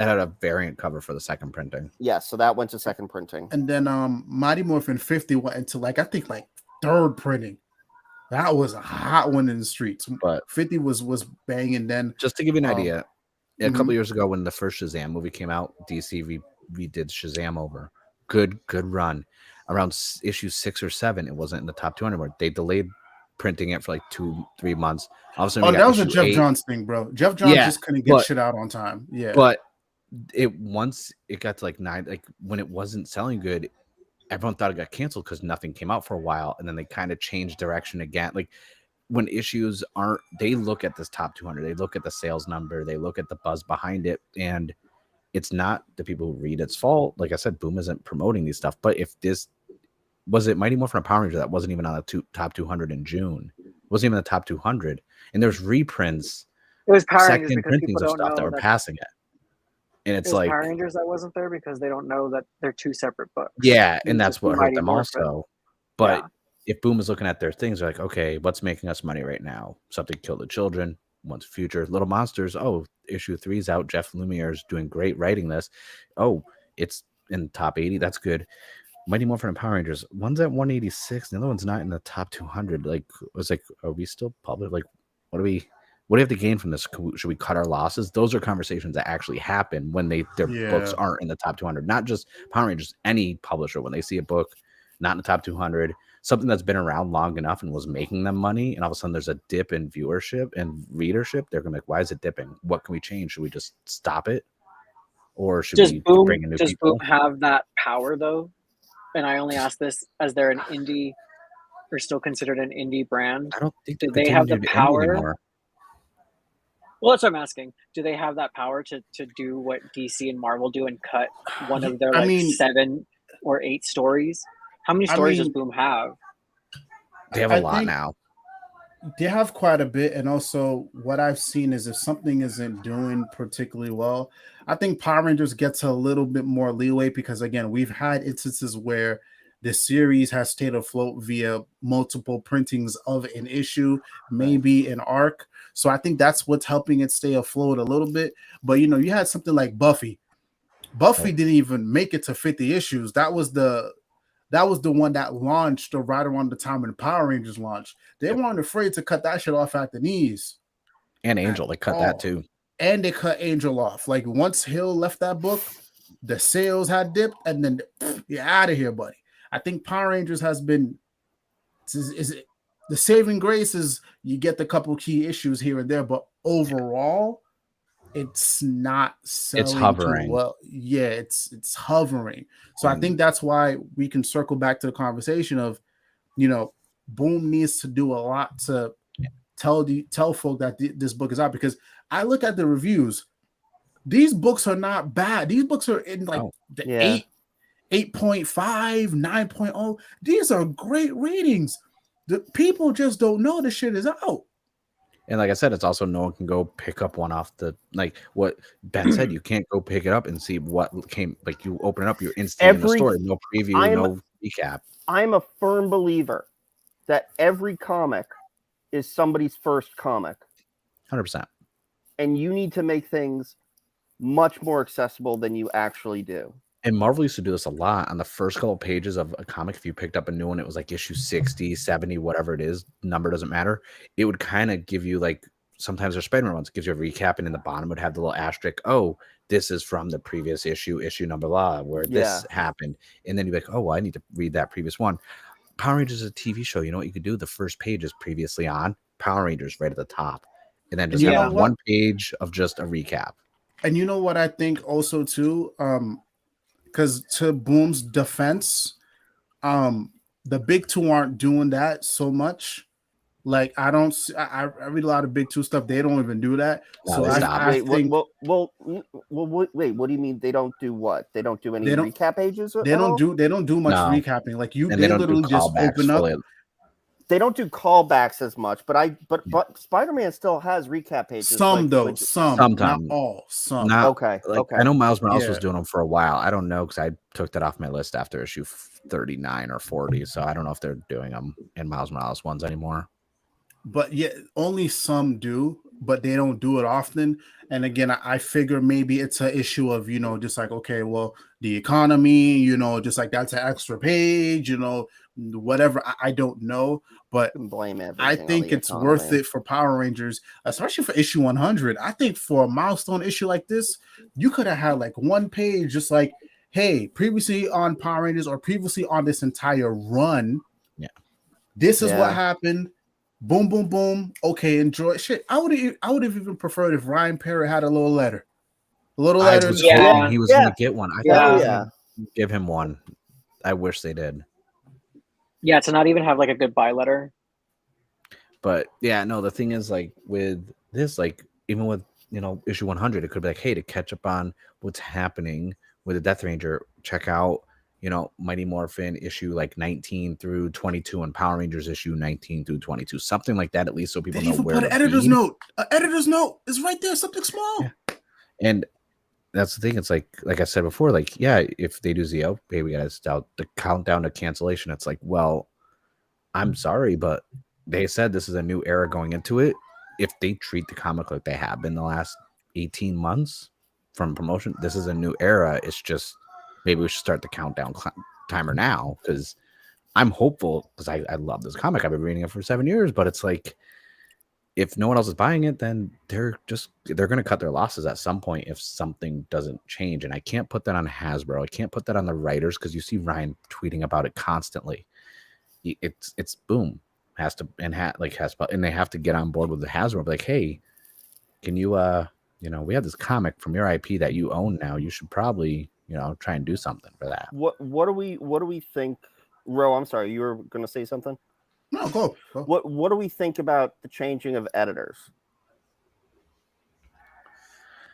had a variant cover for the second printing. Yeah, so that went to second printing. And then Mighty Morphin 50 went into like I think like third printing. That was a hot one in the streets. But 50 was banging. Then just to give you an idea, a mhm. couple years ago when the first Shazam movie came out, DC redid Shazam over. Good run. Around issue 6 or 7, it wasn't in the top 200 anymore. They delayed printing it for like 2-3 months. All of a sudden, we that got was a issue Jeff 8. Johns thing, bro. Jeff Johns Yeah, just couldn't get but- shit out on time. Yeah, But once it got to like 9, like when it wasn't selling good, everyone thought it got canceled because nothing came out for a while, and then they kind of changed direction again. Like when issues aren't, they look at this top 200, they look at the sales number, they look at the buzz behind it, and it's not the people who read its fault. Like I said, Boom isn't promoting these stuff. But if this was it Mighty Morphin Power Ranger that wasn't even on the top 200 in June, wasn't even the top 200, and there's reprints, It was Power Rangers second because printings people of don't stuff know that were passing it, and it it's was like Power Rangers that wasn't there because they don't know that they're two separate books. yeah, and It's that's just what hurt Mighty them Morphin. also. But Yeah. if Boom is looking at their things, they're like, okay, what's making us money right now? Something Killed the Children, One's Future, Little Monsters. Oh, issue 3's out. Jeff Lemire is doing great writing this. Oh, it's in the top 80. That's good. Mighty Morphin and Power Rangers. One's at 186, the other one's not in the top 200. Like, it was like, are we still public? Like, what do we have to gain from this? Should we cut our losses? Those are conversations that actually happen when their books aren't in the top 200. Not just Power Rangers, any publisher, when they see a book not in the top 200, something that's been around long enough and was making them money, and all of a sudden there's a dip in viewership and readership, they're gonna be like, why is it dipping? What can we change? Should we just stop it? Or should we bring in new people? Boom have that power though? And I only ask this as they're an indie or still considered an indie brand. I don't think do they have the power? Well, that's what I'm asking. Do they have that power to do what DC and Marvel do and cut one of their 7 or 8 stories? How many stories does Boom have? They have a lot now. They have quite a bit, and also what I've seen is if something isn't doing particularly well, I think Power Rangers gets a little bit more leeway because, again, we've had instances where the series has stayed afloat via multiple printings of an issue, maybe an arc. So I think that's what's helping it stay afloat a little bit. But, you had something like Buffy. Buffy didn't even make it to 50 issues. That was the one that launched right around the time when Power Rangers launched. They weren't afraid to cut that shit off at the knees. And Angel, they cut that too. And they cut Angel off. Like once Hill left that book, the sales had dipped, and then you're out of here, buddy. I think Power Rangers has been the saving grace is you get the couple key issues here and there, but overall, it's not selling. It's hovering. Too well. Yeah, it's hovering. So I think that's why we can circle back to the conversation of, Boom needs to do a lot to tell folk that this book is out, because I look at the reviews. These books are not bad. These books are in the 8.5, 9.0. These are great ratings. The people just don't know the shit is out. And like I said, it's also no one can go pick up one off the, like what Ben said, you can't go pick it up and see what came. Like you open it up, you're instantly in the story, no preview, no recap. I'm a firm believer that every comic is somebody's first comic. 100%. And you need to make things much more accessible than you actually do. And Marvel used to do this a lot on the first couple pages of a comic. If you picked up a new one, it was like issue 60, 70, whatever it is, number doesn't matter. It would kind of give you, like, sometimes there's Spider-Man ones, it gives you a recap, and in the bottom would have the little asterisk, oh, this is from the previous issue number blah, where this happened. And then you're like, oh, well, I need to read that previous one. Power Rangers is a TV show. You know what you could do? The first page is previously on, Power Rangers right at the top. And then just have one page of just a recap. And you know what I think also, too? Because to Boom's defense, the big two aren't doing that so much. Like I read a lot of big two stuff. They don't even do that. No, so I think. Wait, what do you mean they don't do what? They don't do any recap pages? They don't do much recapping. Like they literally just open up. They don't do callbacks as much, but Spider-Man still has recap pages. Some sometimes, not all. Some. Okay. I know Miles Morales was doing them for a while. I don't know because I took that off my list after issue 39 or 40. So I don't know if they're doing them in Miles Morales ones anymore. But yeah, only some do, but they don't do it often. And again, I figure maybe it's an issue of, just like, okay, well, the economy, just like that's an extra page, whatever. I don't know, but I think it's worth it for Power Rangers, especially for issue 100. I think for a milestone issue like this, you could have had like one page, just like, hey, previously on Power Rangers or previously on this entire run. Yeah. This is what happened. Boom, boom, boom. Okay, enjoy. Shit, I would have even preferred if Ryan Parrott had a little letter. He was going to get one. I thought they were give him one. I wish they did. Yeah, to not even have like a goodbye letter. But yeah, no, the thing is, like with this, like even with issue 100, it could be like, hey, to catch up on what's happening with the Death Ranger, check out Mighty Morphin issue like 19 through 22 and Power Rangers issue 19 through 22, something like that, at least so people know where to editor's note. An editor's note is right there, something small. Yeah. And that's the thing. It's like I said before, like, yeah, if they do Zio, hey, we got to the countdown to cancellation. It's like, well, I'm sorry, but they said this is a new era going into it. If they treat the comic like they have been the last 18 months from promotion, this is a new era. It's just maybe we should start the countdown timer now because I'm hopeful because I love this comic. I've been reading it for 7 years, but it's like if no one else is buying it, then they're going to cut their losses at some point if something doesn't change. And I can't put that on Hasbro. I can't put that on the writers because you see Ryan tweeting about it constantly. It's boom has to and they have to get on board with the Hasbro. Like, hey, can you we have this comic from your IP that you own now. You should probably try and do something for that. What do we think? Ro, I'm sorry, you were going to say something. No, go. What do we think about the changing of editors?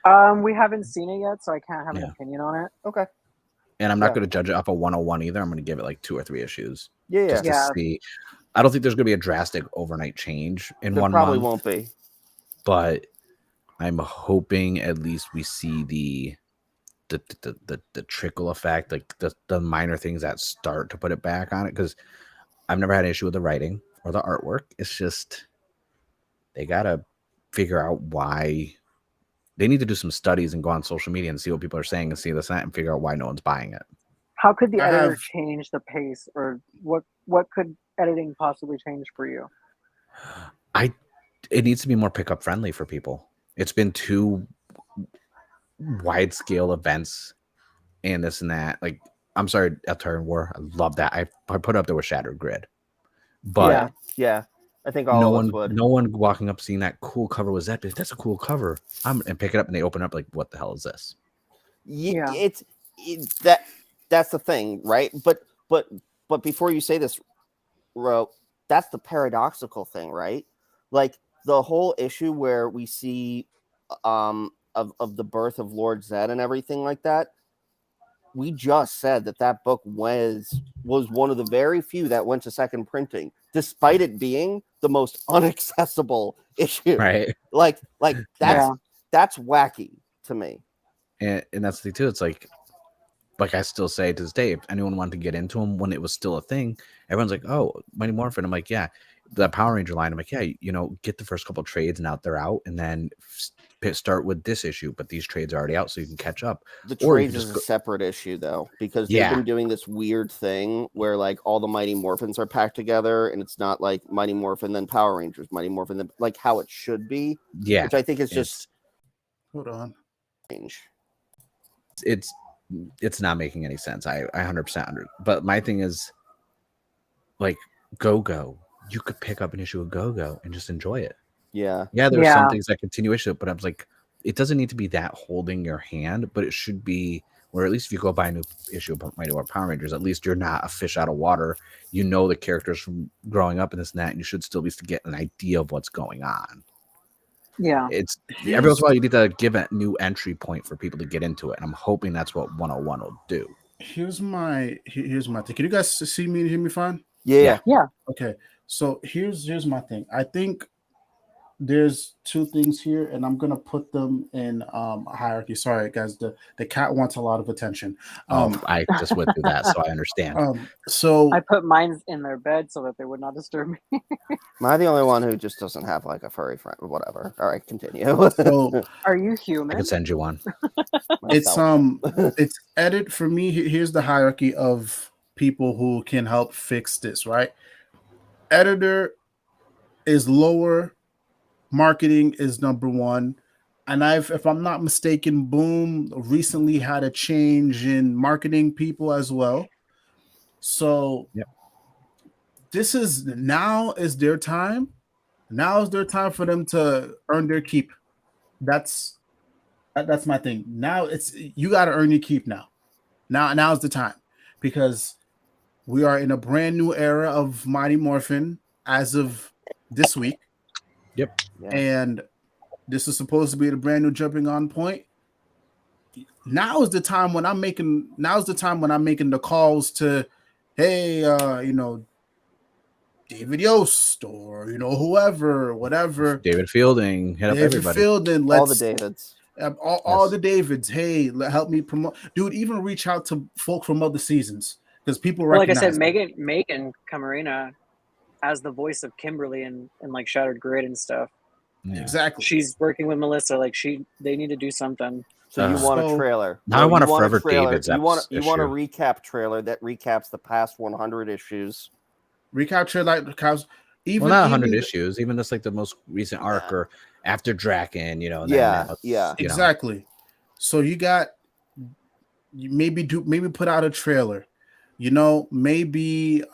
We haven't seen it yet, so I can't have an opinion on it. Okay. And I'm not going to judge it off a 101 either. I'm going to give it like 2 or 3 issues. Yeah. To see. I don't think there's going to be a drastic overnight change in There 1 probably month. won't be. But I'm hoping at least we see the trickle effect, like the minor things that start to put it back on it. Because I've never had an issue with the writing or the artwork. It's just they got to figure out why. They need to do some studies and go on social media and see what people are saying and see this and that and figure out why no one's buying it. How could the editor change the pace, or what could editing possibly change for you? It needs to be more pickup friendly for people. It's been too wide scale events and this and that. Like, I'm sorry, Eltarian War. I love that. I put up there with Shattered Grid, but yeah. I think all of us would. No one walking up seeing that cool cover was that. That's a cool cover. And pick it up and they open up like, what the hell is this? Yeah, that's the thing, right? But before you say this, Ro, that's the paradoxical thing, right? Like the whole issue where we see of the birth of Lord Zed and everything like that. We just said that book was one of the very few that went to second printing, despite it being the most inaccessible issue. Right. Like that's wacky to me. And that's the thing too. It's like I still say to this day, if anyone wanted to get into them when it was still a thing, everyone's like, oh, Mighty Morphin. I'm like, yeah. The Power Ranger line, I'm like, yeah, get the first couple trades and out they're out, and then start with this issue, but these trades are already out, so you can catch up. The trades is a separate issue though, because they've been doing this weird thing where like all the Mighty Morphins are packed together, and it's not like Mighty Morphin then Power Rangers, Mighty Morphin then like how it should be. Yeah, which I think is just hold on. Change. It's not making any sense. I 100% under. But my thing is, like Go-Go, you could pick up an issue of Go-Go and just enjoy it. Yeah. There's some things that continue issue, but I was like, it doesn't need to be that holding your hand, but it should be where at least if you go buy a new issue of Mighty Morphin Power Rangers, at least you're not a fish out of water. You know the characters from growing up and this and that, and you should still be able to get an idea of what's going on. Yeah. It's every once in a while you need to give a new entry point for people to get into it. And I'm hoping that's what 101 will do. Here's my thing. Can you guys see me and hear me fine? Yeah. Okay. So here's my thing. I think there's 2 things here, and I'm gonna put them in hierarchy. Sorry, guys. The cat wants a lot of attention. I just went through that, so I understand. So I put mine in their bed so that they would not disturb me. Am I the only one who just doesn't have like a furry friend or whatever? All right, continue. So are you human? I can send you one. It's edit for me. Here's the hierarchy of people who can help fix this, right? Editor is lower, marketing is number 1, and if I'm not mistaken, Boom recently had a change in marketing people as well. So this is now is their time. Now is their time for them to earn their keep. That's my thing. Now you got to earn your keep now. Now's the time, because we are in a brand new era of Mighty Morphin as of this week. Yep. And this is supposed to be the brand new jumping on point. Now is the time when I'm making the calls to, hey, David Yost or whoever, whatever. David Fielding, hit up everybody. Fielding, all the Davids. All the Davids. Hey, help me promote. Dude, even reach out to folk from other seasons, because people recognize. Like I said, Megan Camarena as the voice of Kimberly and like Shattered Grid and stuff. Yeah. Exactly. She's working with Melissa. Like they need to do something. So you want a So- trailer? Now I want you a Forever trailer. David's You want a issue. recap trailer that recaps the past 100 issues. Recapture like cows. Even Well, not 100 even- issues, even just like the most recent arc or after Draken, you know. And Yeah, then, yeah. you know. Exactly. So you maybe put out a trailer. You know, maybe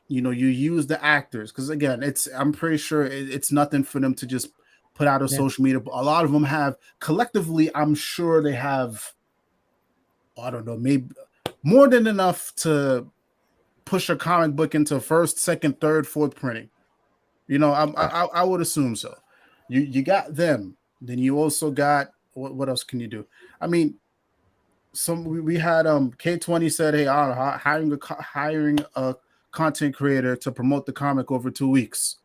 you know, you use the actors because again, I'm pretty sure it's nothing for them to just put out a social media. A lot of them have collectively, I'm sure they have, I don't know, maybe more than enough to push a comic book into first, second, third, fourth printing. You know, I would assume so. You got them. Then you also got what else can you do? I mean, we had K20 said, hey, hiring a content creator to promote the comic over 2 weeks.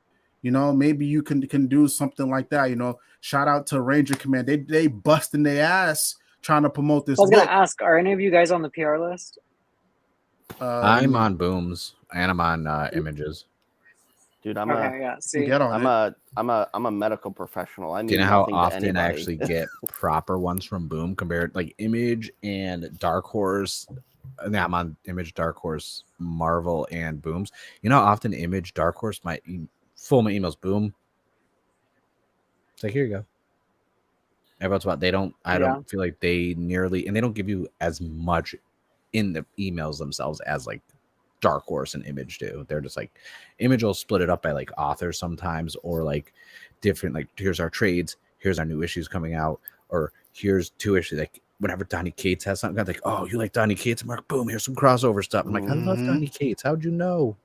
You know, maybe you can do something like that. You know, shout out to Ranger Command. They busting their ass trying to promote this. I was gonna book. ask, are any of you guys on the PR list? I'm on Booms and I'm on Images. Dude, Okay, yeah. See, Get on it. I'm a medical professional. I mean, Do you know how nothing to often I anybody. actually get proper ones from Boom compared like Image and Dark Horse? Yeah, I'm on Image, Dark Horse, Marvel, and Booms. You know how often Image, Dark Horse, my full my emails, Boom. It's like, here you go. Everyone's about I don't feel like they nearly, and they don't give you as much in the emails themselves as like Dark Horse and Image do. They're just like, Image will split it up by like authors sometimes, or like different, like here's our trades, here's our new issues coming out, or here's 2 issues. Like whenever Donny Cates has something, I'm like, oh, you like Donny Cates? I'm like, boom, here's some crossover stuff. I'm like, I love Donny Cates. How'd you know?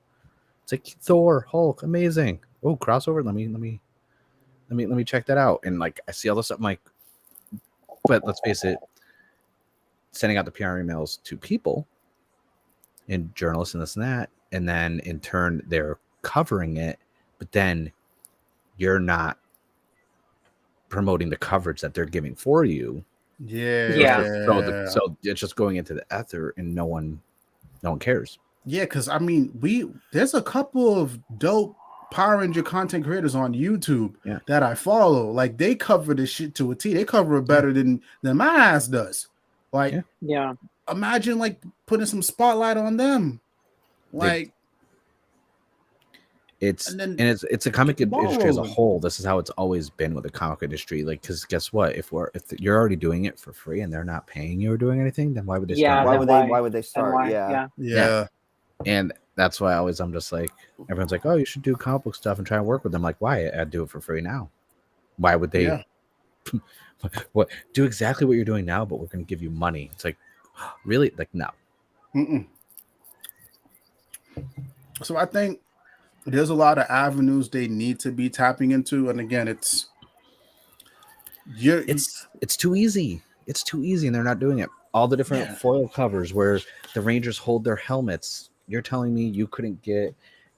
It's like Thor, Hulk, amazing. Oh, crossover. Let me check that out. And like I see all this stuff. I'm like, but let's face it, sending out the PR emails to people and journalists and this and that, and then in turn they're covering it, but then you're not promoting the coverage that they're giving for you. Yeah. So it's just going into the ether, and no one cares. Yeah, because I mean, there's a couple of dope Power Ranger content creators on YouTube that I follow. Like they cover this shit to a T. They cover it better than my ass does. Like, yeah. Imagine like putting some spotlight on them. Like, it's a comic industry as a whole. This is how it's always been with the comic industry. Like, because guess what? If you're already doing it for free and they're not paying you or doing anything, then why would they start? Why would they start? Yeah. And that's why I'm just like, everyone's like, oh, you should do comic book stuff and try and work with them. Like, why? I'd do it for free now. Why would they? What? Do exactly what you're doing now, but we're going to give you money. It's like, really? Like, no. So I think there's a lot of avenues they need to be tapping into, and again, it's too easy. It's too easy, and they're not doing it. All the different foil covers where the Rangers hold their helmets. You're telling me you couldn't get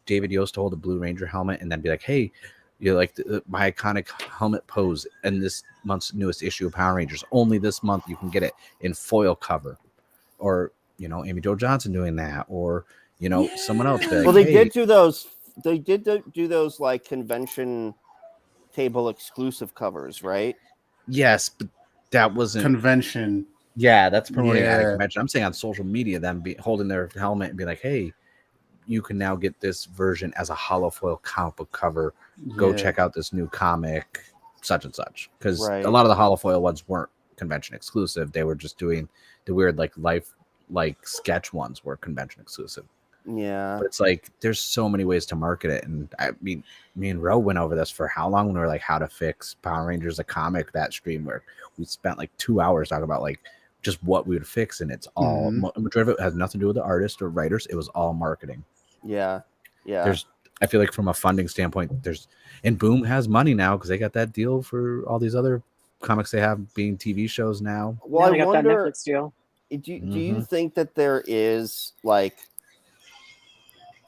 David Yost to hold a Blue Ranger helmet and then be like, hey, you like my iconic helmet pose in this month's newest issue of Power Rangers. Only this month you can get it in foil cover. Or, you know, Amy Jo Johnson doing that, or, you know, someone else. Like, well, they did do those. They did do those like convention table exclusive covers, right? Yes, but that wasn't convention. Yeah, that's promoting at a convention. I'm saying on social media, them holding their helmet and be like, hey, you can now get this version as a hollow foil comic book cover. Go check out this new comic, such and such. Because a lot of the hollow foil ones weren't convention exclusive. They were just doing the weird like sketch ones were convention exclusive. Yeah. But it's like there's so many ways to market it. And I mean, me and Ro went over this for how long when we were like how to fix Power Rangers a comic, that stream where we spent like 2 hours talking about like just what we would fix, and it's all majority of it has nothing to do with the artist or writers. It was all marketing. Yeah. I feel like from a funding standpoint, and Boom has money now because they got that deal for all these other comics they have being TV shows now. Well, I wonder, that Netflix deal. Do you think that there is like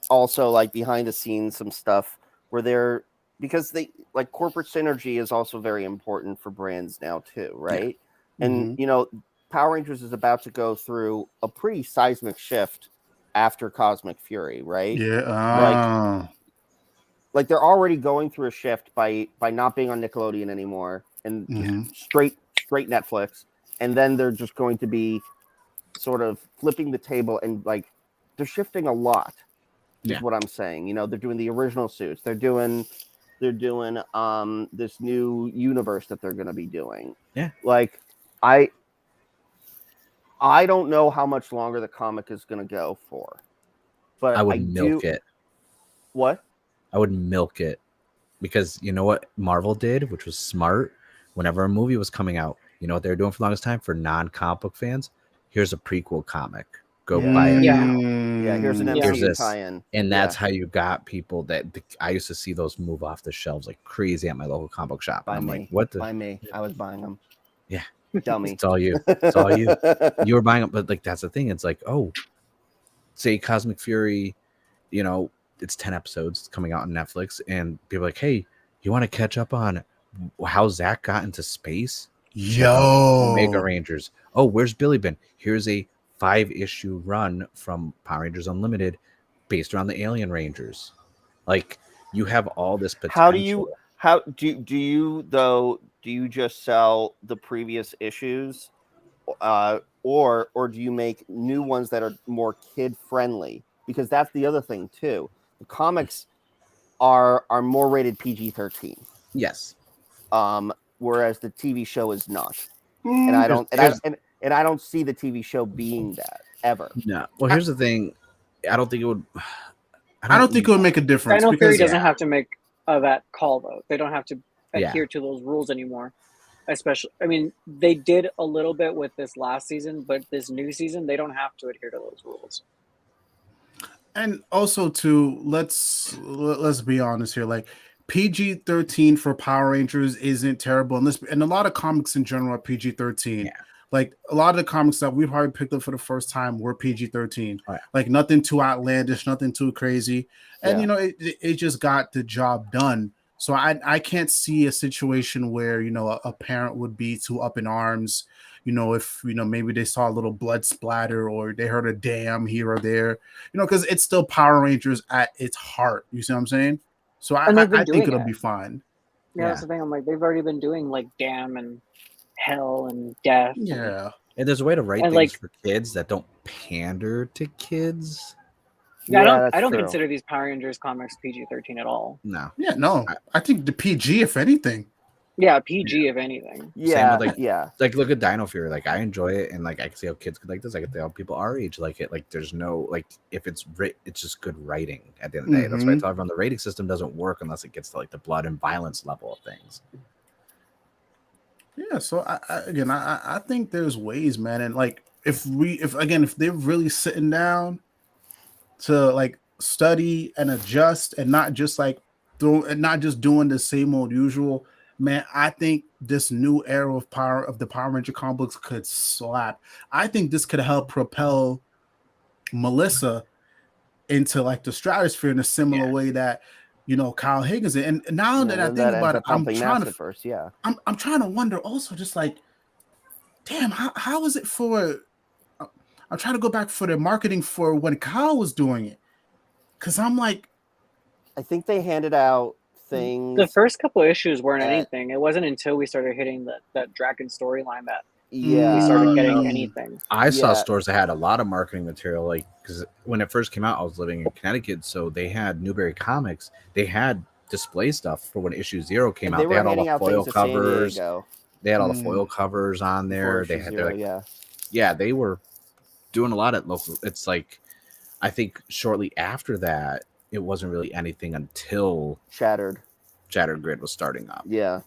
also like behind the scenes some stuff where they're, because they like corporate synergy is also very important for brands now too, right? And you know, Power Rangers is about to go through a pretty seismic shift after Cosmic Fury, right? Like they're already going through a shift by not being on Nickelodeon anymore and straight straight Netflix, and then they're just going to be sort of flipping the table and like they're shifting a lot. Is Yeah. what I'm saying. You know, they're doing the original suits. They're doing this new universe that they're going to be doing. Yeah. Like I don't know how much longer the comic is going to go for, but I would milk it. What? I would milk it because you know what Marvel did, which was smart. Whenever a movie was coming out, you know what they were doing for the longest time for non-comic book fans? Here's a prequel comic. Go buy it Yeah. now. Yeah, here's an Yeah. MCU Here's this. tie-in. And that's how you got people that I used to see those move off the shelves like crazy at my local comic book shop. And I'm like, what the? By me. I was buying them. Yeah. Dummy. It's all you. It's all you. You were buying them, but like that's the thing. It's like, oh, say Cosmic Fury, you know, it's 10 episodes coming out on Netflix, and people are like, hey, you want to catch up on how Zach got into space? Omega Rangers. Oh, where's Billy been? Here's a 5-issue run from Power Rangers Unlimited based around the Alien Rangers. Like, you have all this potential. How do you just sell the previous issues, or do you make new ones that are more kid friendly? Because that's the other thing too. The comics are more rated PG-13. Yes. Whereas the TV show is not. And I don't see the TV show being that ever. No. Well, here's the thing. I don't think it would. I don't think it would make a difference. Dino Fury because doesn't have to make that call though. They don't have to adhere to those rules anymore. Especially, I mean, they did a little bit with this last season, but this new season, they don't have to adhere to those rules. And also, too, let's be honest here. Like PG-13 for Power Rangers isn't terrible, and a lot of comics in general are PG-13. Yeah. Like a lot of the comics that we've probably picked up for the first time were PG-13. Right. Like nothing too outlandish, nothing too crazy, and you know it just got the job done. So I can't see a situation where, you know, a parent would be too up in arms, you know, if, you know, maybe they saw a little blood splatter or they heard a damn here or there, you know, because it's still Power Rangers at its heart. You see what I'm saying? So I think it'll be fine. Yeah, that's the thing. I'm like, they've already been doing like damn and hell and death. Yeah. And there's a way to write things like, for kids that don't pander to kids. Yeah, I don't consider these Power Rangers comics PG-13 at all. No. Yeah, no. I think the PG, if anything. Yeah, PG, if anything. Yeah, with, like look at Dino Fury. Like I enjoy it, and like I can see how kids could like this. I can see how people our age like it. Like there's no like if it's just good writing at the end of the day. That's why I tell everyone the rating system doesn't work unless it gets to like the blood and violence level of things. Yeah, so I think there's ways, man, and like if they're really sitting down to like study and adjust and not just doing the same old usual, man, I think this new era of the Power Ranger comic books could slap. I think this could help propel Melissa into like the stratosphere in a similar way that, you know, Kyle Higgins did. And now that I think about it, I'm trying to wonder also, just like, damn, how is it for? I'm trying to go back for the marketing for when Kyle was doing it, because I'm like, I think they handed out things. The first couple of issues weren't anything. It wasn't until we started hitting that Dragon storyline that we started getting anything. I saw stores that had a lot of marketing material, like because when it first came out, I was living in Connecticut, so they had Newberry Comics. They had display stuff for when issue 0 came out. They had all the foil covers. They had all the foil covers on there. They had they were doing a lot at local. It's like I think shortly after that, it wasn't really anything until Shattered Grid was starting up. Yeah.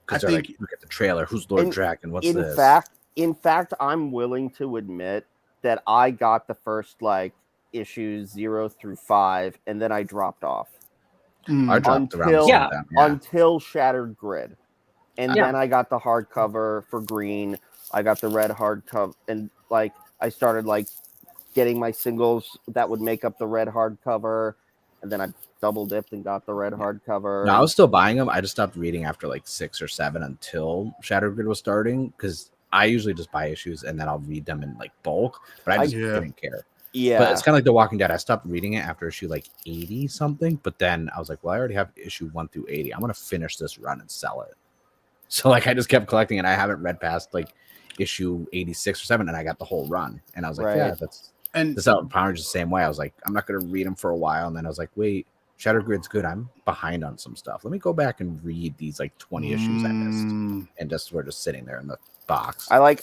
Because they're like, look at the trailer. Who's Lord Draken? What's this? In fact, I'm willing to admit that I got the first like issues 0 through 5, and then I dropped off. I dropped around until Shattered Grid, and then I got the hardcover for Green. I got the red hardcover, and like I started like getting my singles that would make up the red hardcover, and then I double dipped and got the red hardcover. No, I was still buying them. I just stopped reading after like 6 or 7 until Shattered Grid was starting, because I usually just buy issues and then I'll read them in like bulk, but I just didn't care. Yeah, but it's kind of like The Walking Dead. I stopped reading it after issue like 80 something, but then I was like, well, I already have issue 1 through 80. I'm gonna finish this run and sell it. So like I just kept collecting, and I haven't read past like issue 86 or 7, and I got the whole run. And I was like, Right. yeah, And this out Power Rangers the same way. I was like, I'm not gonna read them for a while, and then I was like, wait, Shattered Grid's good. I'm behind on some stuff. Let me go back and read these like 20 issues I missed, and we're just sitting there in the box. I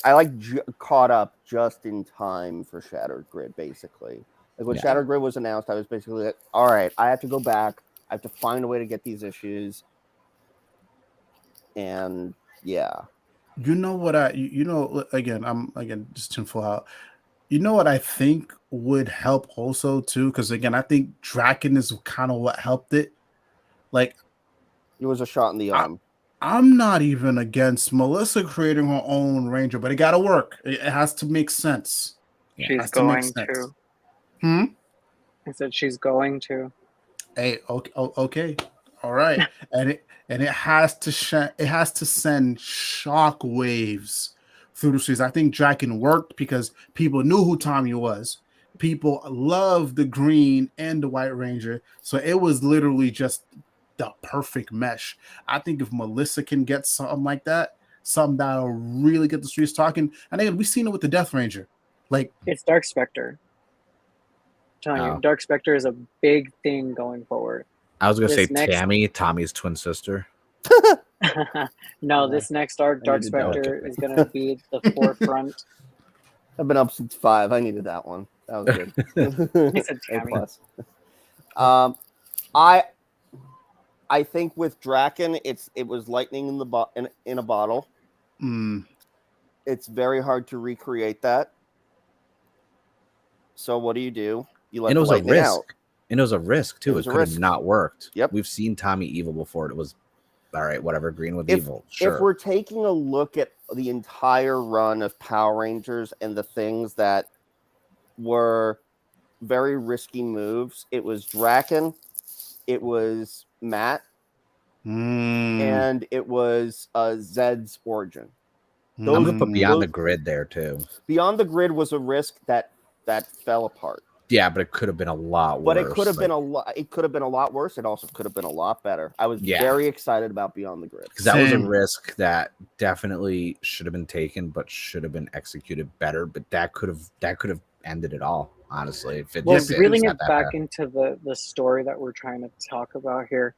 caught up just in time for Shattered Grid, basically. Like when Shattered Grid was announced, I was basically like, all right, I have to go back. I have to find a way to get these issues. And yeah. you know what I'm just to full out. You know what I think would help also too, because again, I think Draken is kind of what helped it. Like, it was a shot in the arm. I'm not even against Melissa creating her own Ranger, but it got to work. It has to make sense. She's going to. I said she's going to. Hey, okay, all right, and it has to send shock waves through the streets. I think Draken worked because people knew who Tommy was. People loved the green and the White Ranger, so it was literally just the perfect mesh. I think if Melissa can get something like that, something that'll really get the streets talking. And again, we've seen it with the Death Ranger. Like, it's Dark Spectre. I'm telling you, Dark Spectre is a big thing going forward. I was gonna say Tammy, Tommy's twin sister. No, this next arc, Dark Spectre, is gonna be the forefront. I've been up since 5. I needed that one. That was good. He said Tammy. I think with Draken, it was lightning in a bottle. It's very hard to recreate that. So what do? You let it was the a lightning risk. out. And it was a risk too. It could have not worked. Yep. We've seen Tommy evil before. It was all right. Whatever. Green with evil. Sure. If we're taking a look at the entire run of Power Rangers and the things that were very risky moves, it was Draken, it was Matt, and it was Zed's origin. I'm gonna put Beyond the Grid there too. Beyond the Grid was a risk that fell apart. Yeah, but it could have been a lot worse. But it could have been a lot. It could have been a lot worse. It also could have been a lot better. I was very excited about Beyond the Grid because that was a risk that definitely should have been taken, but should have been executed better. But that could have ended it all. Honestly, if it reeling it back into the story that we're trying to talk about here,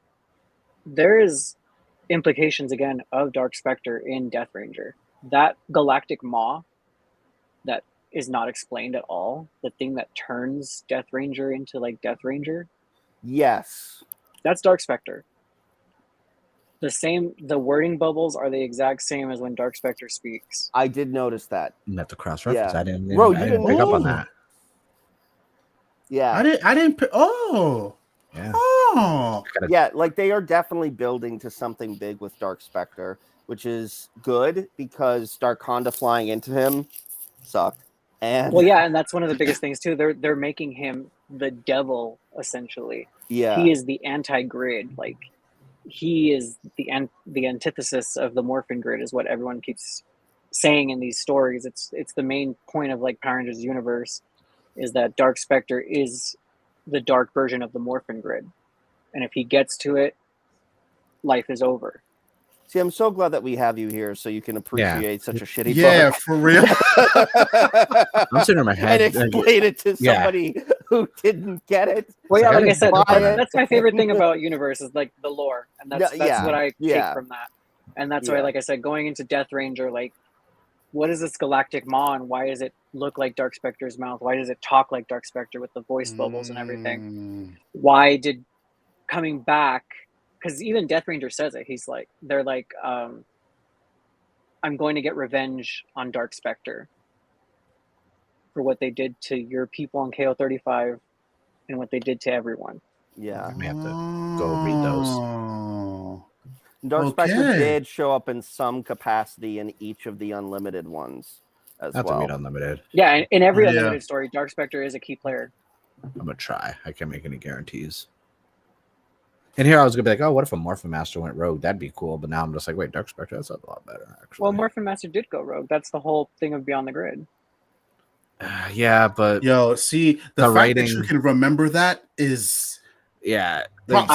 there is implications again of Dark Spectre in Death Ranger. That galactic maw that is not explained at all, the thing that turns Death Ranger into like Death Ranger. Yes. That's Dark Spectre. The wording bubbles are the exact same as when Dark Spectre speaks. I did notice that. You have to cross-reference. Yeah. I didn't pick up on that. Yeah. I didn't pick. Oh. Yeah. Oh. Yeah, like they are definitely building to something big with Dark Spectre, which is good because Darkonda flying into him sucked. And and that's one of the biggest things too. They're making him the devil essentially. Yeah, he is the anti-grid. Like he is the antithesis of the Morphin Grid, is what everyone keeps saying in these stories. It's the main point of like Power Rangers universe, is that Dark Spectre is the dark version of the Morphin Grid, and if he gets to it, life is over. See, I'm so glad that we have you here so you can appreciate such a shitty book. For real. I'm sitting in my head and explain it to somebody who didn't get it. Well, yeah, like I said, that's my favorite thing about Universe is like the lore, and that's what I take from that. And that's why, like I said, going into Death Ranger, like, what is this galactic maw, and why does it look like Dark Spectre's mouth? Why does it talk like Dark Spectre with the voice bubbles and everything? Why did coming back? Because even Death Ranger says it. He's like, they're like, I'm going to get revenge on Dark Spectre for what they did to your people on KO35 and what they did to everyone. Yeah. I may have to go read those. Dark Spectre did show up in some capacity in each of the Unlimited ones as well. To read Unlimited. Yeah, in every Unlimited story, Dark Spectre is a key player. I'm going to try. I can't make any guarantees. And here I was gonna be like, oh, what if a Morphin Master went rogue? That'd be cool. But now I'm just like, wait, Dark Spectre, that's a lot better, actually. Well, Morphin Master did go rogue. That's the whole thing of Beyond the Grid. Yeah, but see, the fact writing, that you can remember that is I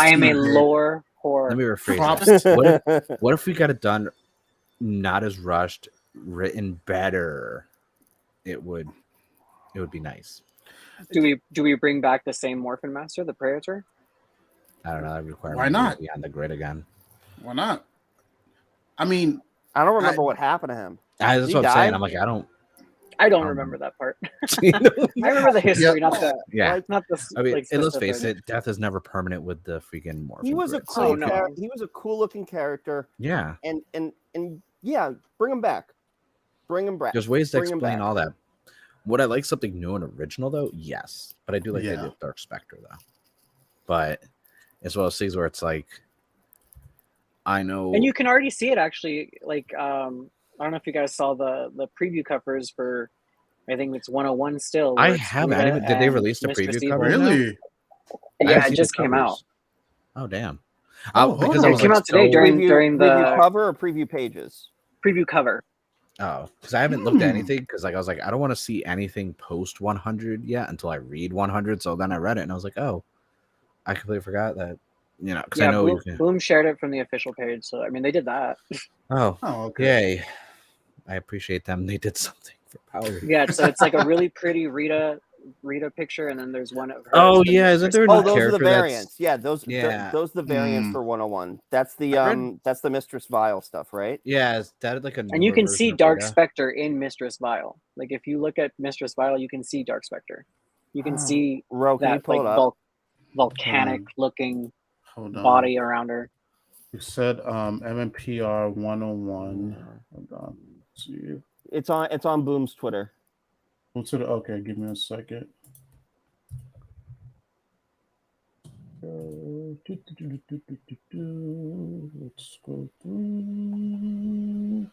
am a lore whore. Let me rephrase that. What if we got it done not as rushed, written better, it would be nice. Do we bring back the same Morphin Master, the Praetor? I don't know. That requires Why not? to be on the grid again. Why not? I mean, I don't remember what happened to him. That's Did he what I'm saying. die? I'm like, I don't remember that part. I remember the history, not the Yeah. Like, not the. I mean, like, and let's face specifics. it, death is never permanent with the freaking Morphin. he was a grid, cool no. he was a cool looking character, yeah. and yeah, bring him back. Bring him back. There's ways to Bring him explain back. all that. Would I like something new and original though? Yes, but I do like the Yeah. idea of Dark Spectre though. But it's one of those things where it's like, I know, And you can already see it actually. Like I don't know if you guys saw the preview covers for. I think it's 101 still. where I it's haven't. Rita Did they and release the Mistress preview Evil. covers? really? I Yeah, haven't it seen just the came covers. out. Oh damn! Oh, Because oh. I It was came like, out today so- during the preview cover or preview pages. preview cover. Oh, because I haven't looked at anything. Because like I was like, I don't want to see anything post 100 yet until I read 100. So then I read it and I was like, oh, I completely forgot that. You know, because I know you can. Boom shared it from the official page. So I mean, they did that. Oh, Oh, okay. yay! I appreciate them. They did something for Power. Yeah, so it's like a really pretty Rita picture, and then there's one of her. Oh, as the yeah, isn't Mistress there a Oh, new Evil. those are the character that's- variants. Yeah, those Yeah. those are the variants Mm. for 101. That's I the Mistress Vile stuff, right? Yeah, is that like a And you newer can version see of Dark Rita? Spectre in Mistress Vile. Like if you look at Mistress Vile, you can see Dark Spectre. You can see Ro, can you that pull like it up? volcanic looking Hold on. body around her. You said MMPR 101. Hold on. Let's see. It's on Boom's Twitter. Okay, give me a second. Let's go through.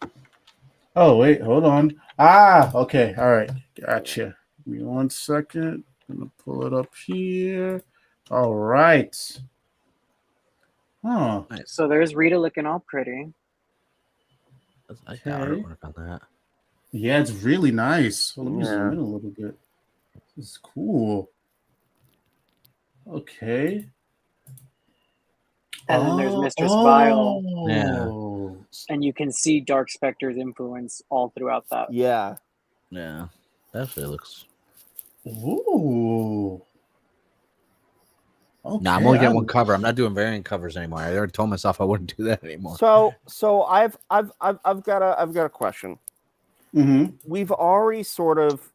Oh, wait, hold on. Okay. All right. Gotcha. Give me 1 second. I'm going to pull it up here. All right. Huh. So there's Rita looking all pretty. I like the artwork on that. Yeah, it's really nice. So let me Yeah. zoom in a little bit. This is cool. Okay. And then there's Mistress Vile. Yeah. And you can see Dark Spectre's influence all throughout that. Yeah. Yeah, that actually looks. Ooh. Okay. Nah, I'm only getting one cover. I'm not doing variant covers anymore. I already told myself I wouldn't do that anymore. So I've got a question. Mm-hmm. We've already sort of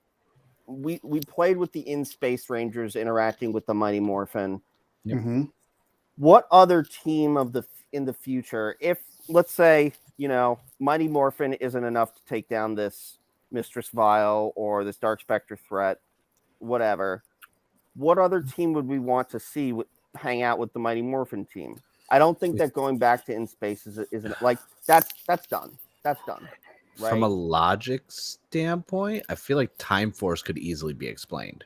we played with the in space rangers interacting with the Mighty Morphin. Yep. Mm-hmm. What other team in the future, if let's say, Mighty Morphin isn't enough to take down this Mistress Vile or this Dark Spectre threat, whatever, what other team would we want to see hang out with the Mighty Morphin team? I don't think that going back to in space isn't like that's done. That's done. Right? From a logic standpoint, I feel like Time Force could easily be explained,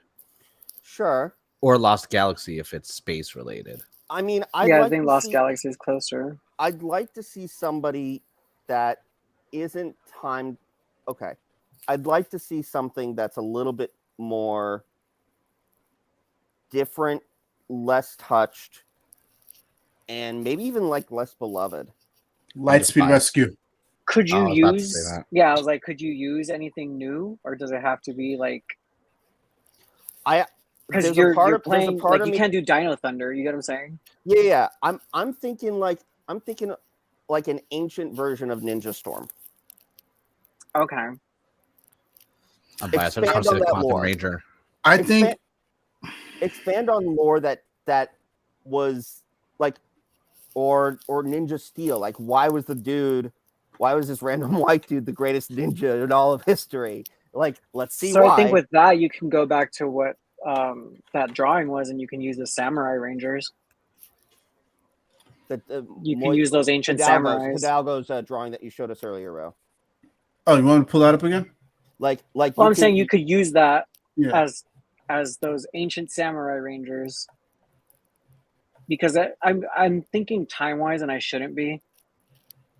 Sure. or Lost Galaxy if it's space related. I mean, I think Lost Galaxy is closer. I'd like to see somebody that isn't timed. Okay. I'd like to see something that's a little bit more different, less touched, and maybe even like less beloved. Lightspeed Rescue. Could you I was about to say use? that. Yeah, I was like, could you use anything new, or does it have to be like? Because There's you're a part playing of like you me- can't do Dino Thunder. You get what I'm saying? Yeah. I'm thinking like an ancient version of Ninja Storm. Okay. I'm biased. I just want Expand to see on the that Quantum lore. Ranger. I think Expand on lore that was like, or Ninja Steel. Like, why was this random white dude the greatest ninja in all of history? Like, let's see So why. I think with that you can go back to what that drawing was, and you can use the Samurai Rangers. You can use those ancient samurais. Hidalgo's drawing that you showed us earlier, Ro. Oh, you want to pull that up again? Like. Well, I'm saying you could use that Yeah. as those ancient Samurai Rangers. Because I'm thinking time wise, and I shouldn't be,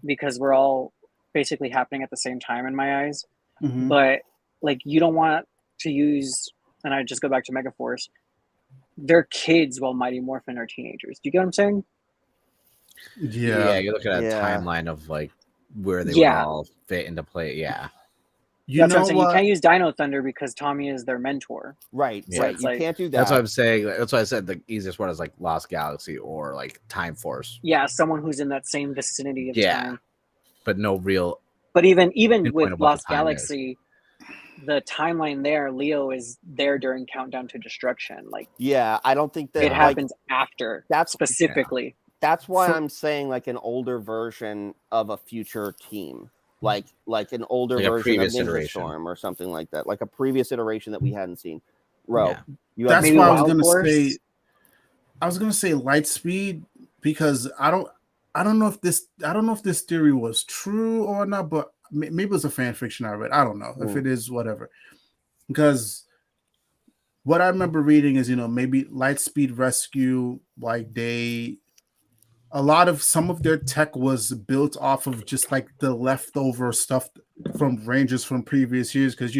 because we're all basically happening at the same time in my eyes. Mhm. But like, you don't want to use, and I just go back to Megaforce. They're kids while Mighty Morphin are teenagers. Do you get what I'm saying? Yeah. You're looking at a Yeah. timeline of like where they would Yeah. all fit into play. Yeah. You That's what I'm know saying. You what? can't use Dino Thunder because Tommy is their mentor. Right, Yeah. right. it's You like- can't do that. That's what I'm saying. That's why I said the easiest one is like Lost Galaxy or like Time Force, Yeah, someone who's in that same vicinity of Yeah. time. but no real. But even Pinpoint with of what the Lost time is. Galaxy, the timeline there, Leo is there during Countdown to Destruction. Like Yeah, I don't think that it like, happens after. that's- specifically. That's why For- I'm saying like an older version of a future team, like an older Like a version of previous Ninja iteration. Storm or something like that, like a previous iteration that we hadn't seen. Ro, Yeah. you have That's Maybe why I was Wild gonna Force? say. I was gonna say Lightspeed because I don't know if this theory was true or not, but maybe it was a fan fiction I read. I don't know if it is, whatever. Because what I remember reading is, maybe Lightspeed Rescue, like some of their tech was built off of just like the leftover stuff from Rangers from previous years. Because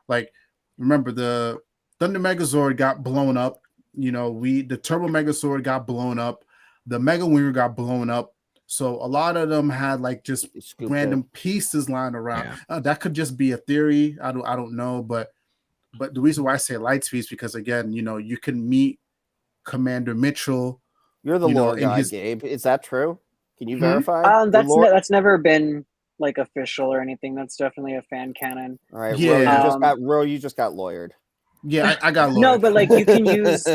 like remember the Thunder Megazord got blown up. The Turbo Megazord got blown up. The Mega Winger got blown up. So a lot of them had like just They scooped random it. pieces lying around. Yeah. That could just be a theory. I don't know, but the reason why I say Lightspeed is because again, you can meet Commander Mitchell. You're the lore in guy, his- Gabe. Is that true? Can you Hmm? verify? The That's lore- that's never been like official or anything. That's definitely a fan canon. All right, Yeah. Ro, you just got lawyered. Yeah, I got No, Lord. but like you can use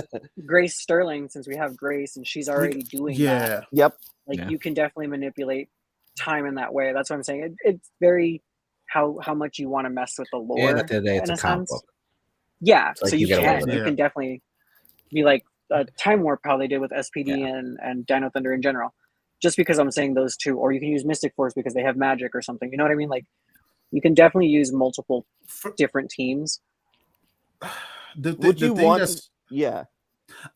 Grace Sterling since we have Grace and she's already doing that. Yeah, Yep. Like Yeah. you can definitely manipulate time in that way. That's what I'm saying. It's very how much you want to mess with the lore. And at the end of the day, it's in a comic sense. book. Yeah, So, like, so you you get away can. with You it. can definitely be like Time Warp, how they did with SPD and Dino Thunder in general. Just because I'm saying those two, or you can use Mystic Force because they have magic or something. You know what I mean? Like you can definitely use multiple different teams. Would you thing want? that's- Yeah.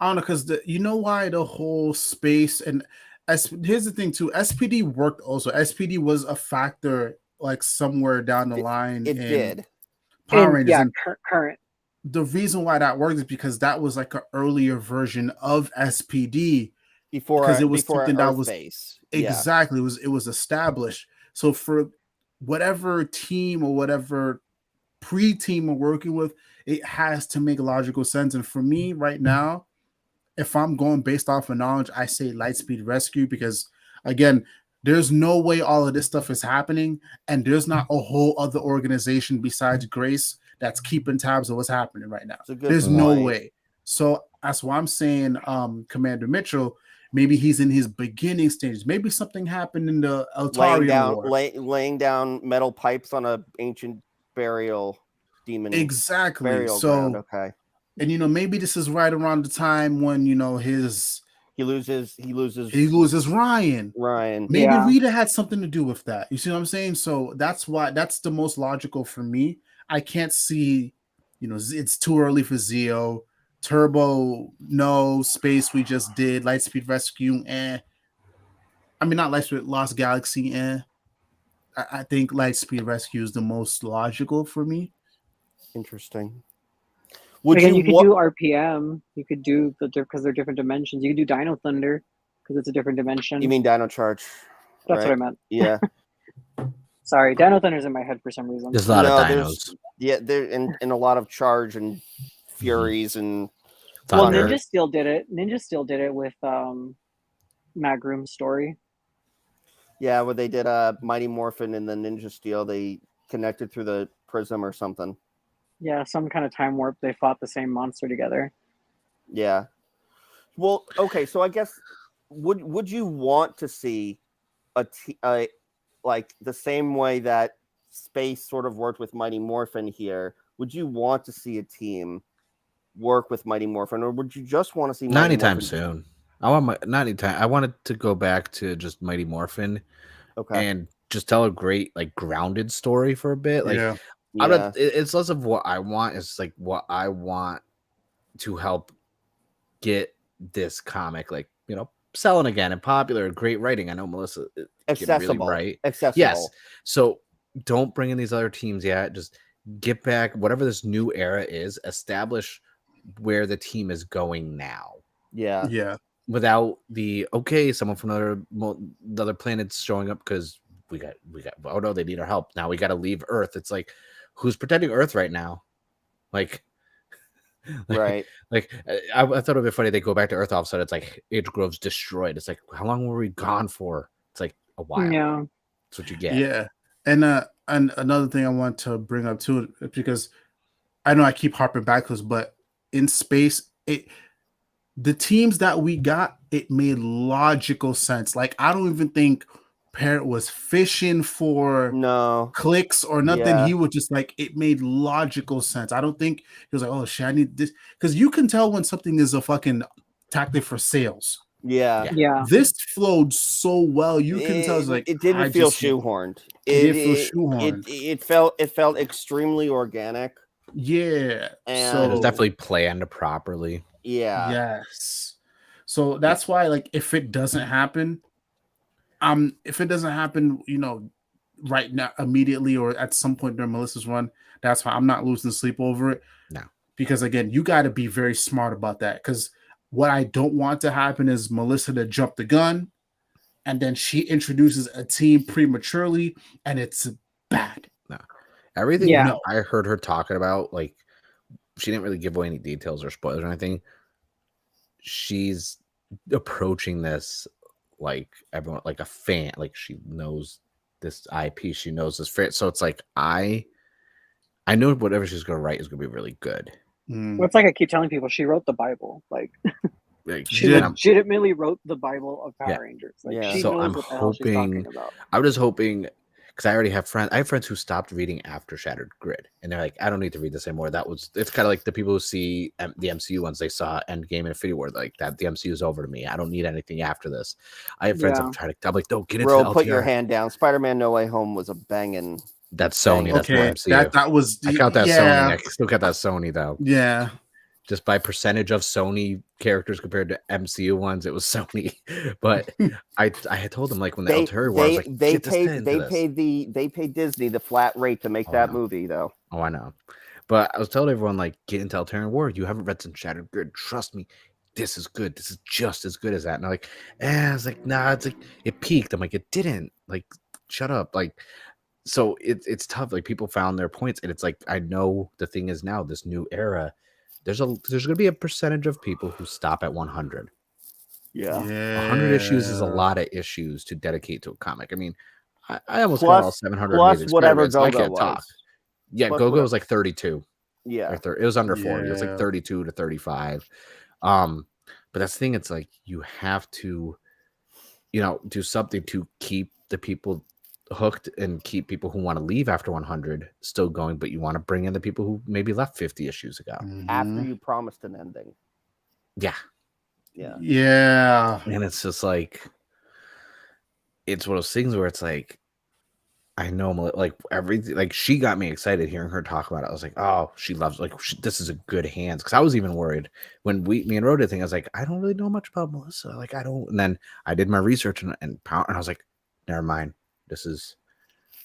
I don't know, because you know why the whole space and here's the thing too. SPD worked also. SPD was a factor like somewhere down the line. It in did. Power And, Rangers. yeah, And current. the reason why that worked is because that was like an earlier version of SPD. Before Because it was before something that was Earthbase. exactly it was established. So for whatever team or whatever pre-team we're working with, it has to make logical sense. And for me right now, if I'm going based off of knowledge, I say Lightspeed Rescue because again, there's no way all of this stuff is happening, and there's not a whole other organization besides Grace that's keeping tabs of what's happening right now. It's a good There's no point. way. So that's why I'm saying Commander Mitchell, maybe he's in his beginning stages. Maybe something happened in the Eltarian War. laying down metal pipes on a ancient burial demon. Exactly. Burial So ground. Okay. and maybe this is right around the time when he loses Ryan. Ryan. Maybe Yeah. Rita had something to do with that. You see what I'm saying? So that's the most logical for me. I can't see, it's too early for Zeo. Turbo, no. Space, we just did. Lightspeed Rescue, I mean, not Lightspeed, Lost Galaxy, I think Lightspeed Rescue is the most logical for me. Interesting. Would Again, you could do do? RPM. You could do because they're different dimensions. You could do Dino Thunder because it's a different dimension. You mean Dino Charge? That's right? what I meant. Yeah. Sorry, Dino Thunder's in my head for some reason. There's a lot No, of there's- dinos. Yeah. There and a lot of Charge and Furies and Well, Thunder. Ninja Steel did it. Ninja Steel did it with Matt Groom's story. yeah, where they did Mighty Morphin and the Ninja Steel, they connected through the prism or something. Yeah, some kind of time warp. They fought the same monster together. Yeah. Well, okay, so I guess would you want to see like the same way that Space sort of worked with Mighty Morphin here? Would you want to see a team work with Mighty Morphin, or would you just want to see Not Mighty anytime Morphin? soon. Not anytime. I wanted to go back to just Mighty Morphin Okay. and just tell a great like grounded story for a bit. Like Yeah. Yeah. it's less of what I want. It's like what I want to help get this comic like selling again and popular. Great writing. I know Melissa can Accessible. really write. Accessible. Yes. So don't bring in these other teams yet. Just get back whatever this new era is. Establish where the team is going now. Yeah. Yeah. Without someone from another planet's showing up because we got. Oh no, they need our help now. We got to leave Earth. It's like, who's protecting Earth right now? Like, Right. Like I thought it'd be funny. They go back to Earth all of a sudden. It's like Age Grove's destroyed. It's like, how long were we gone for? It's like a while. Yeah. That's what you get. Yeah, and another thing I want to bring up too, because I know I keep harping back to this, but in space, the teams that we got, it made logical sense. Like I don't even think Parrott was fishing for No. clicks or nothing. Yeah. He was just like, it made logical sense. I don't think he was like, oh shit, I need this, because you can tell when something is a fucking tactic for sales. Yeah. Yeah. This flowed so well. You can tell it's like it didn't feel shoehorned. It felt extremely organic. Yeah. And It was definitely planned properly. Yeah. Yes. So that's why, like, if it doesn't happen, right now, immediately, or at some point during Melissa's run, that's why I'm not losing sleep over it. No. Because again, you got to be very smart about that. Because what I don't want to happen is Melissa to jump the gun, and then she introduces a team prematurely, and it's bad. No. Everything I heard her talking about, like, she didn't really give away any details or spoilers or anything. She's approaching this like everyone, like a fan, like she knows this IP, she knows this fan. So it's like I know whatever she's gonna write is gonna be really good. Well, it's like I keep telling people, she wrote the Bible. Like she legitimately wrote the Bible of Power Rangers. Like she knows I'm what the hell she's talking about. I'm just hoping, because I already have friends. I have friends who stopped reading after Shattered Grid, and they're like, "I don't need to read this anymore." It's kind of like the people who see the MCU ones. They saw Endgame and Infinity War, like that. The MCU is over to me. I don't need anything after this. I have friends that try to. I'm like, "Don't get into Bro, the put your hand down." Spider-Man: No Way Home was a banging. That's Sony. That's okay, not MCU. that was. I count that Sony. I still count that Sony though. Yeah. Just by percentage of Sony characters compared to MCU ones, it was Sony. But I had told them, like, when the Ulterior War, I was like, they paid Disney the flat rate to make that movie though. Oh, I know. But I was telling everyone, like, get into Ulterior War. You haven't read some Shattered Grid. Trust me, this is good. This is just as good as that. And I'm like, I was like, nah, it's like it peaked. I'm like, it didn't. Like, shut up. Like, so it's tough. Like, people found their points, and it's like, I know the thing is now this new era. There's going to be a percentage of people who stop at 100. Yeah. 100 issues is a lot of issues to dedicate to a comic. I mean, I almost got all 700 plus whatever Go-Go. I can't was. talk. Yeah, Go-Go was like 32. Yeah. It was under 40. It was like 32 to 35. But that's the thing. It's like you have to, do something to keep the people hooked and keep people who want to leave after 100 still going, but you want to bring in the people who maybe left 50 issues ago. After you promised an ending. Yeah. And it's just like, it's one of those things where it's like, I know, like, everything, like, she got me excited hearing her talk about it. I was like, oh, she loves, like, this is a good hands. Because I was even worried when me and Ro did thing. I was like, I don't really know much about Melissa. Like, I don't. And then I did my research and I was like, never mind. This is,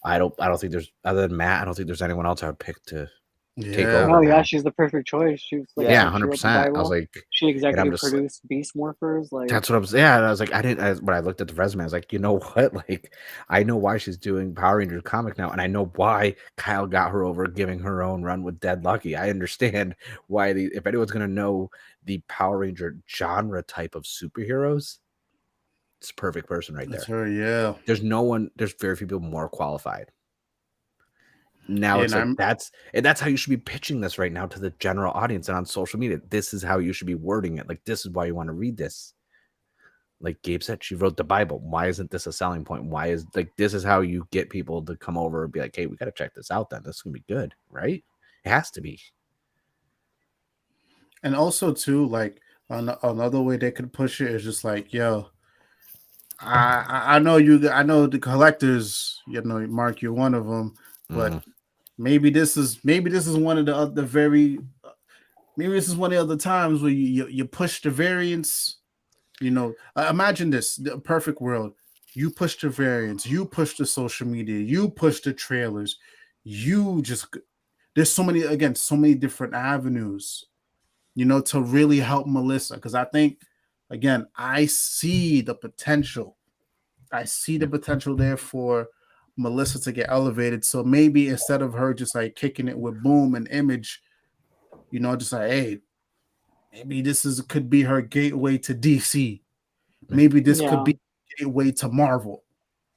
I don't think there's, other than Matt, I don't think there's anyone else I would pick to take over. Oh yeah, she's the perfect choice. She was like, 100%. I was like, she executive produced Beast Morphers. Like, that's what I was. Yeah, and I was like, when I looked at the resume, I was like, you know what? Like, I know why she's doing Power Rangers comic now, and I know why Kyle got her over giving her own run with Dead Lucky. I understand why if anyone's gonna know the Power Ranger genre type of superheroes, it's a perfect person right there. That's her, yeah. There's very few people more qualified. Now it's like that's how you should be pitching this right now to the general audience and on social media. This is how you should be wording it. Like, this is why you want to read this. Like Gabe said, she wrote the Bible. Why isn't this a selling point? Why is, like, this is how you get people to come over and be like, hey, we got to check this out then. This is gonna be good, right? It has to be. And also too, like, another way they could push it is just like, yo, I know the collectors, Mark, you're one of them, but maybe this is one of the maybe this is one of the other times where you push the variants. Imagine this, the perfect world. You push the variants, you push the social media, you push the trailers, there's so many different avenues, to really help Melissa. Because I think, again, I see the potential there for Melissa to get elevated. So maybe instead of her just like kicking it with Boom and Image, you know, just like, hey, maybe could be her gateway to DC. Maybe this could be gateway to Marvel.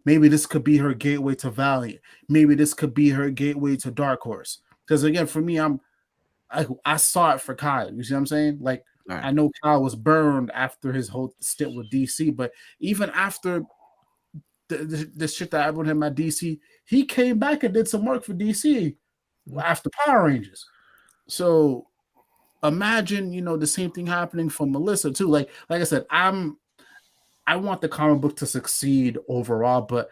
Maybe this could be her gateway to Valiant. Maybe this could be her gateway to Dark Horse. Because again, for me, I saw it for Kyle. You see what I'm saying? Like, I know Kyle was burned after his whole stint with DC, but even after the shit that happened with him at DC, he came back and did some work for DC after Power Rangers. So imagine, you know, the same thing happening for Melissa too. Like I said, I want the comic book to succeed overall, but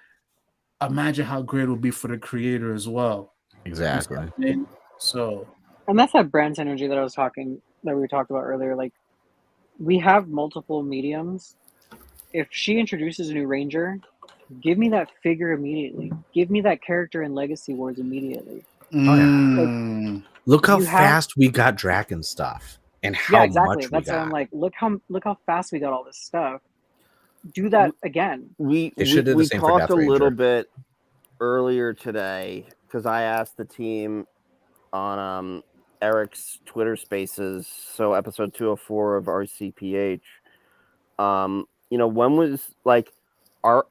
imagine how great it would be for the creator as well. Exactly. So, and that's that brand synergy that we talked about earlier. Like, we have multiple mediums. If she introduces a new Ranger, give me that figure immediately. Give me that character in Legacy Wars immediately. like, look how fast we got Draken stuff, and how exactly. much That's we why got. I'm like, look how fast we got all this stuff. Do that again. We talked a little bit earlier today because I asked the team on Eric's Twitter Spaces, so episode 204 of RCPH. You know, when was like, are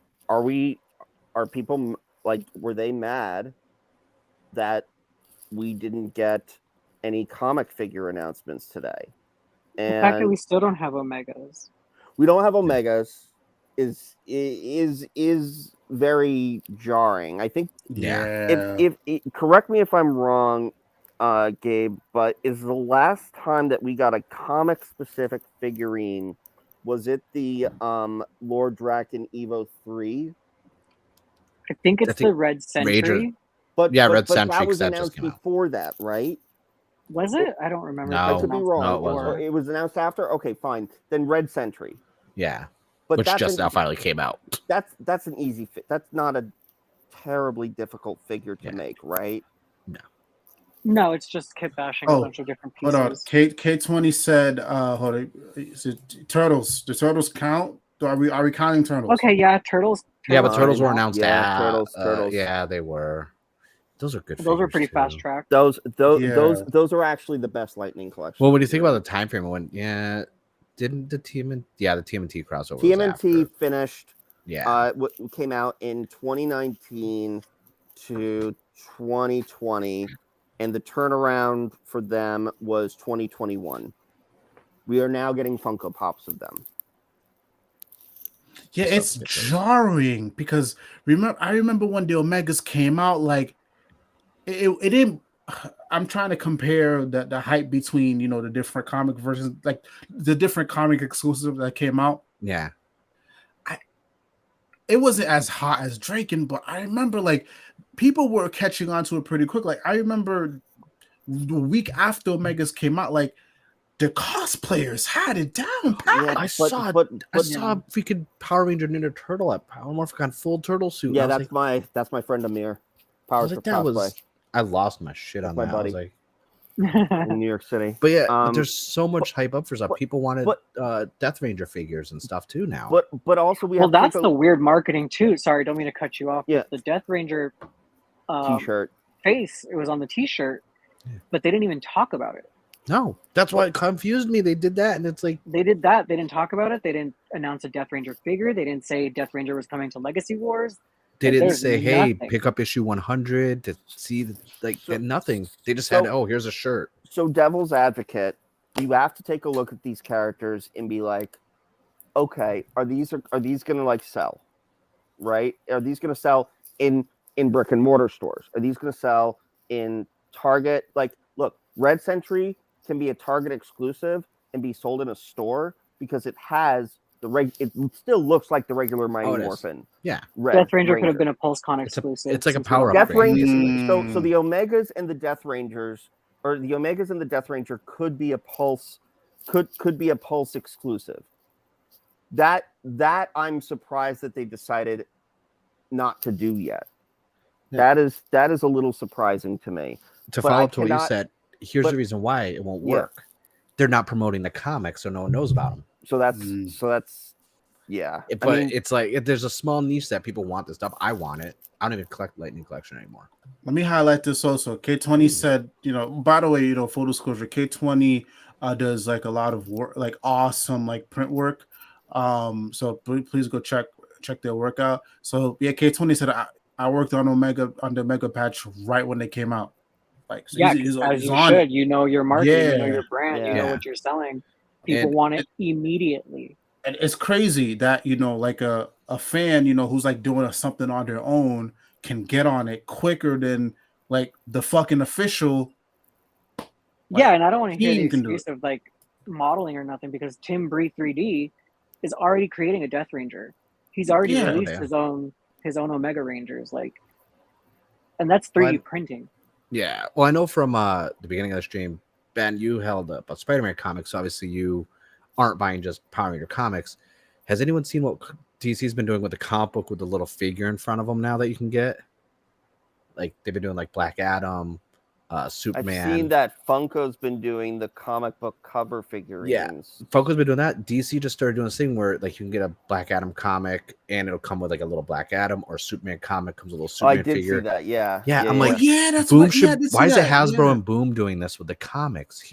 people like, were they mad that we didn't get any comic figure announcements today? And the fact that we still don't have Omegas. We don't have Omegas is very jarring. I think. Yeah. If correct me if I'm wrong, Gabe, but is the last time that we got a comic specific figurine, was it the Lord Draken Evo 3? I think it's the Red Sentry. But Red Sentry, that was that announced just came out. before that, right? Was it? I don't remember. No. I could be wrong. No, it wasn't. It was announced after. Okay, fine. Then Red Sentry. Yeah, but which just now finally came out. That's an easy fit. That's not a terribly difficult figure to make, right? No, it's just kit bashing a bunch of different pieces. Hold on. K20 said, hold on, is it Turtles? Do Turtles count? Are we counting Turtles? Okay, yeah, Turtles. Yeah, but Turtles were announced. Yeah, Turtles. Yeah, they were. Those are good. Those were pretty fast track. Those are actually the best Lightning collection. Well, when you think about the time frame, when didn't the TMNT crossover? TMNT finished. Yeah. Came out in 2019 to 2020, and the turnaround for them was 2021. We are now getting Funko Pops of them. Yeah, it's jarring because I remember when the Omegas came out, like it didn't. I'm trying to compare the hype between, you know, the different comic versions, like the different comic exclusives that came out. Yeah. It wasn't as hot as Draken, but I remember like people were catching on to it pretty quick. Like I remember the week after Omegas came out, like the cosplayers had it down pat. Yeah, I saw freaking Power Ranger Ninja Turtle at Power Morphin full turtle suit. Yeah, that's my friend Amir. I lost my shit on my that. buddy. I was like, in New York City. But yeah, but there's so much hype up for stuff. People wanted Death Ranger figures and stuff too now. But also that's the weird marketing too. Sorry, don't mean to cut you off. Yeah. The Death Ranger t-shirt face, it was on the t-shirt, but they didn't even talk about it. No, that's why it confused me. They did that, and it's like they did that. They didn't talk about it. They didn't announce a Death Ranger figure. They didn't say Death Ranger was coming to Legacy Wars. They didn't say, "Hey, pick up issue 100 to see." Nothing. They just had, "Oh, here's a shirt." So, devil's advocate, you have to take a look at these characters and be like, "Okay, are these going to like sell? Right? Are these going to sell in brick and mortar stores? Are these going to sell in Target? Like, look, Red Sentry can be a Target exclusive and be sold in a store because it has it still looks like the regular Mighty Morphin. Yeah. Death Ranger could have been a PulseCon exclusive. It's like a power Death up. Ranger. So the Omegas and the Death Rangers, or the Omegas and the Death Ranger could be a Pulse, could be a Pulse exclusive. That I'm surprised that they decided not to do yet. Yeah. That is a little surprising to me. To follow up to what you said, here's the reason why it won't work. They're not promoting the comics, so no one knows about them. So that's Yeah, But it's like there's a small niche that people want this stuff. I want it. I don't even collect Lightning Collection anymore. Let me highlight this also. K20 said, by the way, full disclosure, K20 does like a lot of work, like awesome like print work. So please go check their work out. So yeah, K20 said I worked on the Mega patch right when they came out. Like so Yeah, he's as you on should. it. You know your market, you know Yeah. your brand, you know what you're selling. People want it immediately. And it's crazy that like a fan who's like doing something on their own can get on it quicker than like the fucking official. Yeah, and I don't want to hear the can do excuse of like modeling or nothing, because Tim Bree 3D is already creating a Death Ranger. He's already released his own Omega Rangers, like, and that's 3D printing. Yeah, well, I know from the beginning of the stream, Ben, you held up a Spider-Man comics. So obviously, you aren't buying just Power Ranger comics. Has anyone seen what DC's been doing with the comic book with the little figure in front of them now that you can get? Like they've been doing like Black Adam, Superman. I've seen that Funko's been doing the comic book cover figurines. Yeah, Funko's been doing that. DC just started doing this thing where like you can get a Black Adam comic and it'll come with like a little Black Adam, or Superman comic comes with a little Superman figure. I did see that. Yeah. I'm like, that's Boom what, should. Why is it Hasbro and Boom doing this with the comics?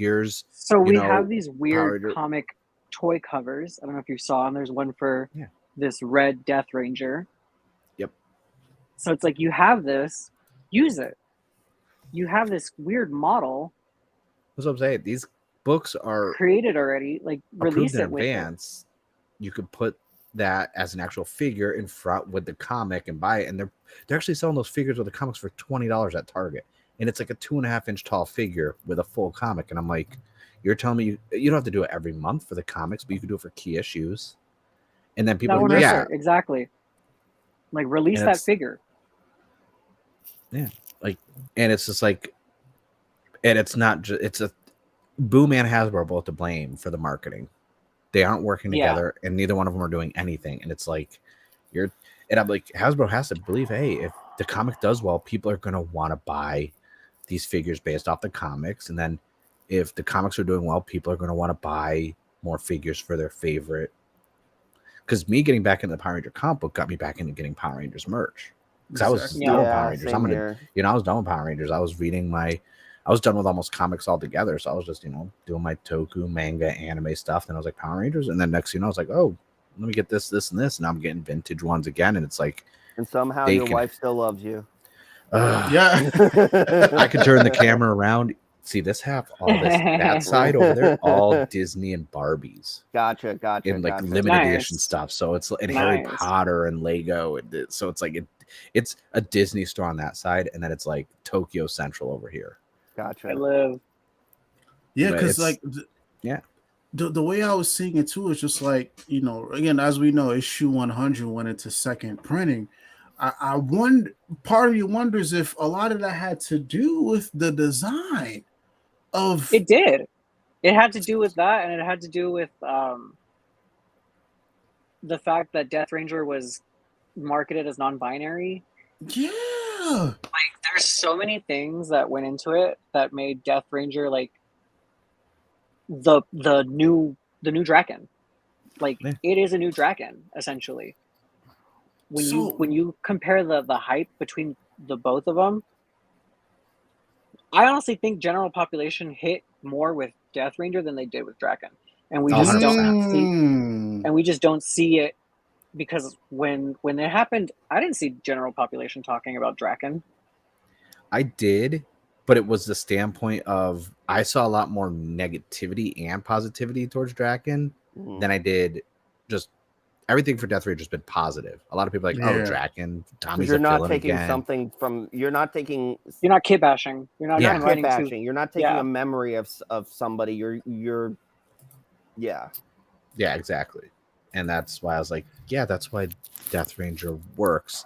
So we have these weird comic toy covers. I don't know if you saw, and there's one for this red Death Ranger. Yep. So it's like you have this, use it. You have this weird model. That's what I'm saying. These books are created already, like release it in advance. You could put that as an actual figure in front with the comic and buy it, and they're actually selling those figures with the comics for $20 at Target, and it's like a 2.5 inch tall figure with a full comic. And I'm like, you're telling me you don't have to do it every month for the comics, but you can do it for key issues. And then people, exactly, like release that figure. Yeah, like, and it's just like, and it's not just, it's a Boom and Hasbro are both to blame for the marketing. They aren't working together, and neither one of them are doing anything. And it's like, and I'm like, Hasbro has to believe, hey, if the comic does well, people are going to want to buy these figures based off the comics. And then if the comics are doing well, people are going to want to buy more figures for their favorite. Because me getting back into the Power Ranger comic book got me back into getting Power Rangers merch. Because I was done with Power Rangers. I was done with Power Rangers. I was reading I was done with almost comics altogether. So I was just, doing my toku, manga, anime stuff. Then I was like, Power Rangers. And then next I was like, oh, let me get this, this, and this. And I'm getting vintage ones again. And it's like, and somehow your wife still loves you. Yeah. I could turn the camera around. See this half, all this, that side over there, all Disney and Barbies. Gotcha. And like limited edition stuff. So it's Harry Potter and Lego. And so it's like it's a Disney store on that side, and then it's like Tokyo Central over here. Gotcha. I live. Yeah, because like the way I was seeing it too is just like, again, as we know, issue 100 went into second printing. I wonder, part of you wonders if a lot of that had to do with the design of it. Did it had to do with that, and it had to do with the fact that Death Ranger was marketed as non-binary. Yeah, like there's so many things that went into it that made Death Ranger like the new Draken. Like it is a new Draken essentially. When you compare the hype between the both of them, I honestly think general population hit more with Death Ranger than they did with Draken, and we just don't see it because when it happened, I didn't see general population talking about Draken. I did, but it was the standpoint of I saw a lot more negativity and positivity towards Draken than I did just. Everything for Death Ranger has been positive. A lot of people are like, oh, Draken, Tommy's you're a not villain taking again. something from. You're not kid bashing. You're not kid bashing. You're not taking a memory of somebody. You're. Yeah, exactly. And that's why I was like, yeah, that's why Death Ranger works.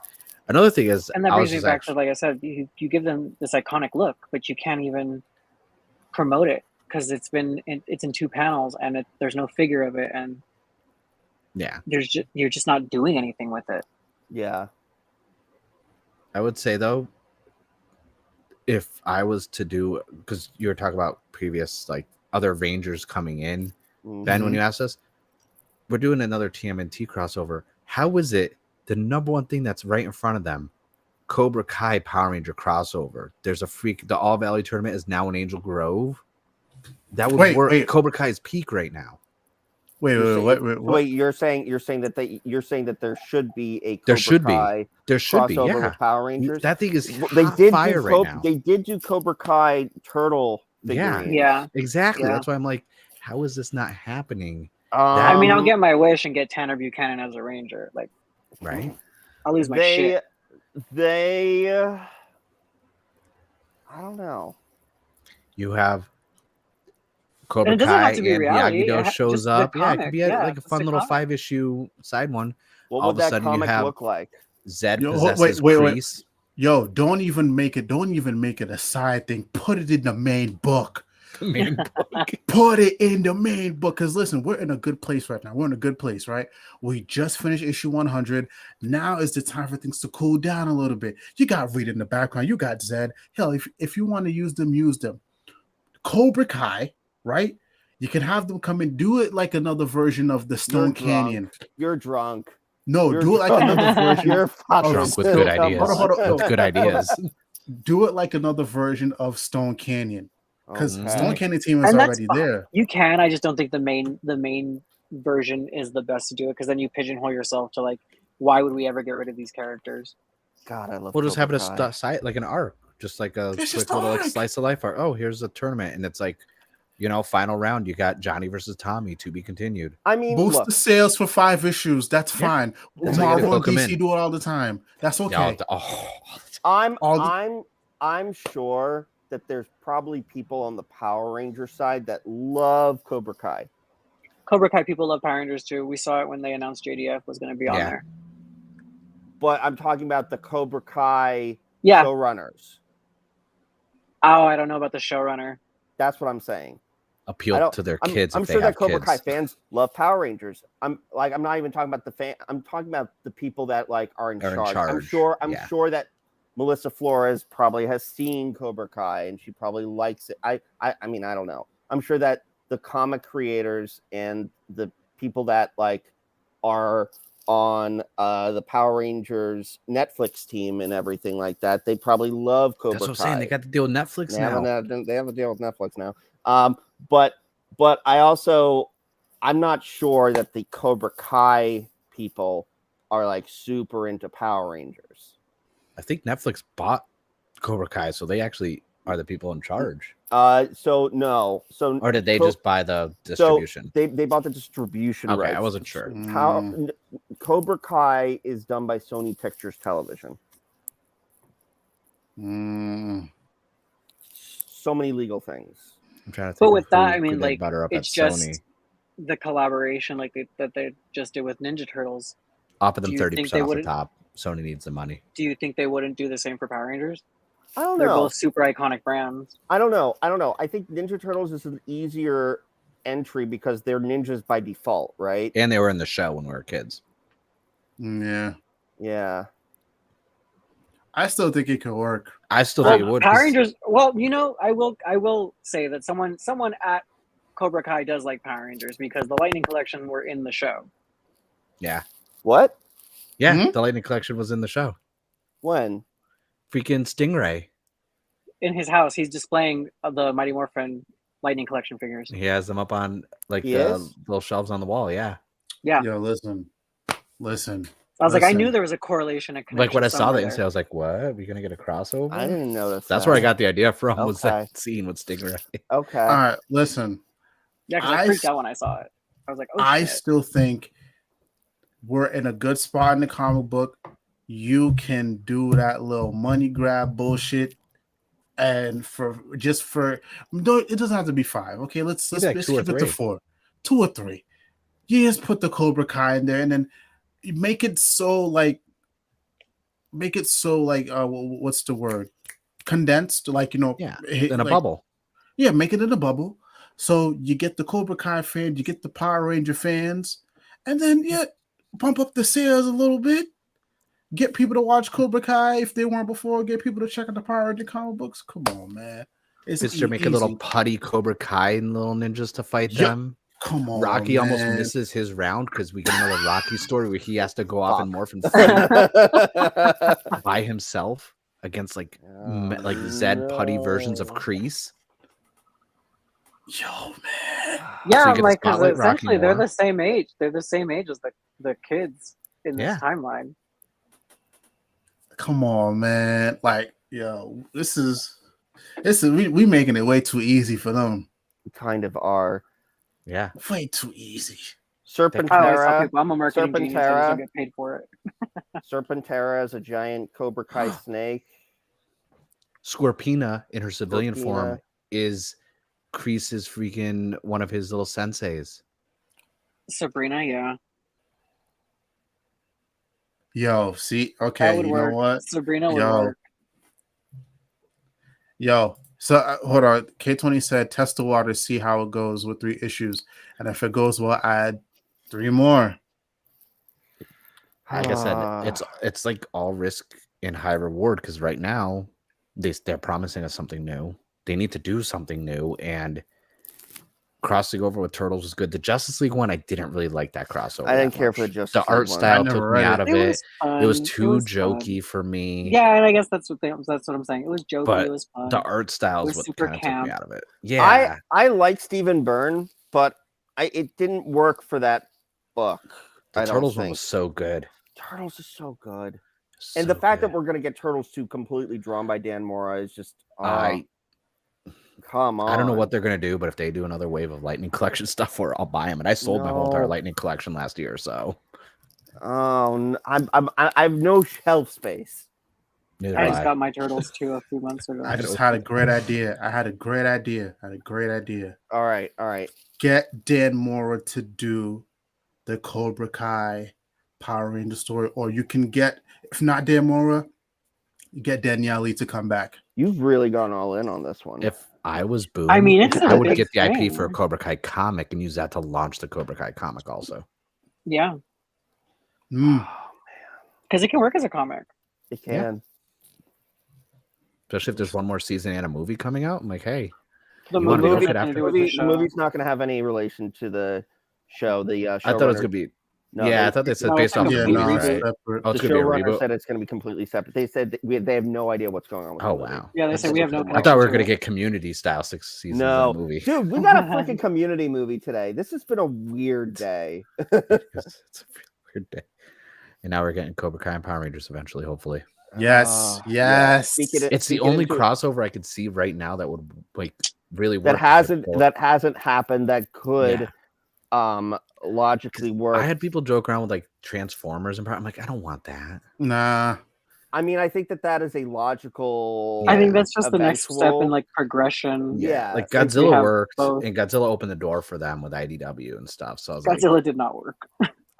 Another thing is, and that brings me back to, like I said, you give them this iconic look, but you can't even promote it because it's in 2 panels and there's no figure of it, and you're just not doing anything with it. Yeah, I would say though, if I was to do, because you were talking about previous like other Rangers coming in, Ben, when you asked us, we're doing another TMNT crossover. How is it the number one thing that's right in front of them? Cobra Kai Power Ranger crossover. There's a freak. The All Valley tournament is now in Angel Grove. That would work. Wait. Cobra Kai's peak right now. Wait, You're saying that there should be a Cobra There should Kai be. There should be. crossover Yeah. with Power Rangers. That thing is They hot did fire do right now. They did do Cobra Kai Turtle figurines. Yeah. Exactly. Yeah. That's why I'm like, how is this not happening? I mean, I'll get my wish and get Tanner Buchanan as a Ranger. Like, Right? I'll lose my shit. I don't know. You have And Cobra it doesn't Kai have to be and reality. Miyagi-Do Just shows the up. Yeah, it comic. could be Yeah, like a it's fun a little comic. 5-issue side one. What All would of a that sudden you comic have- look like? Zed Yo, possesses wait. Kreese. Yo, don't even make it a side thing. Put it in the main book. Main book. Put it in the main book. Because listen, we're in a good place right now. We're in a good place, right? We just finished issue 100. Now is the time for things to cool down a little bit. You got Reed in the background. You got Zed. Hell, if you want to use them, use them. Cobra Kai, right? You can have them come and do it like another version of the Stone Canyon. You're drunk. No, You're do it like another version. You're fucking Drunk with still good come ideas. on. Hold on. With good ideas. Do it like another version of Stone Canyon. Because Okay. Stone Canyon team is And that's already fine. there. You can. I just don't think the main version is the best to do it, because then you pigeonhole yourself to like, why would we ever get rid of these characters? God, I love. We'll just have Cobra it Kai. a site like an arc, just like a It's quick just an little like, arc. slice of life arc. Oh, here's a tournament, and it's like, final round. You got Johnny versus Tommy to be continued. I mean, Boost look, the sales for 5 issues. That's Yeah. fine. That's how you Marvel gotta and hook 'em DC in. do it all the time. That's okay. I'm sure that there's probably people on the Power Ranger side that love Cobra Kai. Cobra Kai people love Power Rangers too. We saw it when they announced JDF was going to be on there. But I'm talking about the Cobra Kai Yeah. showrunners. Oh, I don't know about the showrunner. That's what I'm saying. Appeal to their kids. I'm if sure they have that Cobra kids. Kai fans love Power Rangers. I'm not even talking about the fan. I'm talking about the people that like are in charge. I'm sure that Melissa Flores probably has seen Cobra Kai and she probably likes it. I mean, I don't know. I'm sure that the comic creators and the people that like are on the Power Rangers Netflix team and everything like that, they probably love Cobra Kai. That's what I'm saying. They got to deal with Netflix now. They have a deal with Netflix now. But I'm not sure that the Cobra Kai people are like super into Power Rangers. I think Netflix bought Cobra Kai, so they actually are the people in charge. No. Or did they just buy the distribution? So they bought the distribution Okay, rights. I wasn't sure. Cobra Kai is done by Sony Pictures Television. So many legal things. I'm trying to think. But with that, I mean, like, butter up it's at just Sony. the collaboration like that they just did with Ninja Turtles. Offer them Do you think 30% they off the wouldn't- top. Sony needs the money. Do you think they wouldn't do the same for Power Rangers? I don't They're know. both super iconic brands. I don't know. I think Ninja Turtles is an easier entry because they're ninjas by default, right? And they were in the show when we were kids. Yeah. Yeah. I still think it could work. I still think it would. Power 'cause- Rangers. Well, I will say that someone at Cobra Kai does like Power Rangers because the Lightning Collection were in the show. Yeah. What? Yeah, the Lightning Collection was in the show. When? Freaking Stingray. In his house, he's displaying the Mighty Morphin Lightning Collection figures. He has them up on like He the is? little shelves on the wall. Yeah. Yeah. Yo, listen. I was like, I knew there was a correlation. A Like when I saw that somewhere instead, I was like, what? Are we going to get a crossover? I didn't know that. That's where I got the idea from, was Okay. that scene with Stingray. Okay. All right, listen. Yeah, because I freaked out when I saw it. I was like, oh, I shit. still think we're in a good spot in the comic book. You can do that little money grab bullshit, and it doesn't have to be 5. Okay, let's Maybe like keep 2 or it to 3. 4, 2 or 3. You just put the Cobra Kai in there, and then you make it so like what's the word? Condensed, like in In a bubble. Yeah, make it in a bubble. So you get the Cobra Kai fans, you get the Power Ranger fans, and then pump up the sales a little bit. Get people to watch Cobra Kai if they weren't before. Get people to check out the Power Ranger comic books. Come on, man. It's to make a little putty Cobra Kai and little ninjas to fight them. Come on, Rocky almost man. misses his round because we get another Rocky story where he has to go off and morph and fight by himself against like Zed putty versions of Kreese. Yo, man. Yeah, So you get like the because Spotlight Rocky essentially they're more. the same age. They're the same age as the kids in this Yeah. timeline. Come on, man. Like, yo, this is we making it way too easy for them. We kind of are. Yeah. Way too easy. I always tell Serpentera. people I'm a marketing genius. I just Serpentera. don't get paid for it. Serpentera is a giant Cobra Kai snake. Scorpina in her civilian form Scorpina. is Kreese's freaking one of his little senseis. Sabrina, yeah, Yo, see, that okay, would you work. know what? Sabrina would Yo. work. Yo, so hold on. K20 said test the water, see how it goes with 3 issues, and if it goes well, add 3 more. Like I said, it's like all risk and high reward because right now they're promising us something new. They need to do something new, and crossing over with Turtles was good. The Justice League one, I didn't really like that crossover. I didn't that care much. for the Justice The League art one. style I never took read me it. out of It it. was fun. It was It too was jokey fun. for me. Yeah, and I guess that's what I'm saying. It was jokey. But It was fun. the art style It is was what super kind of took me camp. out of it. Yeah. I like Stephen Byrne, but it didn't work for that book. The I don't Turtles one think. was so good. Turtles is so good. So And the fact good. that we're going to get Turtles 2 completely drawn by Dan Mora is just, I come on. don't know what they're gonna do, but if they do another wave of Lightning Collection stuff, I'll buy them. And I sold my whole entire No. Lightning Collection last year, so Oh, I have no shelf space. neither I do just I. got my Turtles 2 a few months ago. I just had a great idea. I had a great idea. All right. Get Dan Mora to do the Cobra Kai Power Ranger story, or you can get, if not Dan Mora, you get Daniele to come back. You've really gone all in on this one. If I was Boom, I mean, it's I a would big get the IP for a thing. Cobra Kai comic and use that to launch the Cobra Kai comic also. Yeah, Mm. because it can work as a comic. It can. Especially if there's one more season and a movie coming out. I'm like, hey, The You wanna movie go has for it nothing to after? do with The the show. movie's not going to have any relation to the show. The I thought it was showrunner- gonna be. No, yeah, they- I thought they said No, based it's off like the a Yeah, movies, no, reboot. it's right? separate. Oh, the it's gonna be a showrunner reboot. said it's going to be completely separate. They said that they have no idea what's going on with Oh the movie. wow! Yeah, they That's say we have no stupid. I connection. thought we were to gonna it. get Community style 6 seasons No, of the movie. dude, we got a freaking Community movie today. This has been a weird day. It's a really weird day. And now we're getting Cobra Kai and Power Rangers eventually, hopefully. Yes, Yeah. yes. It's the only crossover I could see right now that would like really work. that hasn't happened that could logically work. I had people joke around with like Transformers and I'm like, I don't want that. Nah. I mean, I think that is a logical. I think that's just the next step in eventual- like progression. Yeah, like since we Godzilla have worked, both. and Godzilla opened the door for them with IDW and stuff. So I was like, Godzilla did not work.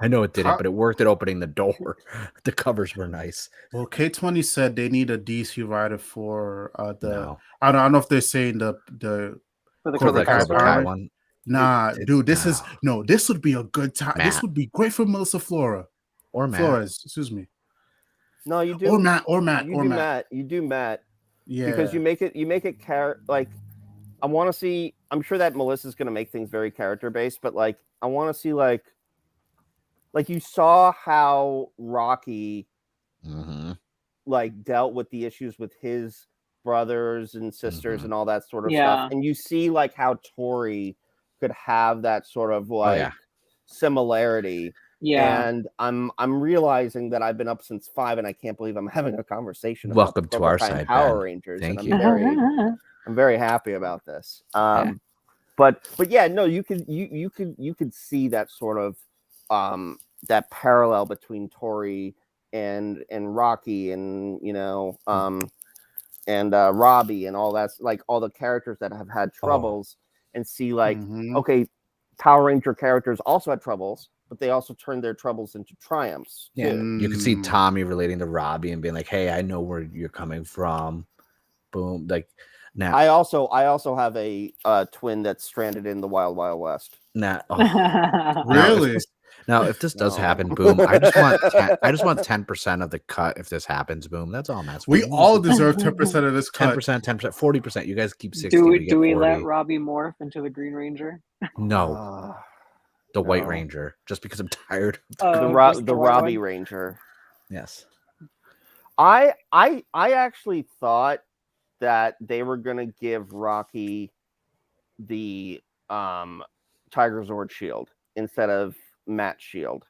I know it didn't, How- but it worked at opening the door. The covers were nice. Well, K20 said they need a DC writer for the. No, I don't know if they're saying the For the For Cobra the Kai Cobra story. Kai one. Nah, It- dude, this no. is no. This would be a good time. This Matt. would be great for Melissa Or Matt. Flores. Excuse me. No, you do. Or Matt. You do Matt. Yeah. Because you make it like I want to see. I'm sure that Melissa's going to make things very character based, but like I want to see like you saw how Rocky Mm-hmm. like dealt with the issues with his brothers and sisters Mhm. and all that sort of Yeah. stuff, and you see like how Tori could have that sort of like yeah. similarity. Yeah. And I'm realizing that I've been up since 5 and I can't believe I'm having a conversation about Welcome to Cobra our Kai and side, Power Ben. Rangers. Thank and you. I'm very happy about this. Yeah. But yeah, no, you could see that sort of that parallel between Tori and Rocky and and Robbie and all that's like all the characters that have had troubles and see like Mhm. okay, Power Ranger characters also had troubles, but they also turned their troubles into triumphs. Yeah, too. you can see Mm. Tommy relating to Robbie and being like, "Hey, I know where you're coming from." Boom, like now, I also have a twin that's stranded in the Wild Wild West. now, Really? Now, if this does No. happen, boom, I just want 10% of the cut. If this happens, boom, that's all I'm asking. We all deserve 10% of this cut. 10%, 40%. You guys keep 60. do we we, get do we let 40. Robbie morph into the Green Ranger? No, Ah, The White No. Ranger, just because I'm tired. Just The white Robbie one? Ranger. Yes. I actually thought that they were gonna give Rocky the Tiger Zord shield instead of Matt's shield.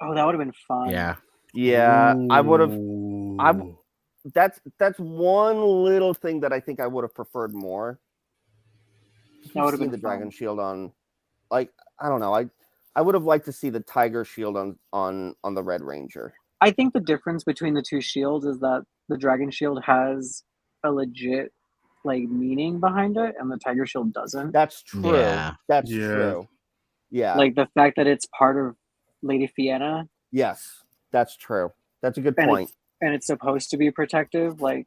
Oh, that would have been fun. Yeah. Yeah, I would have. Ooh. That's one little thing that I think I would have preferred more. That would have See been the Dragon fun. Shield on, like, I don't know. I would have liked to see the Tiger Shield on the Red Ranger. I think the difference between the two shields is that the Dragon Shield has a legit like meaning behind it, and the Tiger Shield doesn't. That's true. Yeah. That's Yeah. true. Yeah. Like the fact that it's part of Lady Fianna Yes, that's true. That's a good and point. it's supposed to be protective, like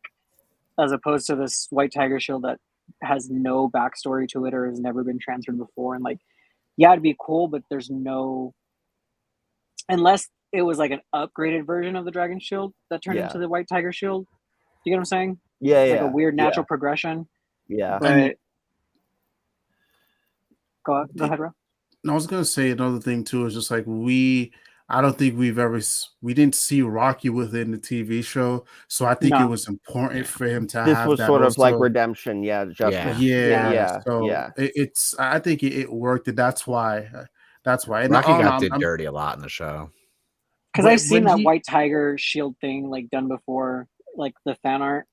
as opposed to this White Tiger Shield that has no backstory to it or has never been transferred before. And like, yeah, it'd be cool, but there's no, unless it was like an upgraded version of the Dragon Shield that turned Yeah. into the White Tiger Shield. You get what I'm saying? Yeah, Like yeah. a weird natural progression. Yeah. But go ahead, bro. I was gonna say another thing too is just like I don't think we didn't see Rocky within the TV show, so I think it No. was important for him to This have was that sort of like also- redemption. Yeah. Justice. yeah, Yeah. So Yeah. I think it worked, and that's why. And Rocky oh, no, got did I'm- dirty a lot in the show. Because When- I've seen when that he- White Tiger Shield thing like done before, like the fan art.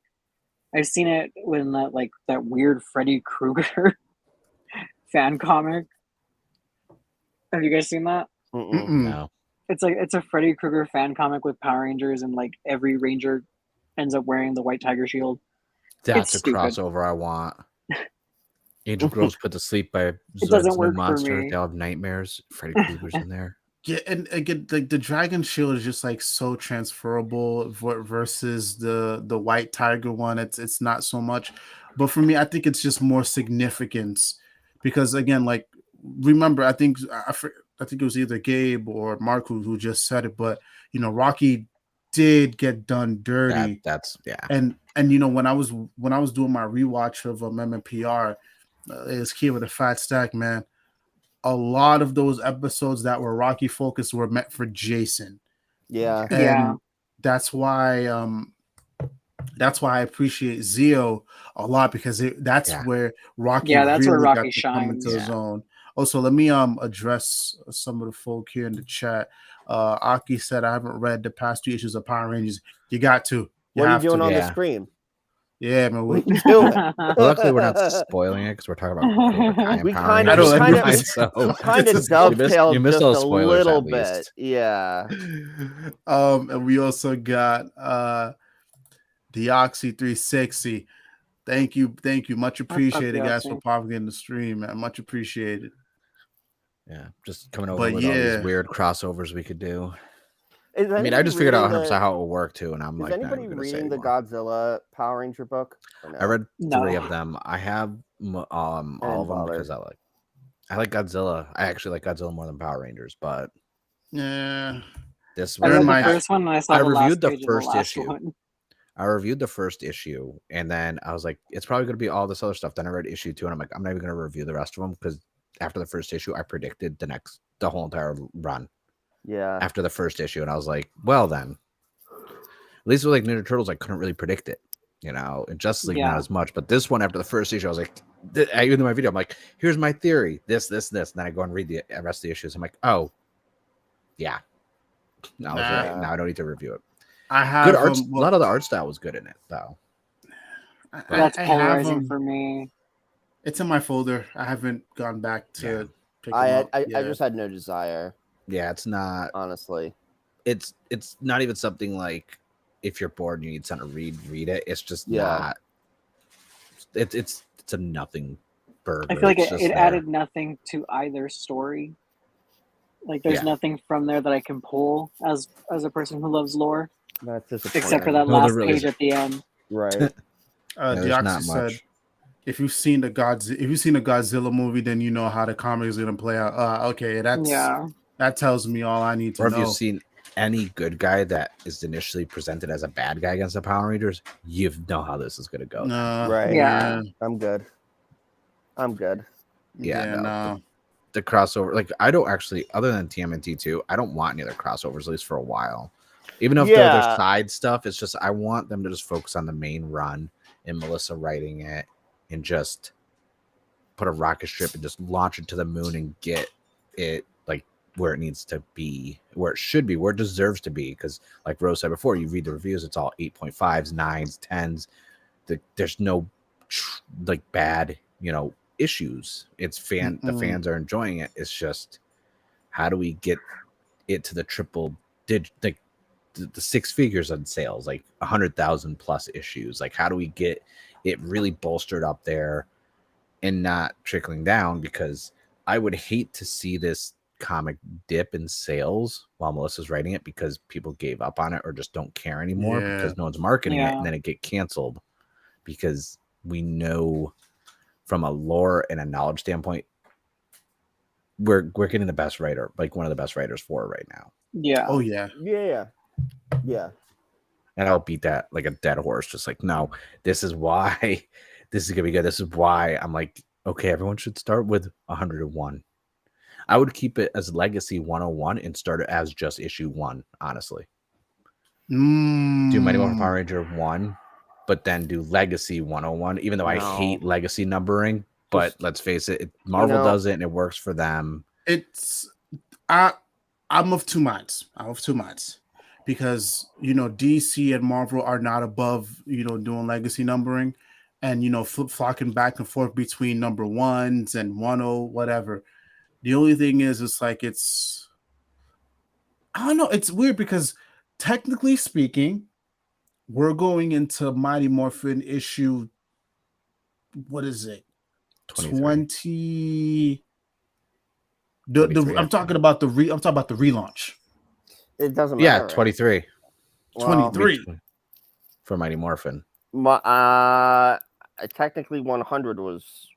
I've seen it when that weird Freddy Krueger fan comic. Have you guys seen that? Mm-mm. No. It's a Freddy Krueger fan comic with Power Rangers, and like every Ranger ends up wearing the White Tiger Shield. That's It's a stupid. crossover I want. Angel Girls put to sleep by doesn't Zord's work new for monster. me. They all have nightmares. Freddy Krueger's in there. Yeah, and again, like the Dragon Shield is just like so transferable versus the White Tiger one. It's not so much, but for me, I think it's just more significance because again, like remember, I think it was either Gabe or Mark who just said it, but you know, Rocky did get done dirty. That's yeah. And you know, when I was doing my rewatch of MMPR, it's Key with a Fat Stack, man. A lot of those episodes that were Rocky focused were meant for Jason. Yeah. And Yeah. that's why I appreciate Zio a lot because that's where Rocky that's where really Rocky got to come into shines. his own. Also, let me address some of the folk here in the chat. Aki said I haven't read the past 2 issues of Power Rangers. You got to. What are have you doing to. on the Yeah. stream? Yeah, man. What are you doing? Well, luckily, we're not spoiling it because we're talking about Cobra Kai and We Power kind of, I know, Rangers. like, So kind of it's- dovetailed you missed just those a spoilers little at bit. least. Yeah. And we also got Deoxy 360. Thank you, much appreciated, guys, for Deoxy? popping in the stream, man. Much appreciated. Yeah, just coming over But with all yeah. these weird crossovers we could do. Is I mean, I anybody just figured out reading 100% how it will work too, and I'm Is like, not anybody even gonna say reading the anymore. Godzilla Power Ranger book? Or no? I read No. 3 of them. I have all of them bother. because I like Godzilla. I actually like Godzilla more than Power Rangers, but Yeah. this I They're read in the my- first one, and I saw I the last reviewed the page of first the last issue. one. I reviewed the first issue, and then I was like, it's probably going to be all this other stuff. Then I read issue 2, and I'm like, I'm not even going to review the rest of them because after the first issue, I predicted the whole entire run Yeah. after the first issue, and I was like, well then, at least with like Ninja Turtles, I couldn't really predict it, you know, and Justice League not as much. But this one, after the first issue, I was like, I even in my video, I'm like, here's my theory, this, and then I go and read the rest of the issues. I'm like, oh, yeah. Now I don't need to review it. I have Good art. A lot of the art style was good in it, though. That's I polarizing have, for me. It's in my folder. I haven't gone back to pick them I up. just had no desire, Yeah, it's not. honestly. It's not even something like if you're bored and you need something to read it. It's just Yeah. not. It's a nothing burger. I feel like It's it just there. added nothing to either story. Like there's nothing from there that I can pull as a person who loves lore, That's disappointing. except for that No, there last really page isn't. at the end. Right. There's Deoxy not said, much. if you've seen the Godzilla movie, then you know how the comic is gonna play out. Okay, that tells me all I need to Or know. if you've seen any good guy that is initially presented as a bad guy against the Power Rangers, you know how this is going to go. No, Right. Yeah. I'm good. Yeah, no. no. the crossover. Like, I don't actually, other than TMNT 2, I don't want any other crossovers, at least for a while. Even if they're their side stuff, it's just I want them to just focus on the main run and Melissa writing it and just put a rocket ship and just launch it to the moon and get it like where it needs to be, where it should be, where it deserves to be. Because like Rose said before, you read the reviews, it's all 8.5s, 9s, 10s. There's no like bad, issues. It's the fans are enjoying it. It's just how do we get it to the triple digit, like the six figures on sales, like 100,000 plus issues. Like how do we get it really bolstered up there and not trickling down? Because I would hate to see this comic dip in sales while Melissa's writing it because people gave up on it or just don't care anymore because no one's marketing it, and then it get canceled because we know from a lore and a knowledge standpoint we're getting the best writer, like one of the best writers for it right now. Yeah. Oh yeah. And I'll beat that like a dead horse, just like, no, this is why this is gonna be good. This is why I'm like, okay, everyone should start with 101. I would keep it as Legacy 101 and start it as just issue 1, honestly. Do Mighty Morphin Power Ranger 1, but then do Legacy 101, even though I hate Legacy numbering. But let's face it, Marvel does it and it works for them. I'm of two minds. Because DC and Marvel are not above doing legacy numbering and flocking back and forth between number 1s and 10 whatever. The only thing is I don't know, it's weird because technically speaking we're going into Mighty Morphin issue, what is it, 20? I'm talking about the relaunch. It doesn't matter. Yeah, 23. Well, 23 for Mighty Morphin. Technically 100 was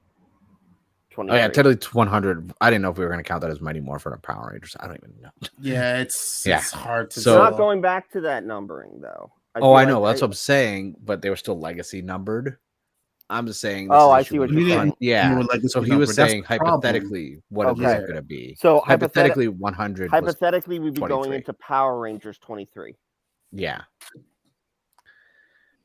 23. Oh yeah, technically 100. I didn't know if we were going to count that as Mighty Morphin or Power Rangers. I don't even know. Yeah, it's hard to. So it's not going back to that numbering though. I know. That's what I'm saying. But they were still legacy numbered. I'm just saying. I see what you're saying. Yeah. So he was saying hypothetically, what is it going to be? So hypothetically, 100. Hypothetically, we'd be going into Power Rangers 23. Yeah.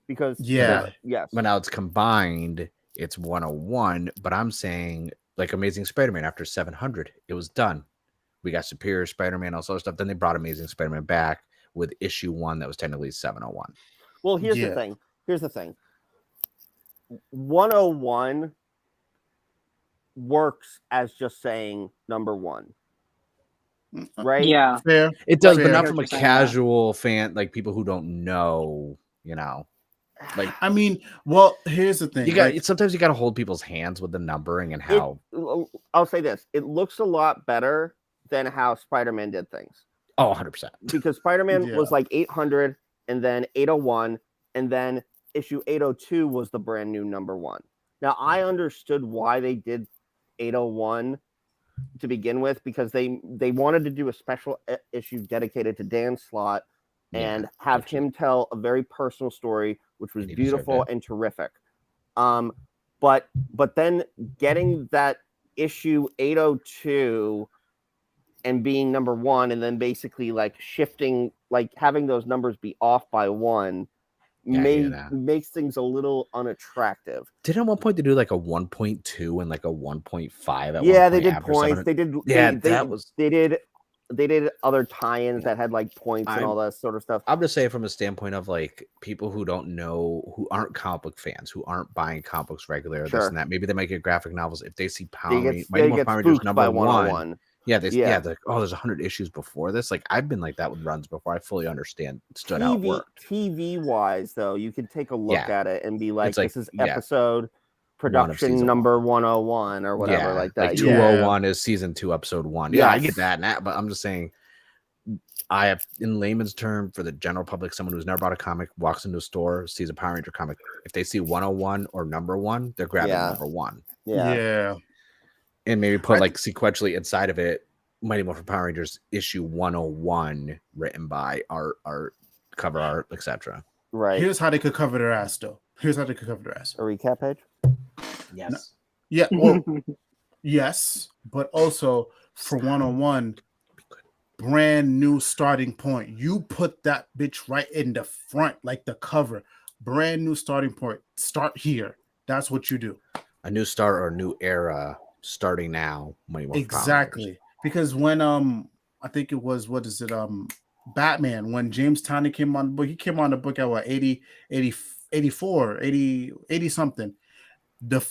Because yes. But now it's combined. It's 101. But I'm saying like Amazing Spider-Man after 700, it was done. We got Superior Spider-Man, all sorts of stuff. Then they brought Amazing Spider-Man back with issue 1 that was technically 701. Well, here's the thing. 101 works as just saying number 1, right? Yeah, fair. It does, but not from a casual fan, like people who don't know. Like I mean, well, here's the thing. Sometimes you got to hold people's hands with the numbering and how. I'll say this: it looks a lot better than how Spider-Man did things. Oh, 100%. Because Spider-Man was like 800, and then 801, and then issue 802 was the brand new number 1. Now, I understood why they did 801 to begin with, because they wanted to do a special issue dedicated to Dan Slott and have him tell a very personal story, which was beautiful and terrific. But then getting that issue 802 and being number 1, and then basically like shifting, like having those numbers be off by 1, makes things a little unattractive. Did at one point they do like a 1.2 and like a 1.5? They did points. They did other tie-ins that had like points and all that sort of stuff. I'm just saying from a standpoint of like people who don't know, who aren't comic book fans, who aren't buying comic books regularly, this and that. Maybe they might get graphic novels. If they see Mighty Morphin Power Rangers number 1. There's 100 issues before this. Like I've been like that with runs before. I fully understood how it worked. TV wise, though, you can take a look at it and be like, this is episode production number 101 or whatever like that. Like 201 is season 2, episode 1. Yeah, I get that, but I'm just saying, I have, in layman's term, for the general public, someone who's never bought a comic, walks into a store, sees a Power Ranger comic. If they see 101 or number 1, they're grabbing number 1. Yeah. And maybe put like sequentially inside of it, Mighty Morphin Power Rangers issue 101, written by art, cover art, etc. Right. Here's how they could cover their ass, though. A recap page. Yes. Yeah. Well, yes. but also for 101, brand new starting point. You put that bitch right in the front, like the cover. Brand new starting point. Start here. That's what you do. A new start or a new era starting now. Mighty Morphin Power Rangers. Exactly. Because when I think it was, what is it, Batman, when James Tynion came on the book, he came on the book at what, 80, 80, 84, 80, 80 something.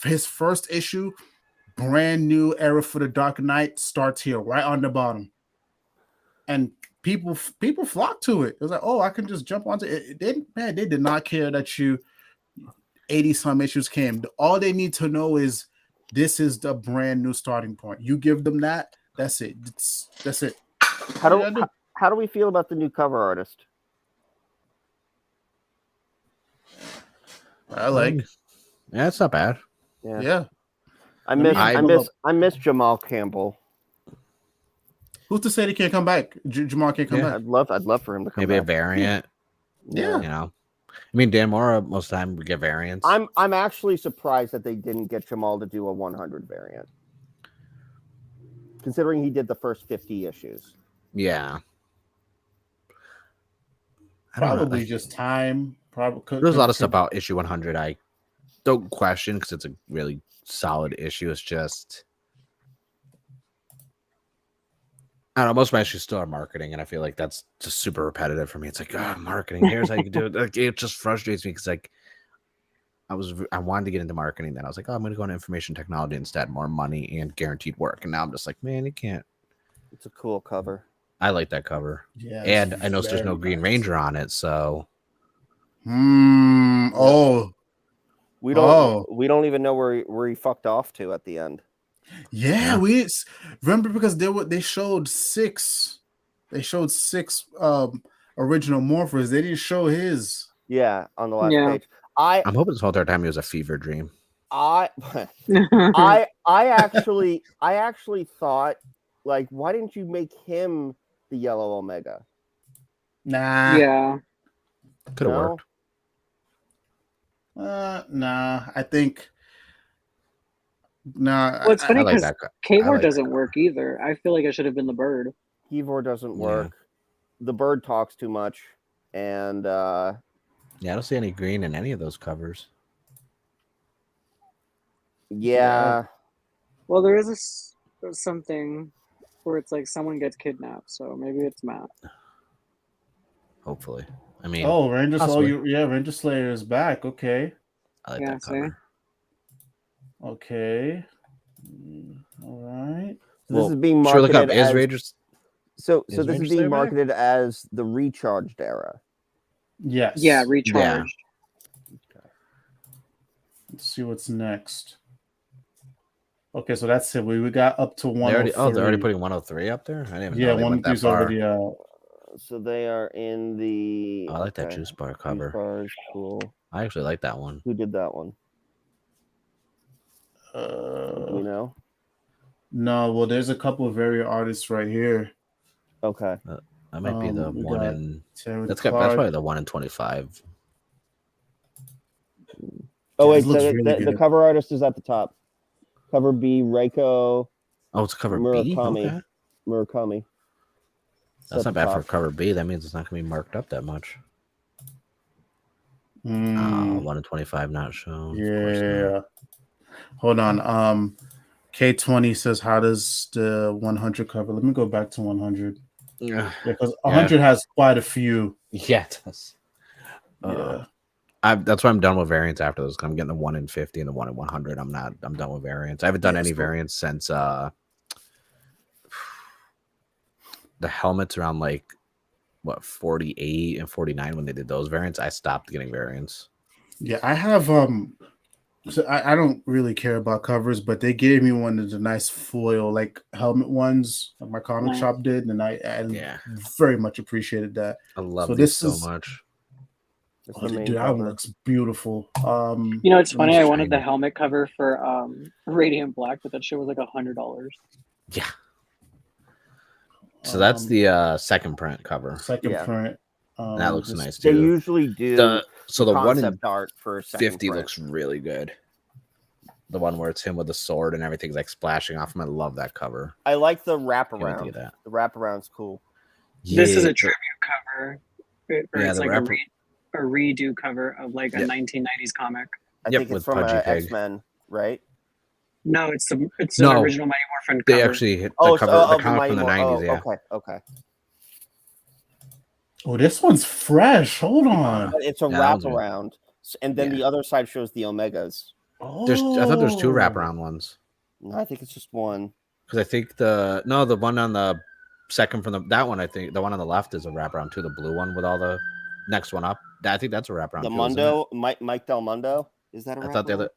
His first issue, brand new era for the Dark Knight, starts here, right on the bottom. And people flock to it. It was like, oh, I can just jump onto it. They did not care that you 80 some issues came. All they need to know is this is the brand new starting point. You give them that, that's it. That's it. How do we feel about the new cover artist? I like. Yeah, it's not bad. Yeah. I miss Jamal Campbell. Who's to say he can't come back? Jamal can't come back. I'd love for him to come Maybe back. a variant. Yeah. You know. I mean, Dan Mora, most of the time we get variants. I'm actually surprised that they didn't get Jamal to do a 100 variant. Considering he did the first 50 issues. Yeah. Probably just time. There's a lot of stuff about issue 100 I don't question because it's a really solid issue. It's just, I don't know, most of my issues still are marketing, and I feel like that's just super repetitive for me. It's like, marketing, here's how you can do it. Like, it just frustrates me because, like, I wanted to get into marketing, then I was like, I'm going to go into information technology instead, more money and guaranteed work. And now I'm just like, man, you can't. It's a cool cover. I like that cover. Yeah, and I know there's no Green Ranger on it, so. We don't even know where he fucked off to at the end. Yeah, we remember because they showed six original morphers. They didn't show his. Yeah, on the last page. I'm hoping this whole entire time it was a fever dream. I actually thought, like, why didn't you make him the Yellow Omega? Nah. Yeah. Could have worked. Nah. I think. Nah. Well, it's funny because Kevor doesn't work either. I feel like it should have been the bird. Kevor doesn't work. The bird talks too much, and I don't see any green in any of those covers. Yeah. Well, there is something where it's like someone gets kidnapped, so maybe it's Matt. Hopefully. I mean, Ranger Ranger Slayer is back. Okay. I like that cover. Okay. All right. This is being marketed as Rangers. So this is being marketed as the Recharged era. Yes. Yeah, Recharged. Yeah. Okay. Let's see what's next. Okay, so that's it. We got up to 103. They're already putting 103 up there? I didn't even know 103's already so they are in the... I like that Juice Bar cover. Juice Bar is cool. I actually like that one. Who did that one? Do you know? No, well, there's a couple of variant artists right here. Okay. That might be the one in... That's probably the 1 in 25. Oh, wait, the cover artist is at the top. Cover B, Reiko. Oh, it's cover Murakami. B? Okay. Murakami. That's not bad for cover B. That means it's not going to be marked up that much. 1 in 25 not shown. Yeah. Hold on. K20 says, how does the 100 cover? Let me go back to 100. Yeah, because 100 has quite a few. Yeah, it does. That's why I'm done with variants after this. I'm getting the 1 in 50 and the 1 in 100. I'm done with variants. I haven't done any variants since the helmets around like 48 and 49 when they did those variants. I stopped getting variants. Yeah, I have so I don't really care about covers, but they gave me one of the nice foil like helmet ones like my comic shop did, and I very much appreciated that. I love this so much. Dude, that one looks beautiful. It's funny. I wanted the helmet cover for Radiant Black, but that shit was like $100. Yeah. So that's the second print cover. Second print. That looks nice too. They usually do. The 1 in art for 50 print. looks really good. The one where it's him with the sword and everything's like splashing off him. I love that cover. I like the Can't wait to wraparound. get that. The wraparound's cool. This is Yeah, a tribute cover. Or Yeah, it's the like wrapper- a redo cover of like a Yep. 1990s comic. I Yep, think it's with from Pudgy Pig. X-Men, right? No, it's an No. original Mighty Morphin They cover. actually hit Oh, the cover, the of the comic Mighty from the Morphin. 90s. Yeah. Okay. Oh, this one's fresh. Hold on. But it's a Yeah, that one's good. wraparound, and then Yeah. the other side shows the Omegas. Oh, I thought there's 2 wraparound ones. No, I think it's just one. Because I think the one on the second from that one, I think the one on the left is a wraparound too. The blue one with all the next one up. I think that's a wraparound. The too, isn't it? Mundo, Mike Del Mundo. Is that a wraparound?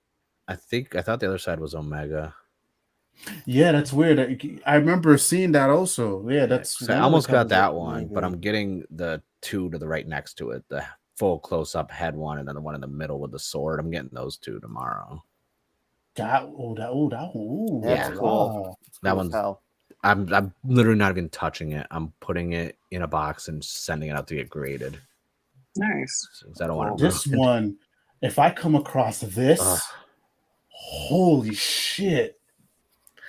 I thought the other side was Omega. Yeah, that's weird. I remember seeing that also. Yeah, that's. I one of the almost got covers that one, but maybe. I'm getting the 2 to the right next to it. The full close up head one, and then the one in the middle with the sword. I'm getting those 2 tomorrow. That one. That's Yeah. cool. It's That cool as one's- hell. I'm literally not even touching it. I'm putting it in a box and sending it out to get graded. Nice. Since I don't want to. This one, if I come across this, Ugh. holy shit!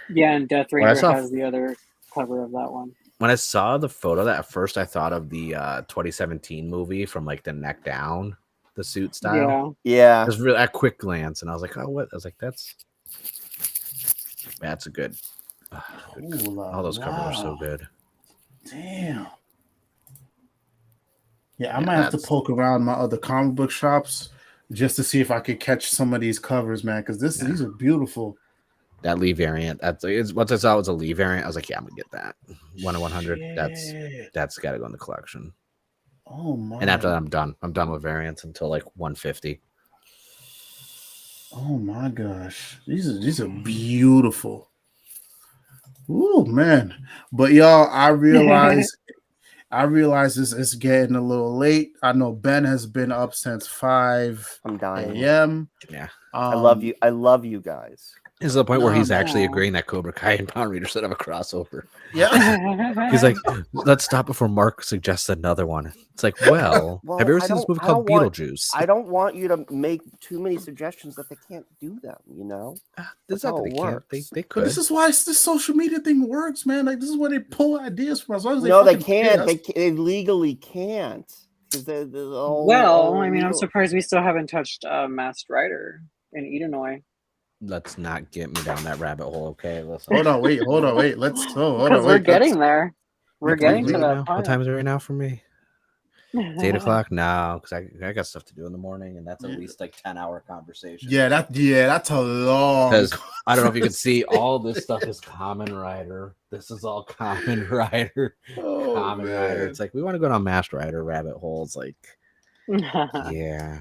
Yeah, and Death When I Ranger saw- has the other cover of that one. When I saw the photo of that at first, I thought of the 2017 movie from like the neck down, the suit style. Yeah. Yeah. Just really at quick glance, and I was like, "Oh, what?" I was like, "That's a good." Ooh la All those covers are so la. good. Damn. Yeah, I Yeah, might have to that's- poke around my other comic book shops just to see if I could catch some of these covers, man. Because these are beautiful. That Lee variant. Once I saw it was a Lee variant, I was like, "Yeah, I'm gonna get that 1 in 100." Shit. That's got to go in the collection. Oh my. And after that, I'm done. I'm done with variants until like 150. Oh my gosh, these are beautiful. Oh man, but y'all, I realize it's getting a little late. I know Ben has been up since 5 I'm dying. a.m. Yeah. I love you. I love you guys. This is the point where he's No. actually agreeing that Cobra Kai and Power Rangers should have a crossover. Yeah, He's like, let's stop before Mark suggests another one. It's like, well, Well, have you ever I seen this don't- movie I called don't want- Beetlejuice? I don't want you to make too many suggestions that they can't do them. You know. It's that's not how that it they can't. works. They but could. this is why this social media thing works, man. Like this is where they pull ideas from. As long as they No, they fucking pay can't. us. They legally can't. 'Cause Well, I mean, I'm surprised we still haven't touched Masked Rider in Edenoi. Let's not get me down that rabbit hole, okay? Listen. Hold on, wait. Let's Because we're getting there. We're What getting time to is it that What part. time is it right now for me? It's 8 o'clock now because I got stuff to do in the morning, and that's at least like 10-hour conversation. that's a long. Because I don't know if you can see, all this stuff is Common Rider. This is all Common Rider. Oh, Common Rider. man. It's like we want to go down Masked Rider rabbit holes. Like, yeah,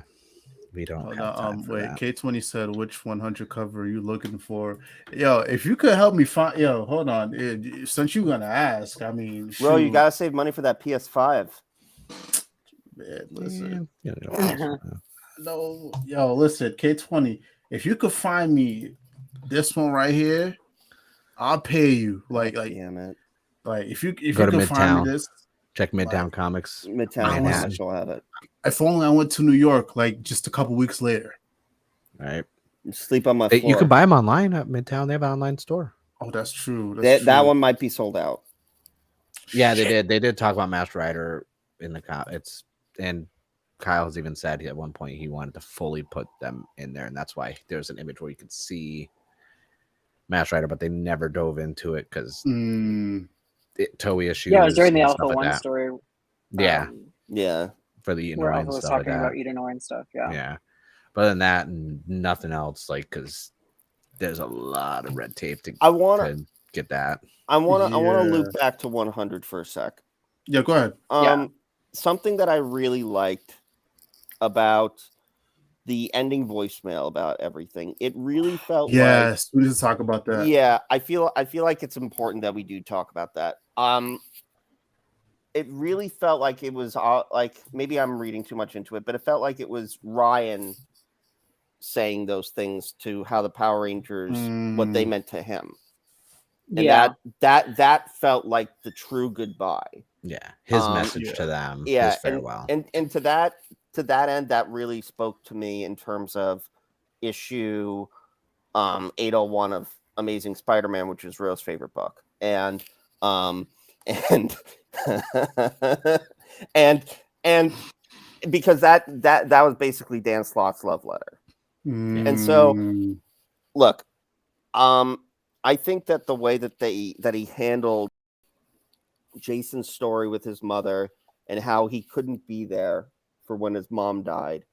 we don't Hold have time on, for wait. that. K20 said, "Which 100 cover are you looking for?" Yo, if you could help me find, hold on. Since you're gonna ask, I mean, Bro, you shoot, gotta save money for that PS5. man, listen. Listen, K20. If you could find me this one right here, I'll pay you. Like, Damn it. if you Go to could find Midtown. me this, Check Midtown Comics. Midtown Manhattan. Cash will have it. if only I went to New York, like just a couple weeks later. All right. Sleep on my floor. You can buy them online at Midtown. They have an online store. Oh, that's true. That one might be sold out. Yeah, they did. They did talk about Masked Rider in the and Kyle has even said at one point he wanted to fully put them in there, and that's why there's an image where you could see Masked Rider, but they never dove into it because Toei issues. Yeah, it was during the and Alpha stuff like 1 that. story. Yeah, Yeah. for the Where Edenoi Alpha and was stuff like talking about that. Edenoi and stuff. Yeah. Yeah, but other than that, nothing else. Like, because there's a lot of red tape to get that. I want to Yeah. loop back to 100 for a sec. Yeah, go ahead. Yeah. Something that I really liked about the ending voicemail about everything. It really felt Yes, we need to talk about that. Yeah, I feel like it's important that we do talk about that. It really felt like it was like, maybe I'm reading too much into it, but it felt like it was Ryan saying those things to how the Power Rangers, what they meant to him. And that felt like the true goodbye. Yeah, his message to them. Yeah, his farewell. And to that end, that really spoke to me in terms of issue 801 of Amazing Spider-Man, which is Rio's favorite book, and and and because that was basically Dan Slott's love letter. And so, look, I think that the way that he handled Jason's story with his mother and how he couldn't be there for when his mom died,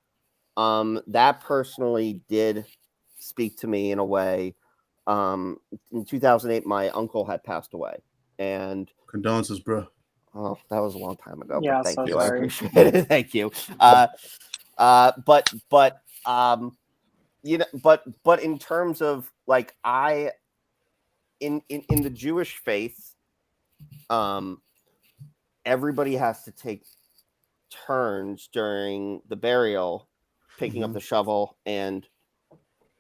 that personally did speak to me in a way. In 2008, my uncle had passed away, and condolences, bro. Oh, that was a long time ago. Yeah, but thank so you. I sorry. appreciate it. Thank you. But you know, but in terms of like in the Jewish faith, everybody has to take turns during the burial, picking up the shovel and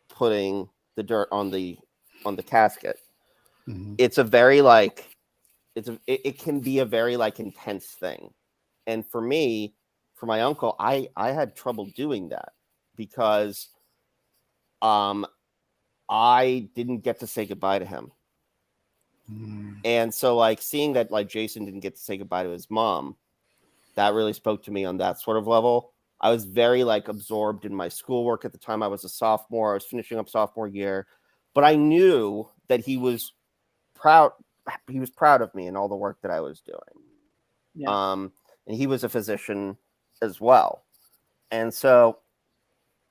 putting the dirt on the casket. It's a very like it can be a very like intense thing. And for me, for my uncle, I had trouble doing that because I didn't get to say goodbye to him. And so like seeing that like Jason didn't get to say goodbye to his mom, that really spoke to me on that sort of level. I was very like absorbed in my schoolwork at the time. I was a sophomore. I was finishing up sophomore year, but I knew that he was proud. He was proud of me and all the work that I was doing. Yeah. And he was a physician as well. And so,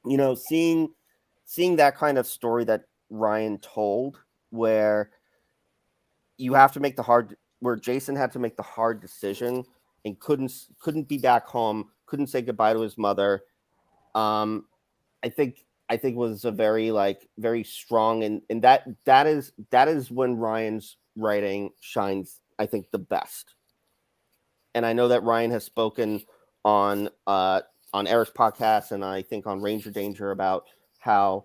you know, seeing that kind of story that Ryan told, where you have to make where Jason had to make the hard decision and couldn't be back home, couldn't say goodbye to his mother. I think was a very strong and that is when Ryan's writing shines, I think, the best. And I know that Ryan has spoken on Eric's podcast and I think on Ranger Danger about how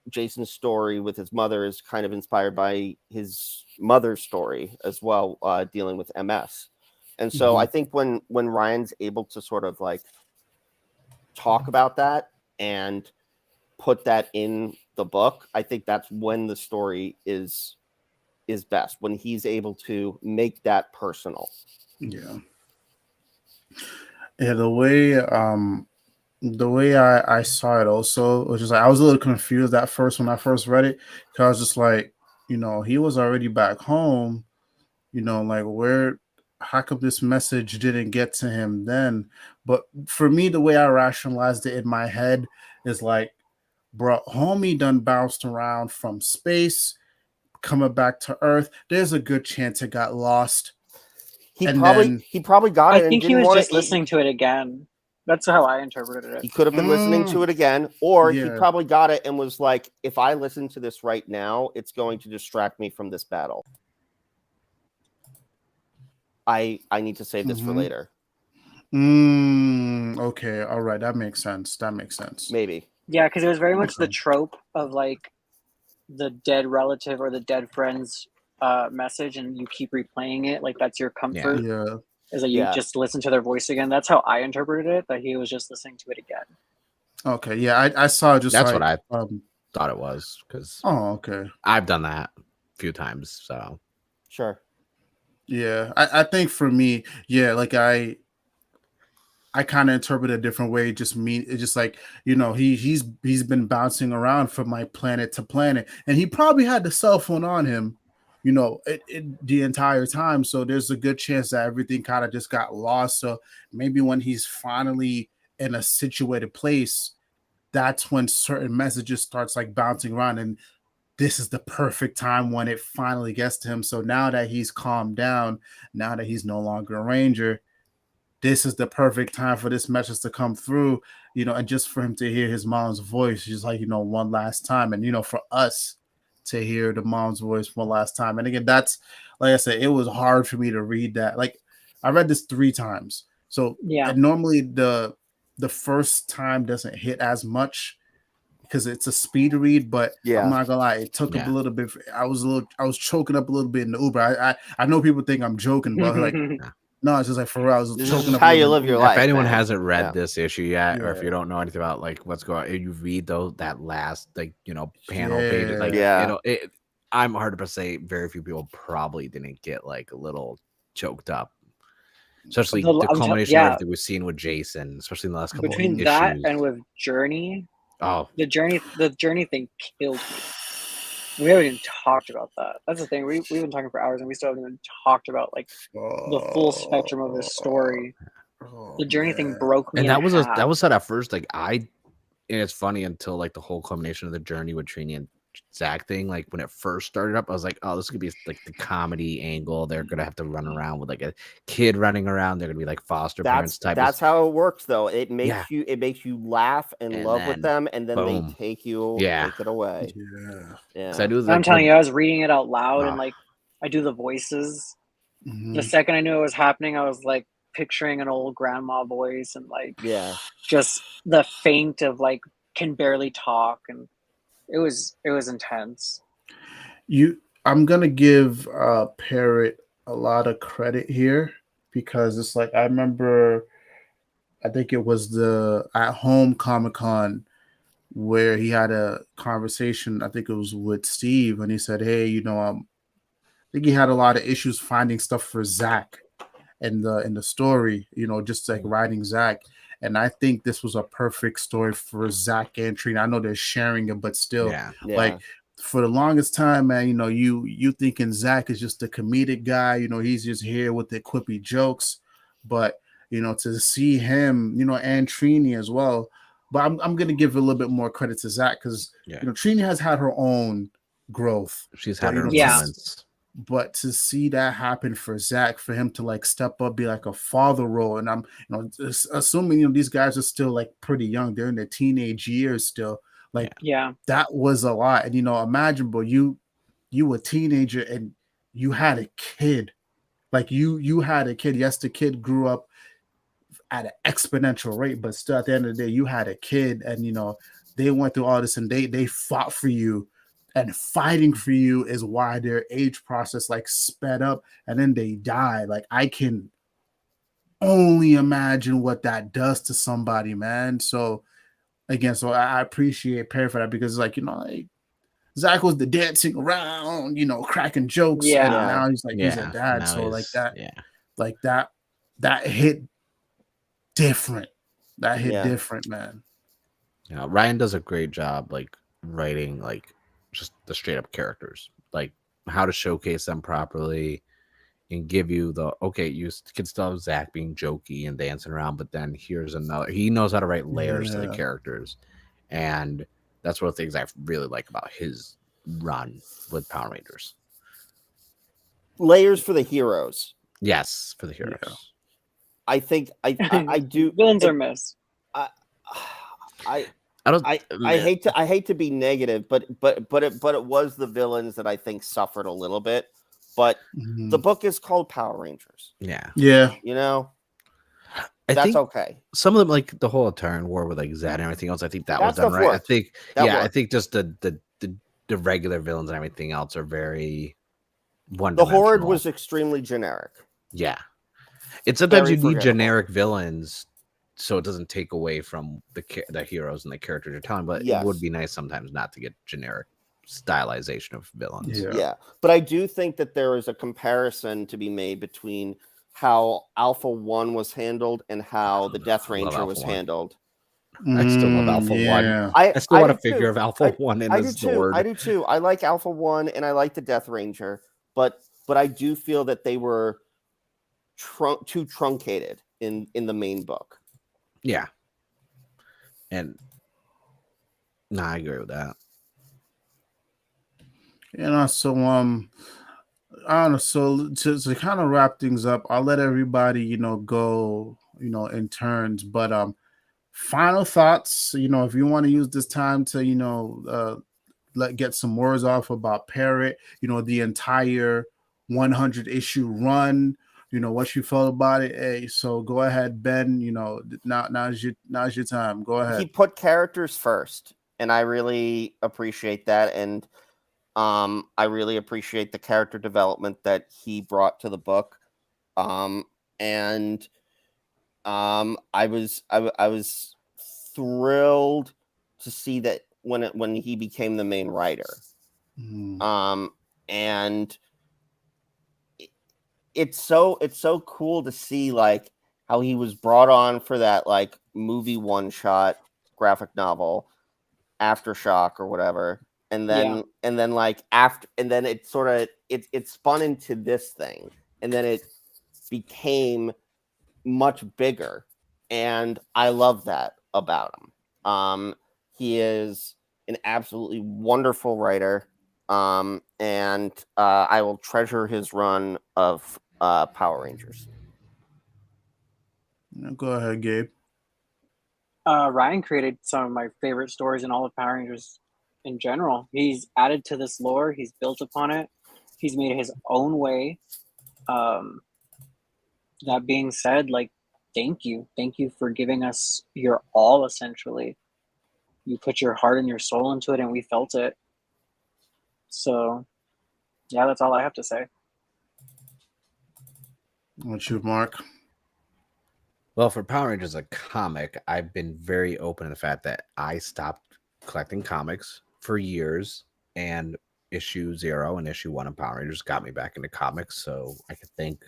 Jason's story with his mother is kind of inspired by his mother's story as well, dealing with MS. And so I think when Ryan's able to sort of like talk about that and put that in the book, I think that's when the story is best, when he's able to make that personal. Yeah. The way I saw it also was just like I was a little confused at first when I first read it, because I was just like, you know, he was already back home, you know, like how come this message didn't get to him then? But for me, the way I rationalized it in my head is like, bro, homie done bounced around from space, coming back to Earth. There's a good chance it got lost. He probably got it. I think he was just listening to it again. That's how I interpreted it. He could have been listening to it again, or he probably got it and was like, if I listen to this right now, it's going to distract me from this battle. I need to save this for later. Okay. All right. That makes sense. Maybe. Yeah, because it was very much the trope of like the dead relative or the dead friend's message, and you keep replaying it. Like that's your comfort. Yeah. Is that you just listen to their voice again. That's how I interpreted it, that he was just listening to it again. Okay. Yeah. I saw just that's like, what I thought it was, because okay. I've done that a few times. So sure. Yeah. I think for me, yeah, like I kind of interpret it a different way. It's just like, you know, he's been bouncing around from my planet to planet, and he probably had the cell phone on him, you know, the entire time. So there's a good chance that everything kind of just got lost. So maybe when he's finally in a situated place, that's when certain messages starts like bouncing around, and this is the perfect time when it finally gets to him. So now that he's calmed down, now that he's no longer a ranger, this is the perfect time for this message to come through, you know, and just for him to hear his mom's voice, just like, you know, one last time. And, you know, for us to hear the mom's voice one last time. And again, that's, like I said, it was hard for me to read that. Like I read this 3 times. So and normally the first time doesn't hit as much because it's a speed read, but I'm not gonna lie, it took a little bit. I was choking up a little bit in the Uber. I know people think I'm joking, but like, No, it's just like for real. I was This choking is up how a you little live bit. your If life. anyone man. hasn't read Yeah. this issue yet, or if Yeah. you don't know anything about like what's going on, you read that last panel pages. Like Yeah. I'm hard to say. Very few people probably didn't get like a little choked up, especially the culmination of everything we've seen with Jason, especially in the last couple of Between issues. that and with Journey, Oh, the journey thing killed me. We haven't even talked about that. That's the thing. We've been talking for hours and we still haven't even talked about like the full spectrum of this story. The Journey thing broke me. and in that was half. that was said at first. Like and it's funny until like the whole culmination of the Journey with Trini and Zach thing. Like when it first started up, I was like, oh, this could be like the comedy angle. They're gonna have to run around with like a kid running around. They're gonna be like foster parents type. That's how it works, though. It makes Yeah. you laugh and love with them, and then boom. they take it away. Yeah. I do. I'm telling you, I was reading it out loud Ah. and like I do the voices. Mhm. The second I knew it was happening, I was like picturing an old grandma voice and like just the faint of like can barely talk, and it was intense. I'm gonna give Parrott a lot of credit here because it's like I remember, I think it was the at home Comic-Con where he had a conversation. I think it was with Steve, and he said, "Hey, I think he had a lot of issues finding stuff for Zach in the story. Just like writing Zach." And I think this was a perfect story for Zach and Trina. I know they're sharing it, but still, like for the longest time, man, you thinking Zach is just a comedic guy. He's just here with the quippy jokes, but to see him, and Trini as well. But I'm gonna give a little bit more credit to Zach because Trini has had her own growth. She's had her Yeah. moments. But to see that happen for Zach, for him to like step up, be like a father role, and I'm assuming these guys are still like pretty young, they're in their teenage years still. Like that was a lot. And imagine, bro, you a teenager and you had a kid. Like you had a kid. Yes, the kid grew up at an exponential rate, but still at the end of the day, you had a kid, and they went through all this and they fought for you. And fighting for you is why their age process like sped up, and then they die. Like I can only imagine what that does to somebody, man. So again, I appreciate Perry for that because like Zach was the dancing around, cracking jokes, and now he's like he's a dad. So like that hit different. That hit different, man. Yeah, Ryan does a great job like writing like just the straight up characters, like how to showcase them properly and give you you can still have Zach being jokey and dancing around, but then here's another. He knows how to write layers to the characters, and that's one of the things I really like about his run with Power Rangers. Layers for the heroes. Yes, for the heroes. Yeah. I think I do. Villains are missed. I hate to be negative, but it was the villains that I think suffered a little bit. But the book is called Power Rangers. Yeah. I that's think okay. Some of them, like the whole Turn War with like Zed and everything else, I think that was done right. Worked. I think just the regular villains and everything else are very the Horde was extremely generic. Yeah, it's sometimes you need generic villains so it doesn't take away from the heroes and the characters you're telling. But it would be nice sometimes not to get generic stylization of villains. Yeah, but I do think that there is a comparison to be made between how Alpha 1 was handled and how the Death Ranger was handled. I still love Alpha 1. I still want a figure of Alpha 1 in the Zord. I do too. I like Alpha 1 and I like the Death Ranger, but I do feel that they were too truncated in the main book. Yeah. And I agree with that. So I don't know. So to kind of wrap things up, I'll let everybody, go, in turns. But final thoughts, if you want to use this time to, get some words off about Parrott, the entire 100 issue run, what you felt about it. Hey, so go ahead, Ben. Now's your time. Go ahead. He put characters first, and I really appreciate that. And I really appreciate the character development that he brought to the book. and I was thrilled to see that when he became the main writer. And it's so cool to see like how he was brought on for that like movie one shot graphic novel Aftershock or whatever, and then like after, and then it sort of it spun into this thing, and then it became much bigger, and I love that about him. He is an absolutely wonderful writer, and I will treasure his run of Power Rangers. Go ahead, Gabe. Ryan created some of my favorite stories in all of Power Rangers in general. He's added to this lore. He's built upon it. He's made it his own way. That being said, like, thank you for giving us your all. Essentially, you put your heart and your soul into it, and we felt it. So, yeah, that's all I have to say. What's your Mark? Well, for Power Rangers, a comic, I've been very open to the fact that I stopped collecting comics for years, and issue 0 and issue 1 of Power Rangers got me back into comics. So I could thank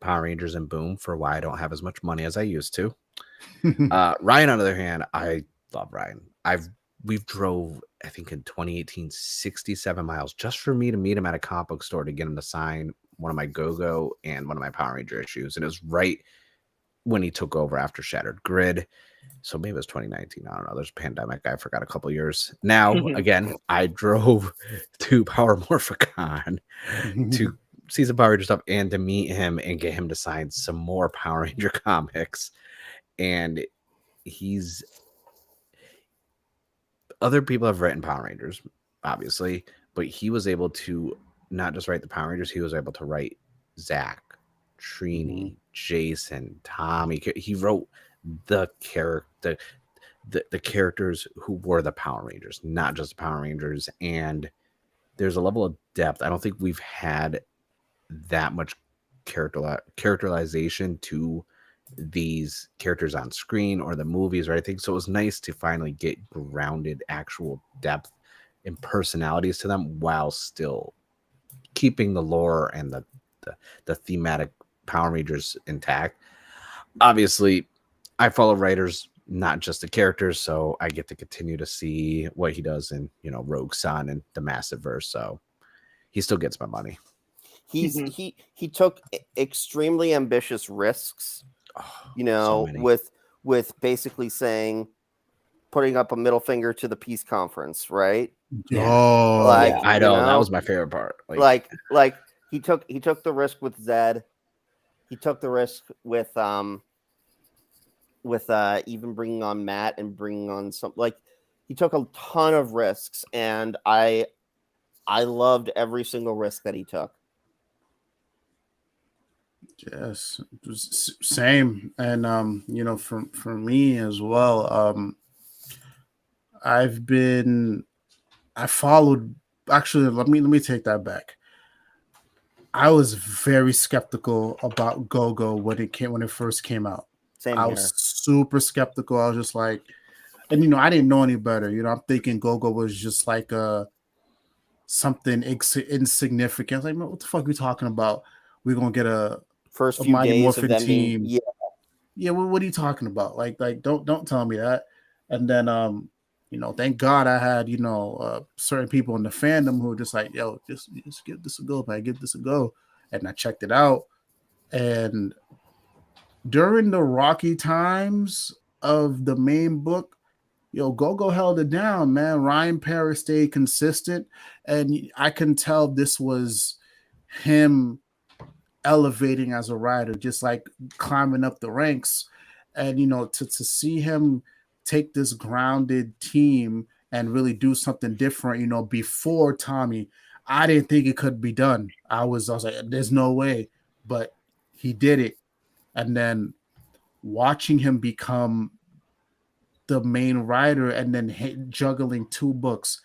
Power Rangers and Boom for why I don't have as much money as I used to. Ryan, on the other hand, I love Ryan. We've drove, I think in 2018, 67 miles just for me to meet him at a comic book store to get him to sign one of my Go-Go and one of my Power Ranger issues. And it was right when he took over after Shattered Grid. So maybe it was 2019. I don't know. There's a pandemic. I forgot a couple years. Now, again, I drove to Power Morphicon to see some Power Ranger stuff and to meet him and get him to sign some more Power Ranger comics. And other people have written Power Rangers, obviously, but he was able to not just write the Power Rangers, he was able to write Zach, Trini, Jason, Tommy. He wrote the characters who were the Power Rangers, not just the Power Rangers. And there's a level of depth. I don't think we've had that much characterization to these characters on screen or the movies or anything. So it was nice to finally get grounded actual depth and personalities to them while still keeping the lore and the thematic Power Rangers intact. Obviously, I follow writers, not just the characters, so I get to continue to see what he does in, Rogue Sun and the Massive Verse. So he still gets my money. He took extremely ambitious risks, so with basically putting up a middle finger to the peace conference, right? I know that was my favorite part. Like he took the risk with Zed. He took the risk with even bringing on Matt and bringing on he took a ton of risks, and I loved every single risk that he took. Yes, it was same. And for me as well, I followed, actually, let me take that back. I was very skeptical about Go-Go when it first came out. I was super skeptical. I was just like, and I didn't know any better. I'm thinking Go-Go was just like something insignificant. Like, what the fuck are we talking about? We're gonna get a Mighty Morphin team. Yeah. What are you talking about? Like don't tell me that. And then thank God I had certain people in the fandom who were just like, yo, just give this a go, man. Give this a go. And I checked it out. And during the rocky times of the main book, Go-Go held it down, man. Ryan Parrott stayed consistent, and I can tell this was him elevating as a writer, just like climbing up the ranks. And to see him take this grounded team and really do something different, before Tommy, I didn't think it could be done. I was like, there's no way, but he did it. And then watching him become the main writer and then juggling 2 books,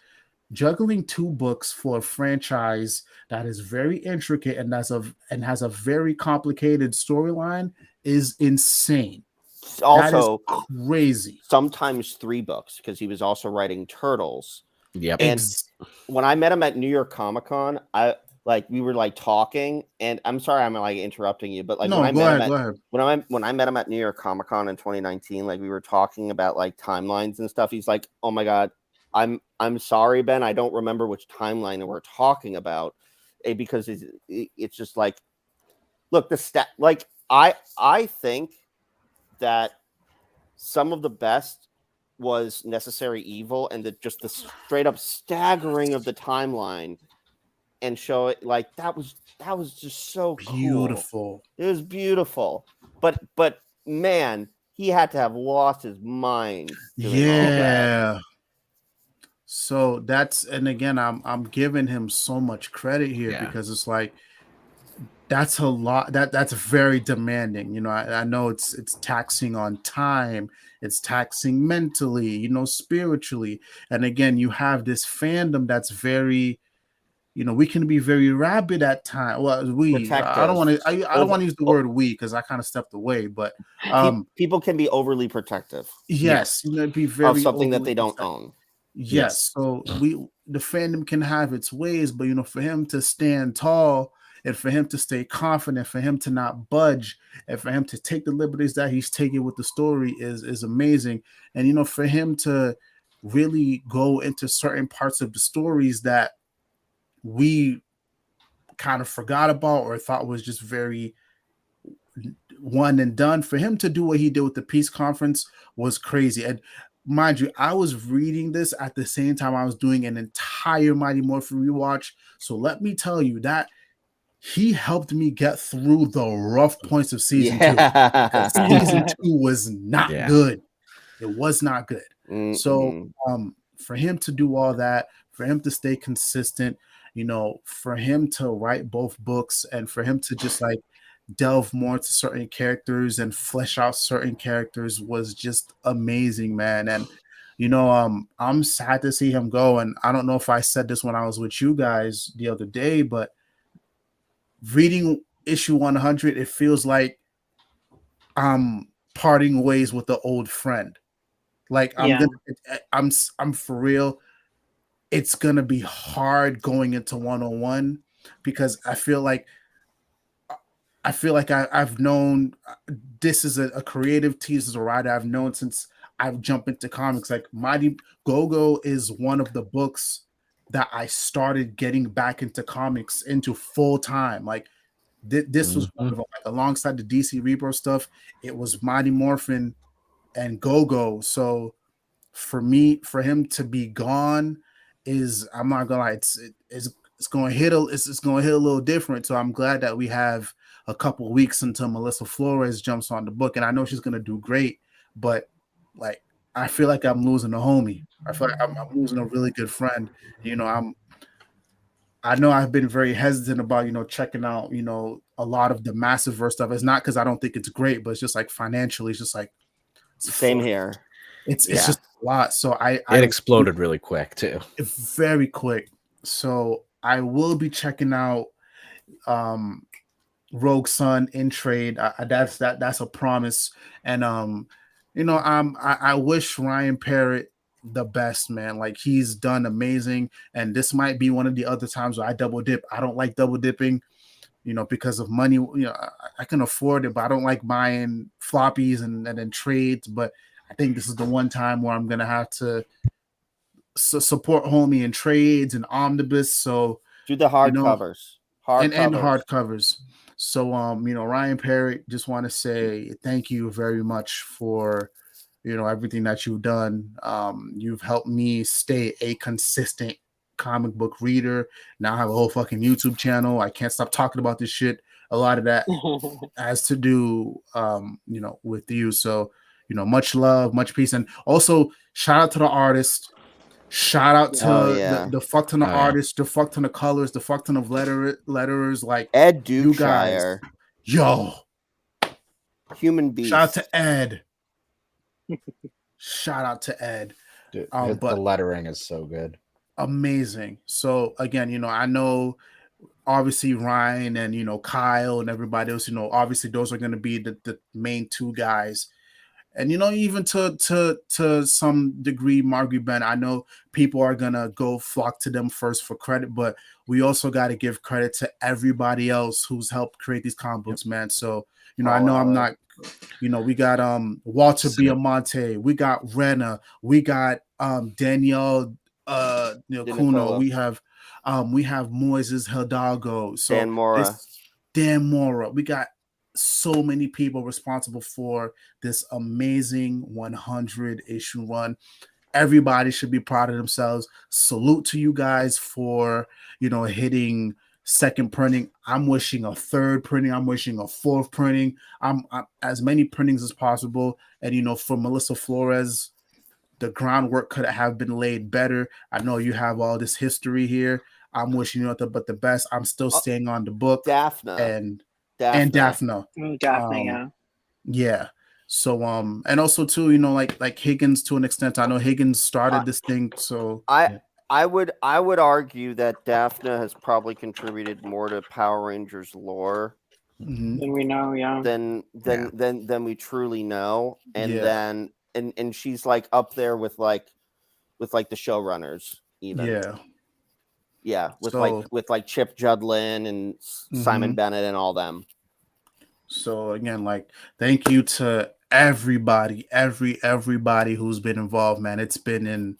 juggling 2 books for a franchise that is very intricate and has a very complicated storyline is insane. That is Also, crazy. sometimes 3 books because he was also writing Turtles. Yep. And when I met him at New York Comic Con, we were like talking, and I'm sorry I'm like interrupting you, but like No, go ahead. When I met him at New York Comic Con in 2019, like we were talking about like timelines and stuff. He's like, "Oh my god, I'm sorry, Ben, I don't remember which timeline we're talking about," because it's just like, look, I think that some of the best was Necessary Evil, and just the straight up staggering of the timeline and show it like that was just so beautiful. Cool. It was beautiful, but man, he had to have lost his mind. Yeah. So and again, I'm giving him so much credit here because it's like that's a lot. That's very demanding. You know, I know it's taxing on time. It's taxing mentally, you know, spiritually. And again, you have this fandom that's very, you know, we can be very rabid at times. Well, I don't want to use the word we because I kind of stepped away, but people can be overly protective. Yes, you know, be very of something that they don't own. Yes. So the fandom can have its ways, but you know, for him to stand tall and for him to stay confident, for him to not budge, and for him to take the liberties that he's taking with the story is amazing. And you know, for him to really go into certain parts of the stories that we kind of forgot about or thought was just very one and done, for him to do what he did with the peace conference was crazy. And mind you, I was reading this at the same time I was doing an entire Mighty Morphin rewatch. So let me tell you that he helped me get through the rough points of season 2. Season 2 was not good. It was not good. Mm-hmm. So for him to do all that, for him to stay consistent, you know, for him to write both books and for him to just like delve more into certain characters and flesh out certain characters was just amazing, man. And you know, I'm sad to see him go. And I don't know if I said this when I was with you guys the other day, but reading issue 100, it feels like I'm parting ways with the old friend. Like I'm for real. It's gonna be hard going into 101 because I feel like I've known this is a creative team, this is a writer I've known since I've jumped into comics. Like Mighty Go-Go is one of the books that I started getting back into comics into full time. Like this was one of them. Like, alongside the DC Rebirth stuff, it was Mighty Morphin and Go-Go. So for him to be gone is, I'm not gonna lie, it's going to hit it's going to hit a little different. So I'm glad that we have a couple of weeks until Melissa Flores jumps on the book, and I know she's going to do great, but like I feel like I'm losing a homie. I feel like I'm losing a really good friend. You know, I know I've been very hesitant about, you know, checking out, you know, a lot of the Massiveverse stuff. It's not because I don't think it's great, but it's just like financially, it's just like same here. It's just a lot. So it exploded really quick too. Very quick. So I will be checking out Rogue Sun in trade. That's a promise. And you know, I wish Ryan Parrott the best, man. Like, he's done amazing, and this might be one of the other times where I double dip. I don't like double dipping, you know, because of money. You know, I can afford it, but I don't like buying floppies and then trades. But I think this is the one time where I'm gonna have to support homie in trades and omnibus. So do the hard covers, and hard covers. So you know, Ryan Parrott, just want to say thank you very much for, you know, everything that you've done. You've helped me stay a consistent comic book reader. Now I have a whole fucking YouTube channel. I can't stop talking about this shit. A lot of that has to do you know, with you. So, you know, much love, much peace, and also shout out to the artist. Shout out to the fuck ton of artists, the fuck ton of colors, the fuck ton of letterers, like Ed Dukeshire. Yo, human beast. Shout out to Ed. Shout out to Ed. Dude, the lettering is so good. amazing. So again, I know obviously Ryan and Kyle and everybody else, obviously those are going to be the main two guys. And even to some degree, Marguerite Ben, I know people are gonna go flock to them first for credit, but we also got to give credit to everybody else who's helped create these comic books, man. So I know I'm not, we got Walter Biamonte, we got Rena, we got Danielle Kuno, we have Moises Hidalgo, so Dan Mora. Dan Mora, we got so many people responsible for this amazing 100 issue run. Everybody should be proud of themselves. Salute to you guys for hitting second printing. I'm wishing a third printing. I'm wishing a fourth printing. I'm as many printings as possible. And for Melissa Flores, the groundwork could have been laid better. I know you have all this history here. I'm wishing you nothing but the best. I'm still staying on the book. Daphne. And Daphne. Daphne, yeah. So and also too, like Higgins to an extent. I know Higgins started this thing, so I would argue that Daphne has probably contributed more to Power Rangers lore than we know, than we truly know, and then and she's like up there with like the showrunners even. Yeah, with Chip Judlin and Simon Bennett and all them. So again, like, thank you to everybody who's been involved, man. It's been an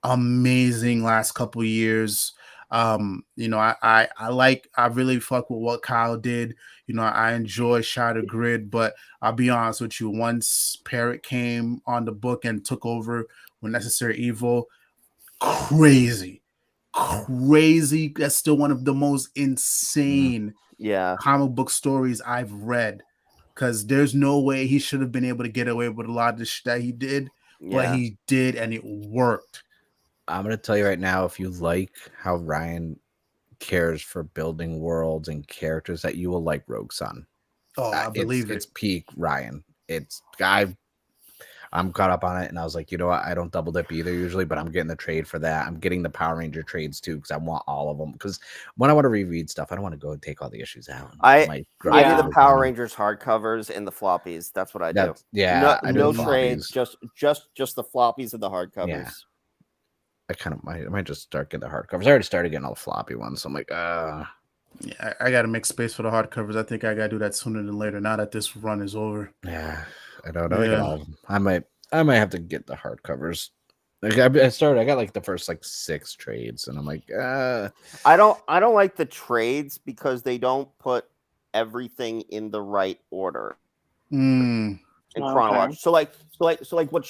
amazing last couple of years. I really fuck with what Kyle did. I enjoy Shattered Grid, but I'll be honest with you, once Parrott came on the book and took over with Necessary Evil, crazy. That's still one of the most insane comic book stories I've read, because there's no way he should have been able to get away with a lot of the shit that he did, but he did, and it worked. I'm gonna tell you right now, if you like how Ryan cares for building worlds and characters, that you will like Rogue Sun. I believe it's peak Ryan. I'm caught up on it, and I was like, you know what? I don't double dip either usually, but I'm getting the trade for that. I'm getting the Power Ranger trades too, because I want all of them. Because when I want to reread stuff, I don't want to go and take all the issues out. I do the Power Rangers hardcovers and the floppies. That's what I do. No trades, just the floppies and the hardcovers. Yeah. I might just start getting the hardcovers. I already started getting all the floppy ones, so I'm like, Yeah, I gotta make space for the hardcovers. I think I gotta do that sooner than later. Now that this run is over. Yeah, I don't know. Yeah. I might have to get the hardcovers. Like I got like the first like 6 trades, and I'm like, I don't like the trades because they don't put everything in the right order. In chronology. So like what the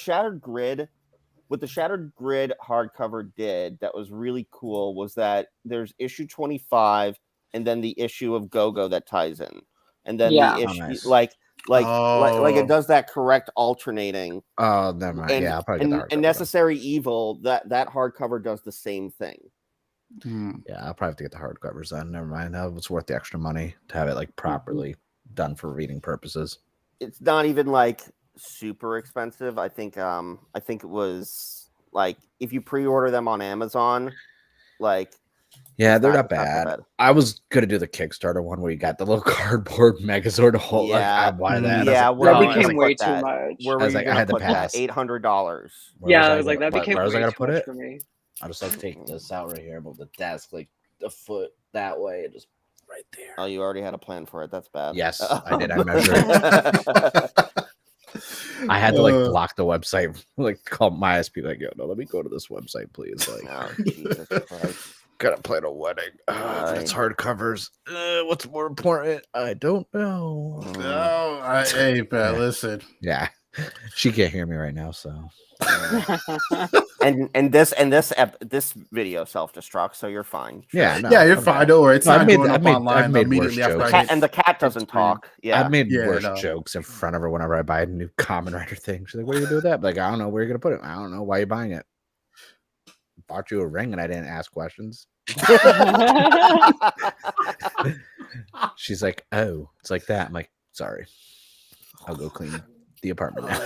Shattered Grid hardcover did that was really cool was that there's issue 25 and then the issue of Go-Go that ties in. And then the issue like it does that correct alternating. Oh, never mind. I'll probably get the hardcover. And Necessary Evil, that hardcover does the same thing. Yeah, I'll probably have to get the hardcovers then. Never mind. That was worth the extra money to have it like properly done for reading purposes. It's not even like super expensive. I think it was like, if you pre-order them on Amazon, like, yeah, they're not bad. I was gonna do the Kickstarter one where you got the little cardboard Megazord to hold. Yeah, like, I that. Yeah, that became way too much. Where were you gonna put that? $800. Yeah, I was like, that became way too much for me. I'll just like take this out right here above the desk, like the foot that way, just right there. Oh, you already had a plan for it. That's bad. Yes, I did. I measured it. I had to like block the website, like call my ISP, like, yo, no, let me go to this website, please. Like, oh, Jesus Christ. Gotta plan a wedding. It's hardcovers. What's more important? I don't know. Hey, Pat, listen. Yeah, she can't hear me right now, so. and this video self-destruct, so you're fine. Yeah, you're fine. Don't worry. It's not going up online immediately after. And the cat doesn't talk. Yeah, I've made worse jokes in front of her whenever I buy a new Kamen Rider thing. She's like, "What are you gonna do with that?" Like, I don't know. Where are you gonna put it? I don't know. Why are you buying it? Bought you a ring and I didn't ask questions. She's like, "Oh, it's like that." I'm like, "Sorry, I'll go clean the apartment now."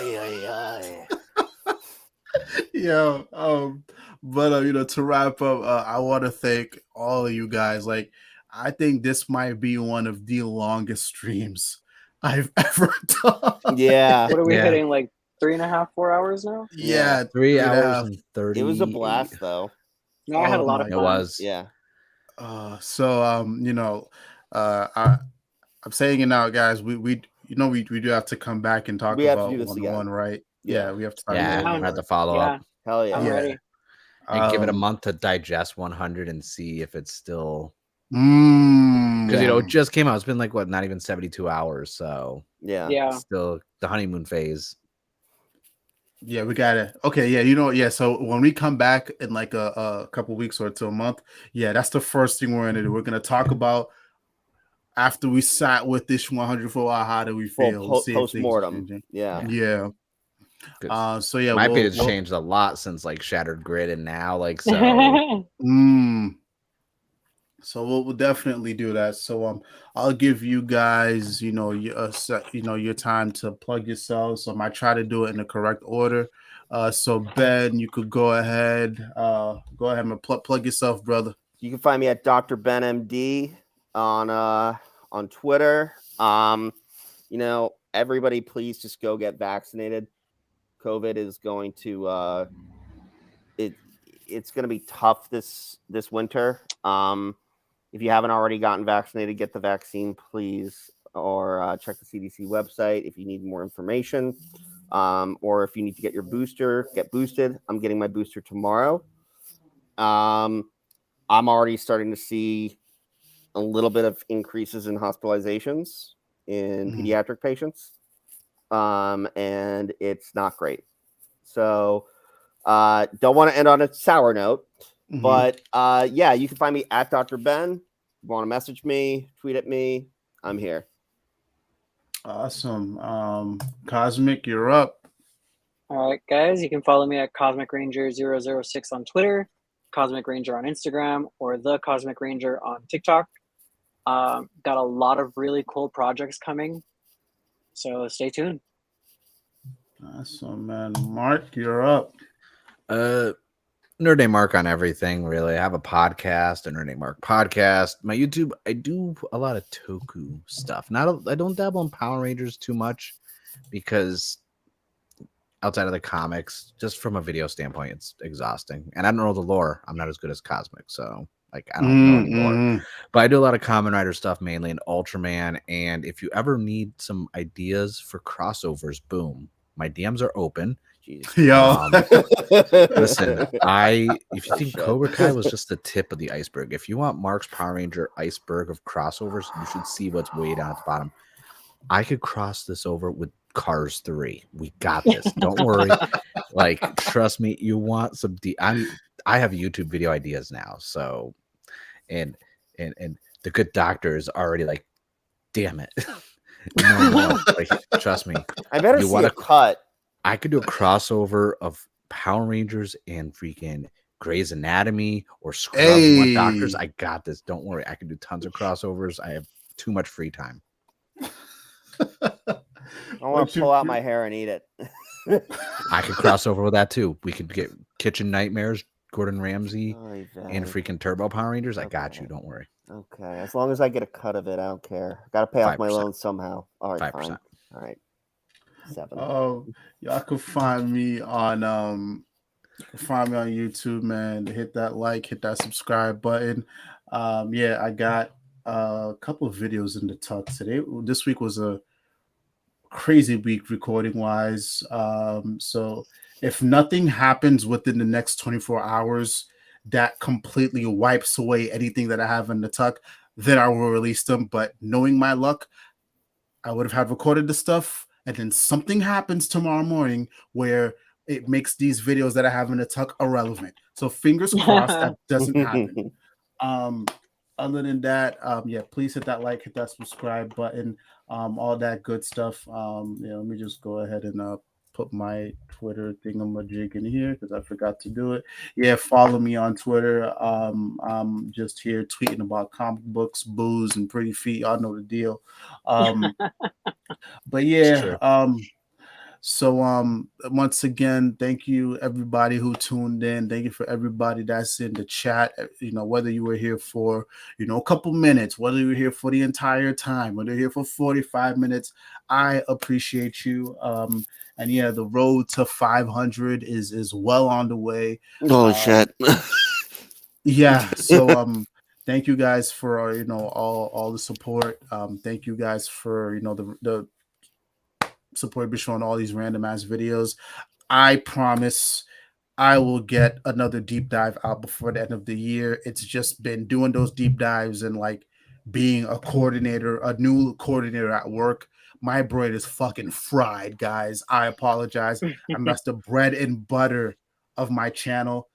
But you know, to wrap up, I want to thank all of you guys. Like, I think this might be one of the longest streams I've ever done. Yeah, What are we Yeah. hitting? Like 3.5, 4 hours now? Yeah, 3 and a hours half. and 30. it was a blast though. No, I had a Oh lot my of It fun. was. Yeah, You know, I'm saying it now, guys. We do have to come back and talk We have to about do this 101, again. right? Yeah. Yeah, we have to talk Yeah, about I down. had to follow Yeah, up Hell yeah. I'm Yeah. ready. and give it a Um, month to digest 100 and see if it's still because Yeah. it just came out. It's been like what, not even 72 hours, so Yeah. Yeah. it's still the honeymoon phase. Yeah, we gotta. Okay, yeah, yeah. So when we come back in like a couple weeks or to a month, yeah, that's the first thing we're gonna do. We're gonna talk about after we sat with this 100 for a while, how do we Full feel? See if things are post-mortem. changing. Yeah. Yeah. 'Cause So yeah, my we'll opinion's changed a lot since like Shattered Grid and now, like so. So we'll definitely do that. So I'll give you guys, your time to plug yourselves. I try to do it in the correct order. So Ben, you could go ahead and plug yourself, brother. You can find me at Dr. Ben MD on Twitter. You know, everybody please just go get vaccinated. COVID is going to it's going to be tough this winter. If you haven't already gotten vaccinated, get the vaccine, please, or check the CDC website if you need more information, or if you need to get your booster, get boosted. I'm getting my booster tomorrow. I'm already starting to see a little bit of increases in hospitalizations in pediatric patients, and it's not great. So don't want to end on a sour note. But yeah, you can find me at Dr. Ben. You want to message me, tweet at me, I'm here. Awesome. Cosmic, you're up. All right, guys, you can follow me at Cosmic Ranger 006 on Twitter, Cosmic Ranger on Instagram, or The Cosmic Ranger on TikTok. Got a lot of really cool projects coming, so stay tuned. Awesome, man. Mark, you're up. Nerd Day Mark on everything, really. I have a podcast, a Nerd Day Mark podcast. My YouTube, I do a lot of Toku stuff. I don't dabble in Power Rangers too much because outside of the comics, just from a video standpoint, it's exhausting. And I don't know the lore. I'm not as good as Cosmic, so like I don't know any lore. But I do a lot of Kamen Rider stuff, mainly in Ultraman. And if you ever need some ideas for crossovers, boom, my DMs are open. Yo. Listen, if you think Cobra Kai was just the tip of the iceberg, if you want Mark's Power Ranger iceberg of crossovers, you should see what's way down at the bottom. I could cross this over with Cars 3. We got this. Don't worry. Like, trust me, you want some I have YouTube video ideas now. So and the good doctor is already like, damn it. No more. Like, trust me. I better see a cut. I could do a crossover of Power Rangers and freaking Grey's Anatomy or Scrubs. Want doctors? I got this. Don't worry. I can do tons of crossovers. I have too much free time. I want to pull out my hair and eat it. I could cross over with that too. We could get Kitchen Nightmares, Gordon Ramsay, and freaking Turbo Power Rangers. I got you. Don't worry. Okay. As long as I get a cut of it, I don't care. Got to pay off my loan somehow. All right, 5%. Fine. All right. 7. Y'all can find me on YouTube, man. Hit that like, hit that subscribe button. Yeah, I got a couple of videos in the tuck today. This week was a crazy week recording wise. So if nothing happens within the next 24 hours that completely wipes away anything that I have in the tuck, then I will release them. But knowing my luck, I would have had recorded the stuff, and then something happens tomorrow morning where it makes these videos that I have in the tuck irrelevant. So fingers crossed that doesn't happen. Other than that, yeah, please hit that like, hit that subscribe button, all that good stuff. Yeah, let me just go ahead and put my Twitter thingamajig in here because I forgot to do it. Yeah, follow me on Twitter. I'm just here tweeting about comic books, booze, and pretty feet. Y'all know the deal. But yeah, So once again, thank you everybody who tuned in. Thank you for everybody that's in the chat. Whether you were here for a couple minutes, whether you were here for the entire time, whether you're here for 45 minutes, I appreciate you. And yeah, the road to 500 is well on the way. Holy shit. Yeah. So thank you guys for all the support. Thank you guys for the support be showing all these random ass videos. I promise I will get another deep dive out before the end of the year. It's just been doing those deep dives and like being a new coordinator at work. My brain is fucking fried, guys. I apologize. That's the bread and butter of my channel.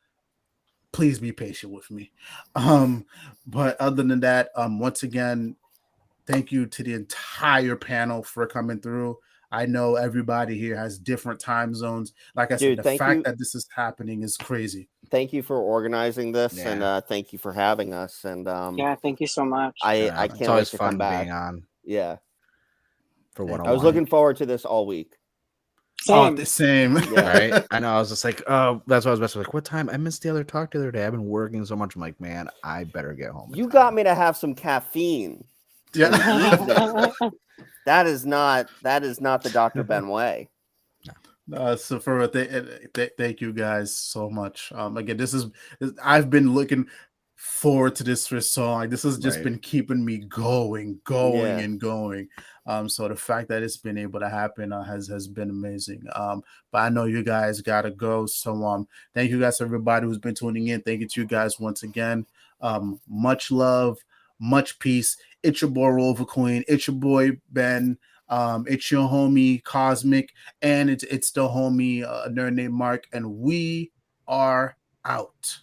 Please be patient with me. But other than that, once again, thank you to the entire panel for coming through. I know everybody here has different time zones. Like I said, the fact that this is happening is crazy. Thank you for organizing this, and thank you for having us. And yeah, thank you so much. I can't wait to come back. Being on. Yeah. For what I was looking forward to this all week. Same. Oh, the same. Yeah. Right? I know. I was just like, oh, that's what I was about to like. What time? I missed the other talk the other day. I've been working so much. I'm like, man, I better get home. You got me to have some caffeine. Yeah. That is not the Dr. Ben way. So for thank you guys so much. Again, I've been looking forward to this for so long. This has just been keeping me going and going. So the fact that it's been able to happen has been amazing. But I know you guys gotta go. So thank you guys everybody who's been tuning in. Thank you to you guys once again. Much love, much peace. It's your boy Roliver Queen. It's your boy Ben. It's your homie Cosmic, and it's the homie nerd named Mark, and we are out.